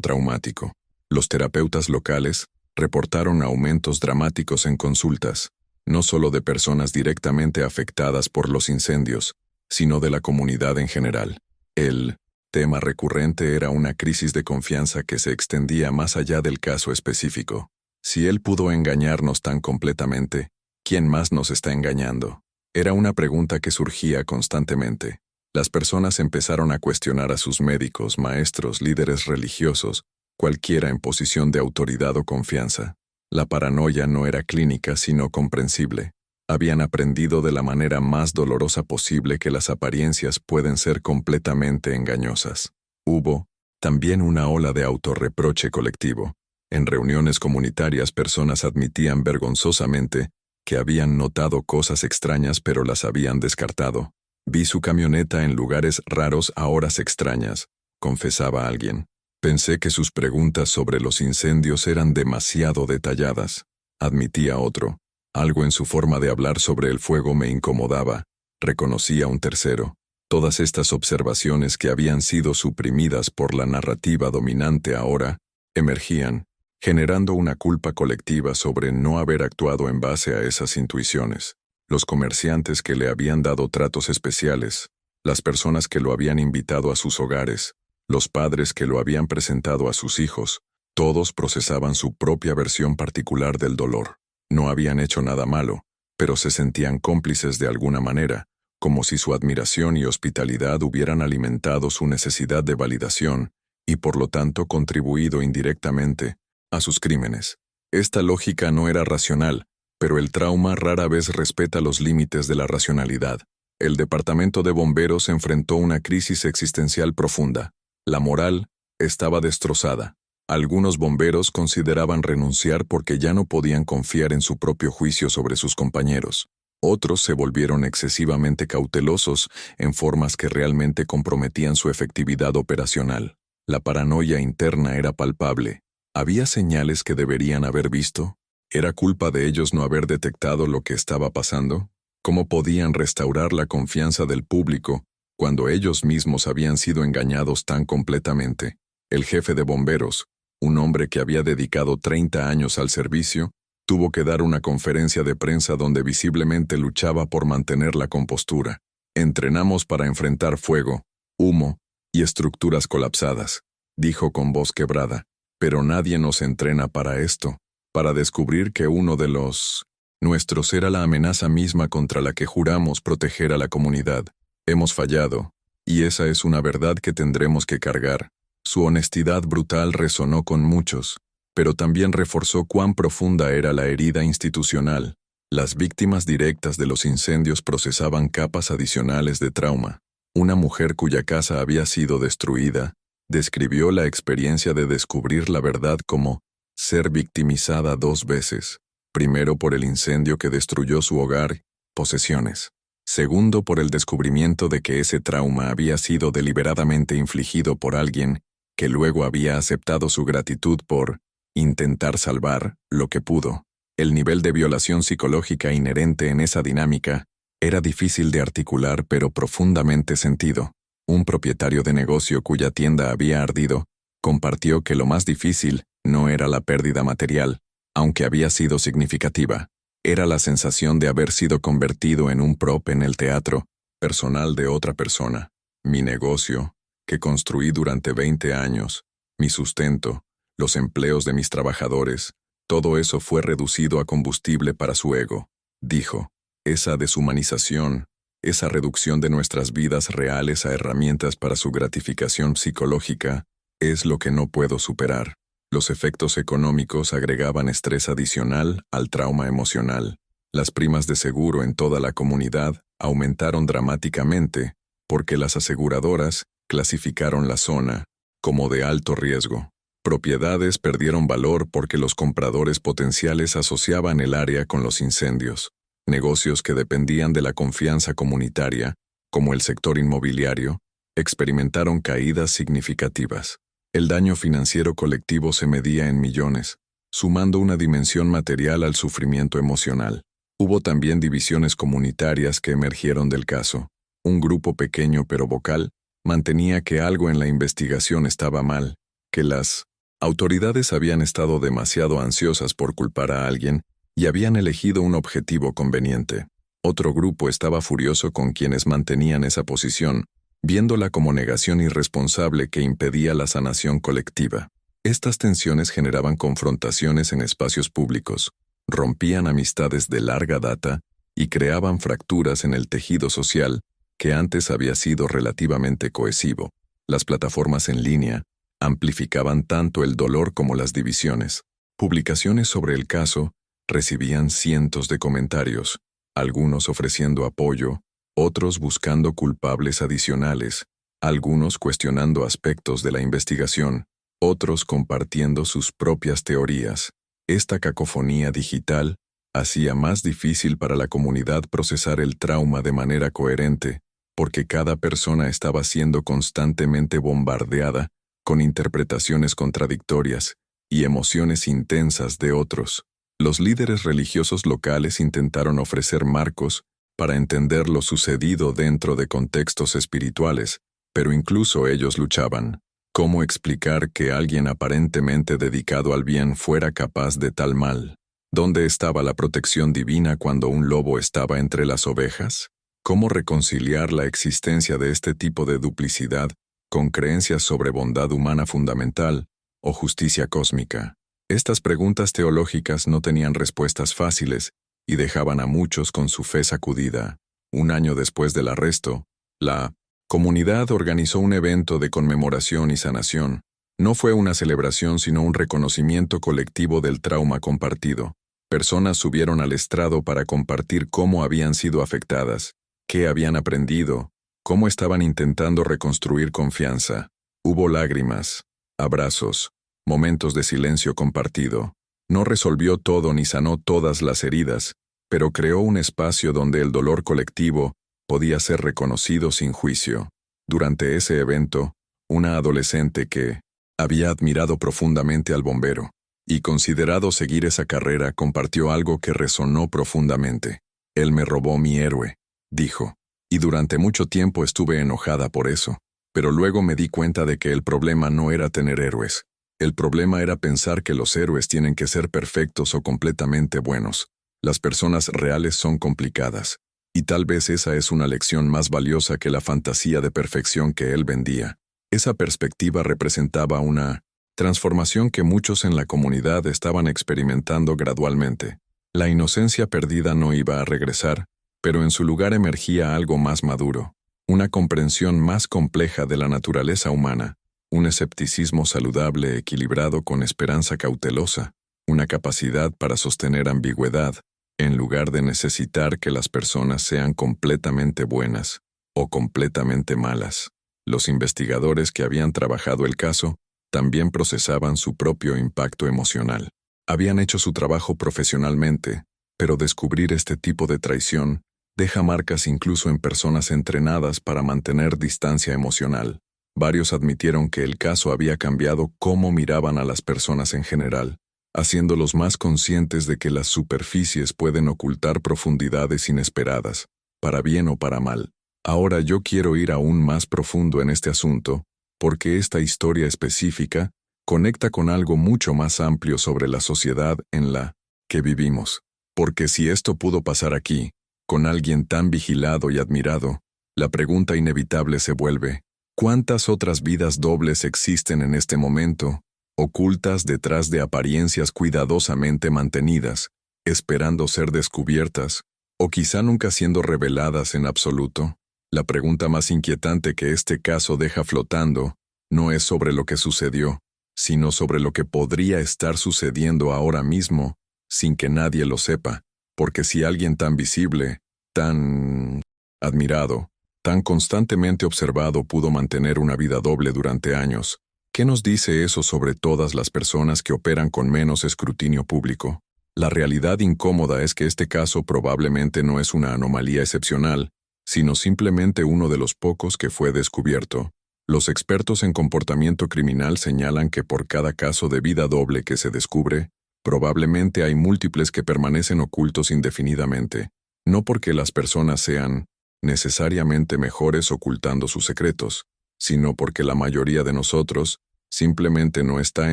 [SPEAKER 1] traumático. Los terapeutas locales reportaron aumentos dramáticos en consultas, no solo de personas directamente afectadas por los incendios, sino de la comunidad en general. El tema recurrente era una crisis de confianza que se extendía más allá del caso específico. Si él pudo engañarnos tan completamente, ¿quién más nos está engañando? Era una pregunta que surgía constantemente. Las personas empezaron a cuestionar a sus médicos, maestros, líderes religiosos, cualquiera en posición de autoridad o confianza. La paranoia no era clínica, sino comprensible. Habían aprendido de la manera más dolorosa posible que las apariencias pueden ser completamente engañosas. Hubo también una ola de autorreproche colectivo. En reuniones comunitarias, personas admitían vergonzosamente que habían notado cosas extrañas pero las habían descartado. Vi su camioneta en lugares raros a horas extrañas, confesaba alguien. Pensé que sus preguntas sobre los incendios eran demasiado detalladas, admitía otro. Algo en su forma de hablar sobre el fuego me incomodaba, reconocía un tercero. Todas estas observaciones que habían sido suprimidas por la narrativa dominante ahora emergían, generando una culpa colectiva sobre no haber actuado en base a esas intuiciones. Los comerciantes que le habían dado tratos especiales, las personas que lo habían invitado a sus hogares, los padres que lo habían presentado a sus hijos, todos procesaban su propia versión particular del dolor. No habían hecho nada malo, pero se sentían cómplices de alguna manera, como si su admiración y hospitalidad hubieran alimentado su necesidad de validación y por lo tanto contribuido indirectamente a sus crímenes. Esta lógica no era racional, pero el trauma rara vez respeta los límites de la racionalidad. El departamento de bomberos enfrentó una crisis existencial profunda. La moral estaba destrozada. Algunos bomberos consideraban renunciar porque ya no podían confiar en su propio juicio sobre sus compañeros. Otros se volvieron excesivamente cautelosos en formas que realmente comprometían su efectividad operacional. La paranoia interna era palpable. ¿Había señales que deberían haber visto? ¿Era culpa de ellos no haber detectado lo que estaba pasando? ¿Cómo podían restaurar la confianza del público cuando ellos mismos habían sido engañados tan completamente? El jefe de bomberos, un hombre que había dedicado 30 años al servicio, tuvo que dar una conferencia de prensa donde visiblemente luchaba por mantener la compostura. Entrenamos para enfrentar fuego, humo y estructuras colapsadas, dijo con voz quebrada, pero nadie nos entrena para esto, para descubrir que uno de los nuestros era la amenaza misma contra la que juramos proteger a la comunidad. Hemos fallado, y esa es una verdad que tendremos que cargar. Su honestidad brutal resonó con muchos, pero también reforzó cuán profunda era la herida institucional. Las víctimas directas de los incendios procesaban capas adicionales de trauma. Una mujer cuya casa había sido destruida describió la experiencia de descubrir la verdad como ser victimizada 2 veces. Primero por el incendio que destruyó su hogar, posesiones. Segundo por el descubrimiento de que ese trauma había sido deliberadamente infligido por alguien que luego había aceptado su gratitud por intentar salvar lo que pudo. El nivel de violación psicológica inherente en esa dinámica era difícil de articular pero profundamente sentido. Un propietario de negocio cuya tienda había ardido compartió que lo más difícil no era la pérdida material, aunque había sido significativa. Era la sensación de haber sido convertido en un prop en el teatro personal de otra persona. Mi negocio, que construí durante 20 años, mi sustento, los empleos de mis trabajadores, todo eso fue reducido a combustible para su ego, dijo. Esa deshumanización, esa reducción de nuestras vidas reales a herramientas para su gratificación psicológica, Es lo que no puedo superar. Los efectos económicos agregaban estrés adicional al trauma emocional. Las primas de seguro en toda la comunidad aumentaron dramáticamente porque las aseguradoras clasificaron la zona como de alto riesgo. Propiedades perdieron valor porque los compradores potenciales asociaban el área con los incendios. Negocios que dependían de la confianza comunitaria, como el sector inmobiliario, experimentaron caídas significativas. El daño financiero colectivo se medía en millones, sumando una dimensión material al sufrimiento emocional. Hubo también divisiones comunitarias que emergieron del caso. Un grupo pequeño pero vocal mantenía que algo en la investigación estaba mal, que las autoridades habían estado demasiado ansiosas por culpar a alguien y habían elegido un objetivo conveniente. Otro grupo estaba furioso con quienes mantenían esa posición, viéndola como negación irresponsable que impedía la sanación colectiva. Estas tensiones generaban confrontaciones en espacios públicos, rompían amistades de larga data y creaban fracturas en el tejido social que antes había sido relativamente cohesivo. Las plataformas en línea amplificaban tanto el dolor como las divisiones. Publicaciones sobre el caso recibían cientos de comentarios, algunos ofreciendo apoyo, otros buscando culpables adicionales, algunos cuestionando aspectos de la investigación, otros compartiendo sus propias teorías. Esta cacofonía digital hacía más difícil para la comunidad procesar el trauma de manera coherente, porque cada persona estaba siendo constantemente bombardeada con interpretaciones contradictorias y emociones intensas de otros. Los líderes religiosos locales intentaron ofrecer marcos para entender lo sucedido dentro de contextos espirituales, pero incluso ellos luchaban. ¿Cómo explicar que alguien aparentemente dedicado al bien fuera capaz de tal mal? ¿Dónde estaba la protección divina cuando un lobo estaba entre las ovejas? ¿Cómo reconciliar la existencia de este tipo de duplicidad con creencias sobre bondad humana fundamental o justicia cósmica? Estas preguntas teológicas no tenían respuestas fáciles y dejaban a muchos con su fe sacudida. Un año después del arresto, la comunidad organizó un evento de conmemoración y sanación. No fue una celebración sino un reconocimiento colectivo del trauma compartido. Personas subieron al estrado para compartir cómo habían sido afectadas, qué habían aprendido, cómo estaban intentando reconstruir confianza. Hubo lágrimas, abrazos, momentos de silencio compartido. No resolvió todo ni sanó todas las heridas, pero creó un espacio donde el dolor colectivo podía ser reconocido sin juicio. Durante ese evento, una adolescente que había admirado profundamente al bombero y considerado seguir esa carrera compartió algo que resonó profundamente. «Él me robó mi héroe», dijo, y durante mucho tiempo estuve enojada por eso, pero luego me di cuenta de que el problema no era tener héroes. El problema era pensar que los héroes tienen que ser perfectos o completamente buenos. Las personas reales son complicadas. Y tal vez esa es una lección más valiosa que la fantasía de perfección que él vendía. Esa perspectiva representaba una transformación que muchos en la comunidad estaban experimentando gradualmente. La inocencia perdida no iba a regresar, pero en su lugar emergía algo más maduro, una comprensión más compleja de la naturaleza humana, un escepticismo saludable equilibrado con esperanza cautelosa, una capacidad para sostener ambigüedad, en lugar de necesitar que las personas sean completamente buenas o completamente malas. Los investigadores que habían trabajado el caso también procesaban su propio impacto emocional. Habían hecho su trabajo profesionalmente, pero descubrir este tipo de traición deja marcas incluso en personas entrenadas para mantener distancia emocional. Varios admitieron que el caso había cambiado cómo miraban a las personas en general, haciéndolos más conscientes de que las superficies pueden ocultar profundidades inesperadas, para bien o para mal. Ahora yo quiero ir aún más profundo en este asunto, porque esta historia específica conecta con algo mucho más amplio sobre la sociedad en la que vivimos. Porque si esto pudo pasar aquí, con alguien tan vigilado y admirado, la pregunta inevitable se vuelve: ¿cuántas otras vidas dobles existen en este momento, ocultas detrás de apariencias cuidadosamente mantenidas, esperando ser descubiertas, o quizá nunca siendo reveladas en absoluto? La pregunta más inquietante que este caso deja flotando no es sobre lo que sucedió, sino sobre lo que podría estar sucediendo ahora mismo, sin que nadie lo sepa, porque si alguien tan visible, tan admirado, tan constantemente observado pudo mantener una vida doble durante años, ¿qué nos dice eso sobre todas las personas que operan con menos escrutinio público? La realidad incómoda es que este caso probablemente no es una anomalía excepcional, sino simplemente uno de los pocos que fue descubierto. Los expertos en comportamiento criminal señalan que por cada caso de vida doble que se descubre, probablemente hay múltiples que permanecen ocultos indefinidamente, no porque las personas sean necesariamente mejores ocultando sus secretos, sino porque la mayoría de nosotros simplemente no está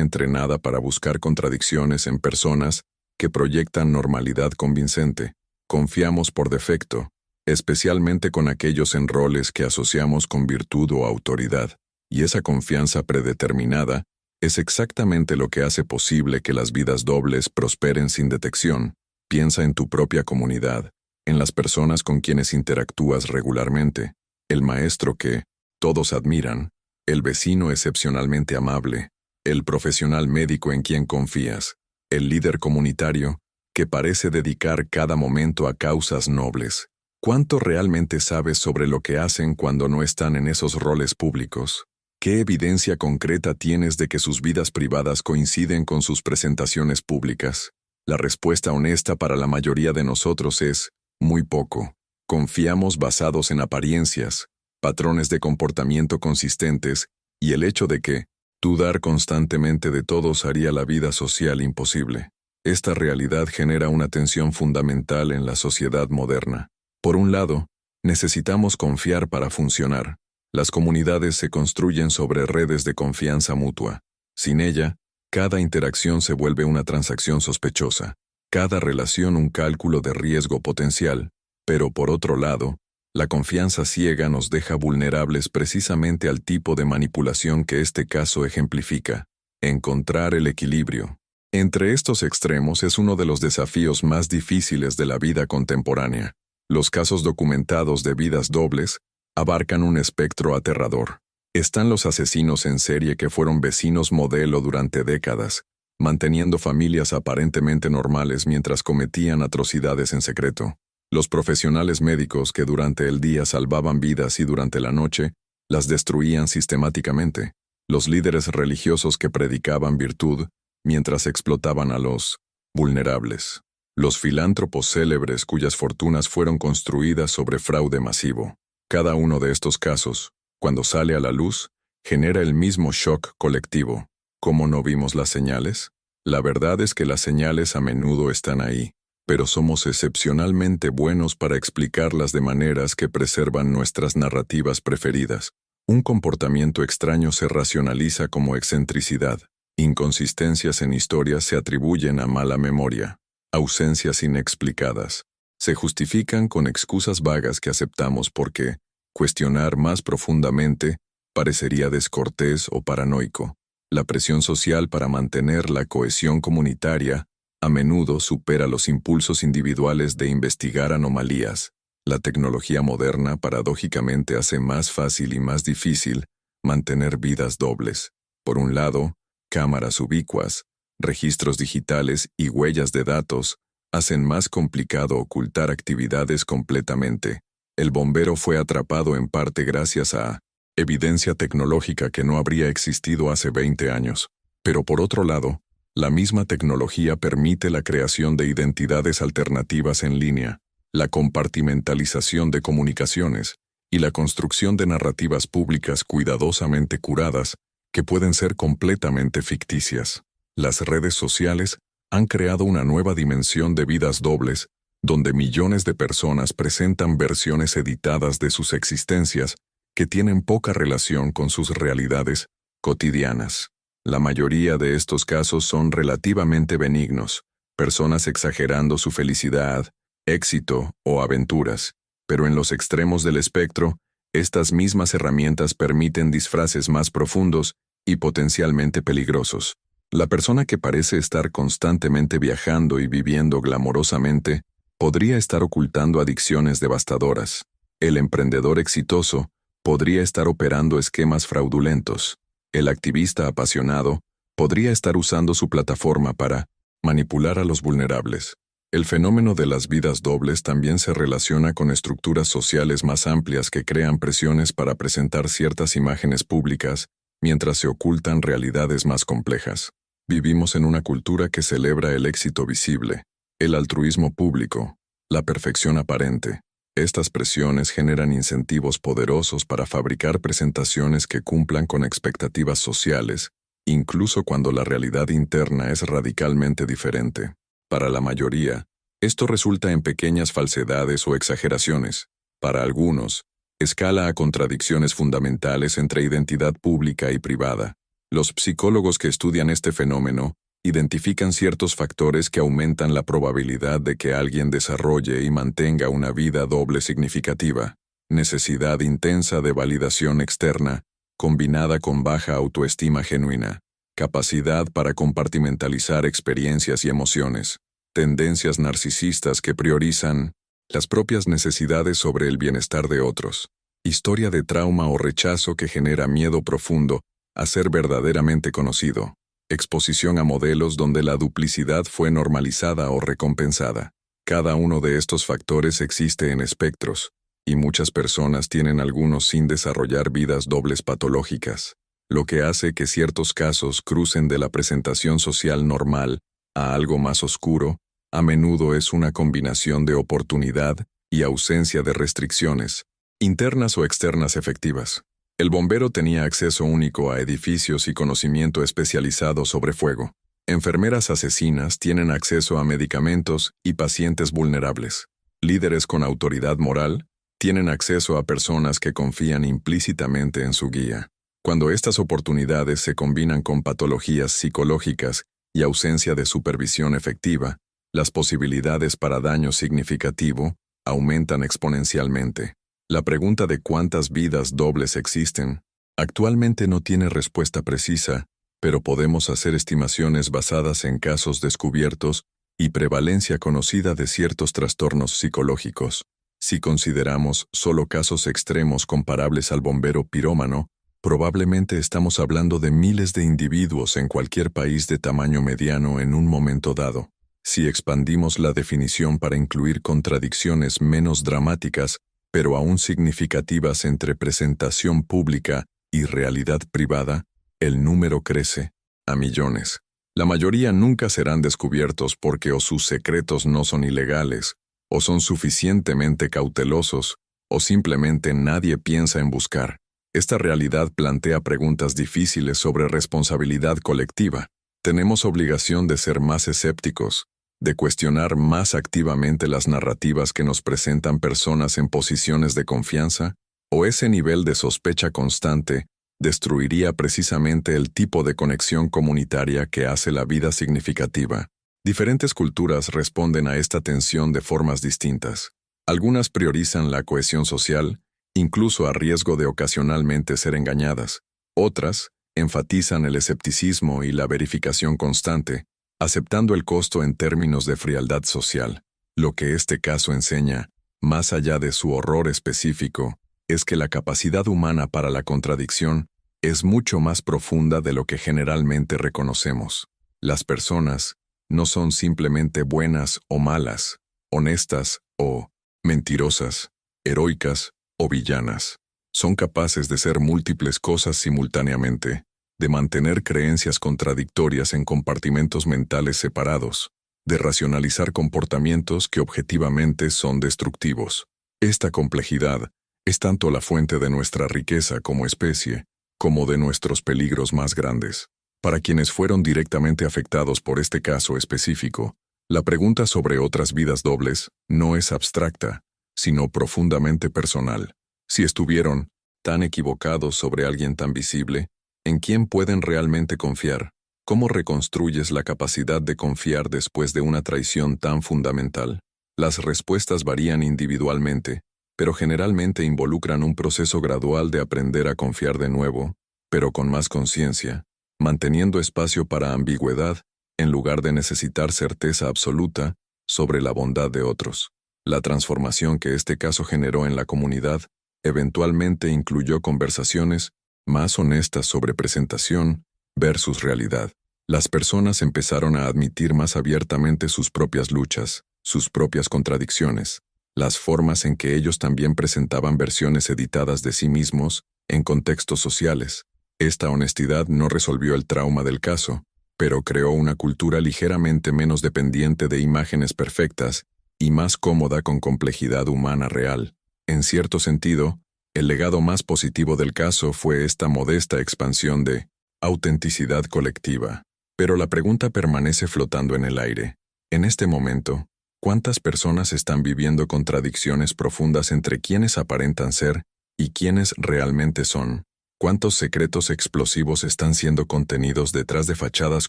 [SPEAKER 1] entrenada para buscar contradicciones en personas que proyectan normalidad convincente. Confiamos por defecto, especialmente con aquellos en roles que asociamos con virtud o autoridad, y esa confianza predeterminada es exactamente lo que hace posible que las vidas dobles prosperen sin detección. Piensa en tu propia comunidad, en las personas con quienes interactúas regularmente, el maestro que todos admiran, el vecino excepcionalmente amable, el profesional médico en quien confías, el líder comunitario que parece dedicar cada momento a causas nobles. ¿Cuánto realmente sabes sobre lo que hacen cuando no están en esos roles públicos? ¿Qué evidencia concreta tienes de que sus vidas privadas coinciden con sus presentaciones públicas? La respuesta honesta para la mayoría de nosotros es muy poco. Confiamos basados en apariencias, patrones de comportamiento consistentes y el hecho de que dudar constantemente de todos haría la vida social imposible. Esta realidad genera una tensión fundamental en la sociedad moderna. Por un lado, necesitamos confiar para funcionar. Las comunidades se construyen sobre redes de confianza mutua. Sin ella, cada interacción se vuelve una transacción sospechosa, cada relación un cálculo de riesgo potencial. Pero por otro lado, la confianza ciega nos deja vulnerables precisamente al tipo de manipulación que este caso ejemplifica. Encontrar el equilibrio entre estos extremos es uno de los desafíos más difíciles de la vida contemporánea. Los casos documentados de vidas dobles abarcan un espectro aterrador. Están los asesinos en serie que fueron vecinos modelo durante décadas, manteniendo familias aparentemente normales mientras cometían atrocidades en secreto. Los profesionales médicos que durante el día salvaban vidas y durante la noche las destruían sistemáticamente. Los líderes religiosos que predicaban virtud mientras explotaban a los vulnerables. Los filántropos célebres cuyas fortunas fueron construidas sobre fraude masivo. Cada uno de estos casos, cuando sale a la luz, genera el mismo shock colectivo. ¿Cómo no vimos las señales? La verdad es que las señales a menudo están ahí, pero somos excepcionalmente buenos para explicarlas de maneras que preservan nuestras narrativas preferidas. Un comportamiento extraño se racionaliza como excentricidad. Inconsistencias en historias se atribuyen a mala memoria. Ausencias inexplicadas se justifican con excusas vagas que aceptamos porque cuestionar más profundamente parecería descortés o paranoico. La presión social para mantener la cohesión comunitaria a menudo supera los impulsos individuales de investigar anomalías. La tecnología moderna paradójicamente hace más fácil y más difícil mantener vidas dobles. Por un lado, cámaras ubicuas, registros digitales y huellas de datos hacen más complicado ocultar actividades completamente. El bombero fue atrapado en parte gracias a evidencia tecnológica que no habría existido hace 20 años. Pero por otro lado, la misma tecnología permite la creación de identidades alternativas en línea, la compartimentalización de comunicaciones y la construcción de narrativas públicas cuidadosamente curadas que pueden ser completamente ficticias. Las redes sociales han creado una nueva dimensión de vidas dobles, donde millones de personas presentan versiones editadas de sus existencias que tienen poca relación con sus realidades cotidianas. La mayoría de estos casos son relativamente benignos, personas exagerando su felicidad, éxito o aventuras, pero en los extremos del espectro, estas mismas herramientas permiten disfraces más profundos y potencialmente peligrosos. La persona que parece estar constantemente viajando y viviendo glamorosamente podría estar ocultando adicciones devastadoras. El emprendedor exitoso podría estar operando esquemas fraudulentos. El activista apasionado podría estar usando su plataforma para manipular a los vulnerables. El fenómeno de las vidas dobles también se relaciona con estructuras sociales más amplias que crean presiones para presentar ciertas imágenes públicas mientras se ocultan realidades más complejas. Vivimos en una cultura que celebra el éxito visible, el altruismo público, la perfección aparente. Estas presiones generan incentivos poderosos para fabricar presentaciones que cumplan con expectativas sociales, incluso cuando la realidad interna es radicalmente diferente. Para la mayoría, esto resulta en pequeñas falsedades o exageraciones. Para algunos, escala a contradicciones fundamentales entre identidad pública y privada. Los psicólogos que estudian este fenómeno identifican ciertos factores que aumentan la probabilidad de que alguien desarrolle y mantenga una vida doble significativa. Necesidad intensa de validación externa, combinada con baja autoestima genuina. Capacidad para compartimentalizar experiencias y emociones. Tendencias narcisistas que priorizan las propias necesidades sobre el bienestar de otros. Historia de trauma o rechazo que genera miedo profundo a ser verdaderamente conocido. Exposición a modelos donde la duplicidad fue normalizada o recompensada. Cada uno de estos factores existe en espectros, y muchas personas tienen algunos sin desarrollar vidas dobles patológicas, lo que hace que ciertos casos crucen de la presentación social normal a algo más oscuro. A menudo es una combinación de oportunidad y ausencia de restricciones, internas o externas efectivas. El bombero tenía acceso único a edificios y conocimiento especializado sobre fuego. Enfermeras asesinas tienen acceso a medicamentos y pacientes vulnerables. Líderes con autoridad moral tienen acceso a personas que confían implícitamente en su guía. Cuando estas oportunidades se combinan con patologías psicológicas y ausencia de supervisión efectiva, las posibilidades para daño significativo aumentan exponencialmente. La pregunta de cuántas vidas dobles existen actualmente no tiene respuesta precisa, pero podemos hacer estimaciones basadas en casos descubiertos y prevalencia conocida de ciertos trastornos psicológicos. Si consideramos solo casos extremos comparables al bombero pirómano, probablemente estamos hablando de miles de individuos en cualquier país de tamaño mediano en un momento dado. Si expandimos la definición para incluir contradicciones menos dramáticas, pero aún significativas entre presentación pública y realidad privada, el número crece a millones. La mayoría nunca serán descubiertos porque o sus secretos no son ilegales, o son suficientemente cautelosos, o simplemente nadie piensa en buscar. Esta realidad plantea preguntas difíciles sobre responsabilidad colectiva. Tenemos obligación de ser más escépticos, de cuestionar más activamente las narrativas que nos presentan personas en posiciones de confianza, o ese nivel de sospecha constante destruiría precisamente el tipo de conexión comunitaria que hace la vida significativa. Diferentes culturas responden a esta tensión de formas distintas. Algunas priorizan la cohesión social, incluso a riesgo de ocasionalmente ser engañadas. Otras enfatizan el escepticismo y la verificación constante, aceptando el costo en términos de frialdad social. Lo que este caso enseña, más allá de su horror específico, es que la capacidad humana para la contradicción es mucho más profunda de lo que generalmente reconocemos. Las personas no son simplemente buenas o malas, honestas o mentirosas, heroicas o villanas. Son capaces de ser múltiples cosas simultáneamente, de mantener creencias contradictorias en compartimentos mentales separados, de racionalizar comportamientos que objetivamente son destructivos. Esta complejidad es tanto la fuente de nuestra riqueza como especie, como de nuestros peligros más grandes. Para quienes fueron directamente afectados por este caso específico, la pregunta sobre otras vidas dobles no es abstracta, sino profundamente personal. Si estuvieron tan equivocados sobre alguien tan visible, ¿en quién pueden realmente confiar? ¿Cómo reconstruyes la capacidad de confiar después de una traición tan fundamental? Las respuestas varían individualmente, pero generalmente involucran un proceso gradual de aprender a confiar de nuevo, pero con más conciencia, manteniendo espacio para ambigüedad, en lugar de necesitar certeza absoluta sobre la bondad de otros. La transformación que este caso generó en la comunidad eventualmente incluyó conversaciones más honestas sobre presentación versus realidad. Las personas empezaron a admitir más abiertamente sus propias luchas, sus propias contradicciones, las formas en que ellos también presentaban versiones editadas de sí mismos en contextos sociales. Esta honestidad no resolvió el trauma del caso, pero creó una cultura ligeramente menos dependiente de imágenes perfectas y más cómoda con complejidad humana real. En cierto sentido, el legado más positivo del caso fue esta modesta expansión de autenticidad colectiva. Pero la pregunta permanece flotando en el aire. En este momento, ¿cuántas personas están viviendo contradicciones profundas entre quienes aparentan ser y quienes realmente son? ¿Cuántos secretos explosivos están siendo contenidos detrás de fachadas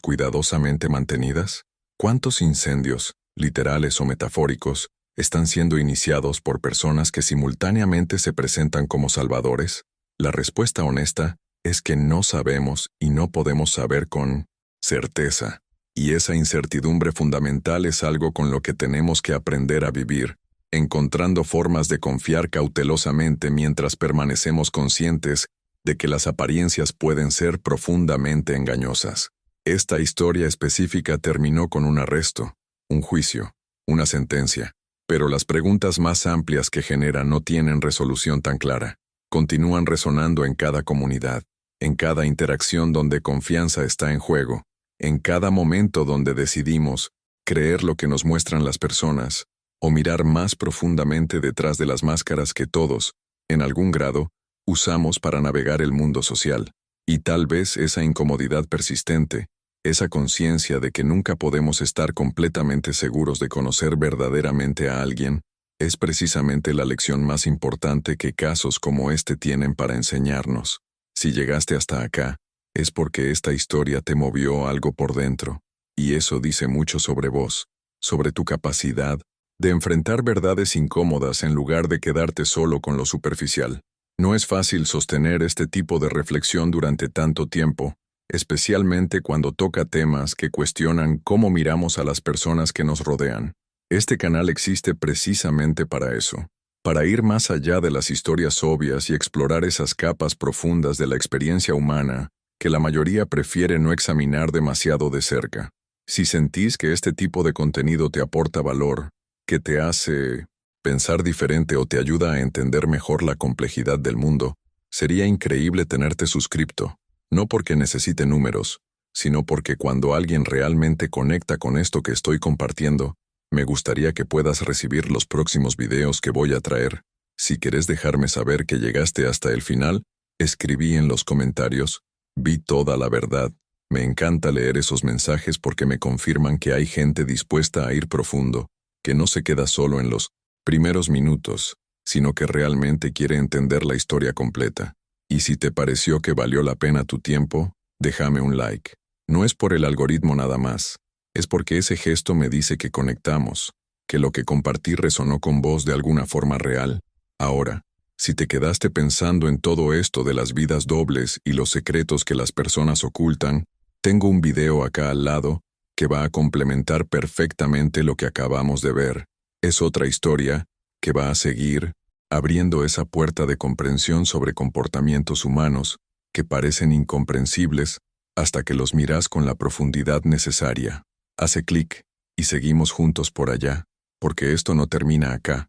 [SPEAKER 1] cuidadosamente mantenidas? ¿Cuántos incendios, literales o metafóricos, están siendo iniciados por personas que simultáneamente se presentan como salvadores? La respuesta honesta es que no sabemos y no podemos saber con certeza. Y esa incertidumbre fundamental es algo con lo que tenemos que aprender a vivir, encontrando formas de confiar cautelosamente mientras permanecemos conscientes de que las apariencias pueden ser profundamente engañosas. Esta historia específica terminó con un arresto, un juicio, una sentencia, pero las preguntas más amplias que genera no tienen resolución tan clara. Continúan resonando en cada comunidad, en cada interacción donde confianza está en juego, en cada momento donde decidimos creer lo que nos muestran las personas o mirar más profundamente detrás de las máscaras que todos, en algún grado, usamos para navegar el mundo social. Y tal vez esa incomodidad persistente, esa conciencia de que nunca podemos estar completamente seguros de conocer verdaderamente a alguien, es precisamente la lección más importante que casos como este tienen para enseñarnos. Si llegaste hasta acá, es porque esta historia te movió algo por dentro, y eso dice mucho sobre vos, sobre tu capacidad de enfrentar verdades incómodas en lugar de quedarte solo con lo superficial. No es fácil sostener este tipo de reflexión durante tanto tiempo, especialmente cuando toca temas que cuestionan cómo miramos a las personas que nos rodean. Este canal existe precisamente para eso, para ir más allá de las historias obvias y explorar esas capas profundas de la experiencia humana que la mayoría prefiere no examinar demasiado de cerca. Si sentís que este tipo de contenido te aporta valor, que te hace pensar diferente o te ayuda a entender mejor la complejidad del mundo, sería increíble tenerte suscripto, no porque necesite números, sino porque cuando alguien realmente conecta con esto que estoy compartiendo, me gustaría que puedas recibir los próximos videos que voy a traer. Si querés dejarme saber que llegaste hasta el final, escribí en los comentarios, vi toda la verdad. Me encanta leer esos mensajes porque me confirman que hay gente dispuesta a ir profundo, que no se queda solo en los primeros minutos, sino que realmente quiere entender la historia completa. Y si te pareció que valió la pena tu tiempo, déjame un like. No es por el algoritmo nada más, es porque ese gesto me dice que conectamos, que lo que compartí resonó con vos de alguna forma real. Ahora, si te quedaste pensando en todo esto de las vidas dobles y los secretos que las personas ocultan, tengo un video acá al lado que va a complementar perfectamente lo que acabamos de ver. Es otra historia que va a seguir abriendo esa puerta de comprensión sobre comportamientos humanos que parecen incomprensibles hasta que los miras con la profundidad necesaria. Hace clic y seguimos juntos por allá, porque esto no termina acá.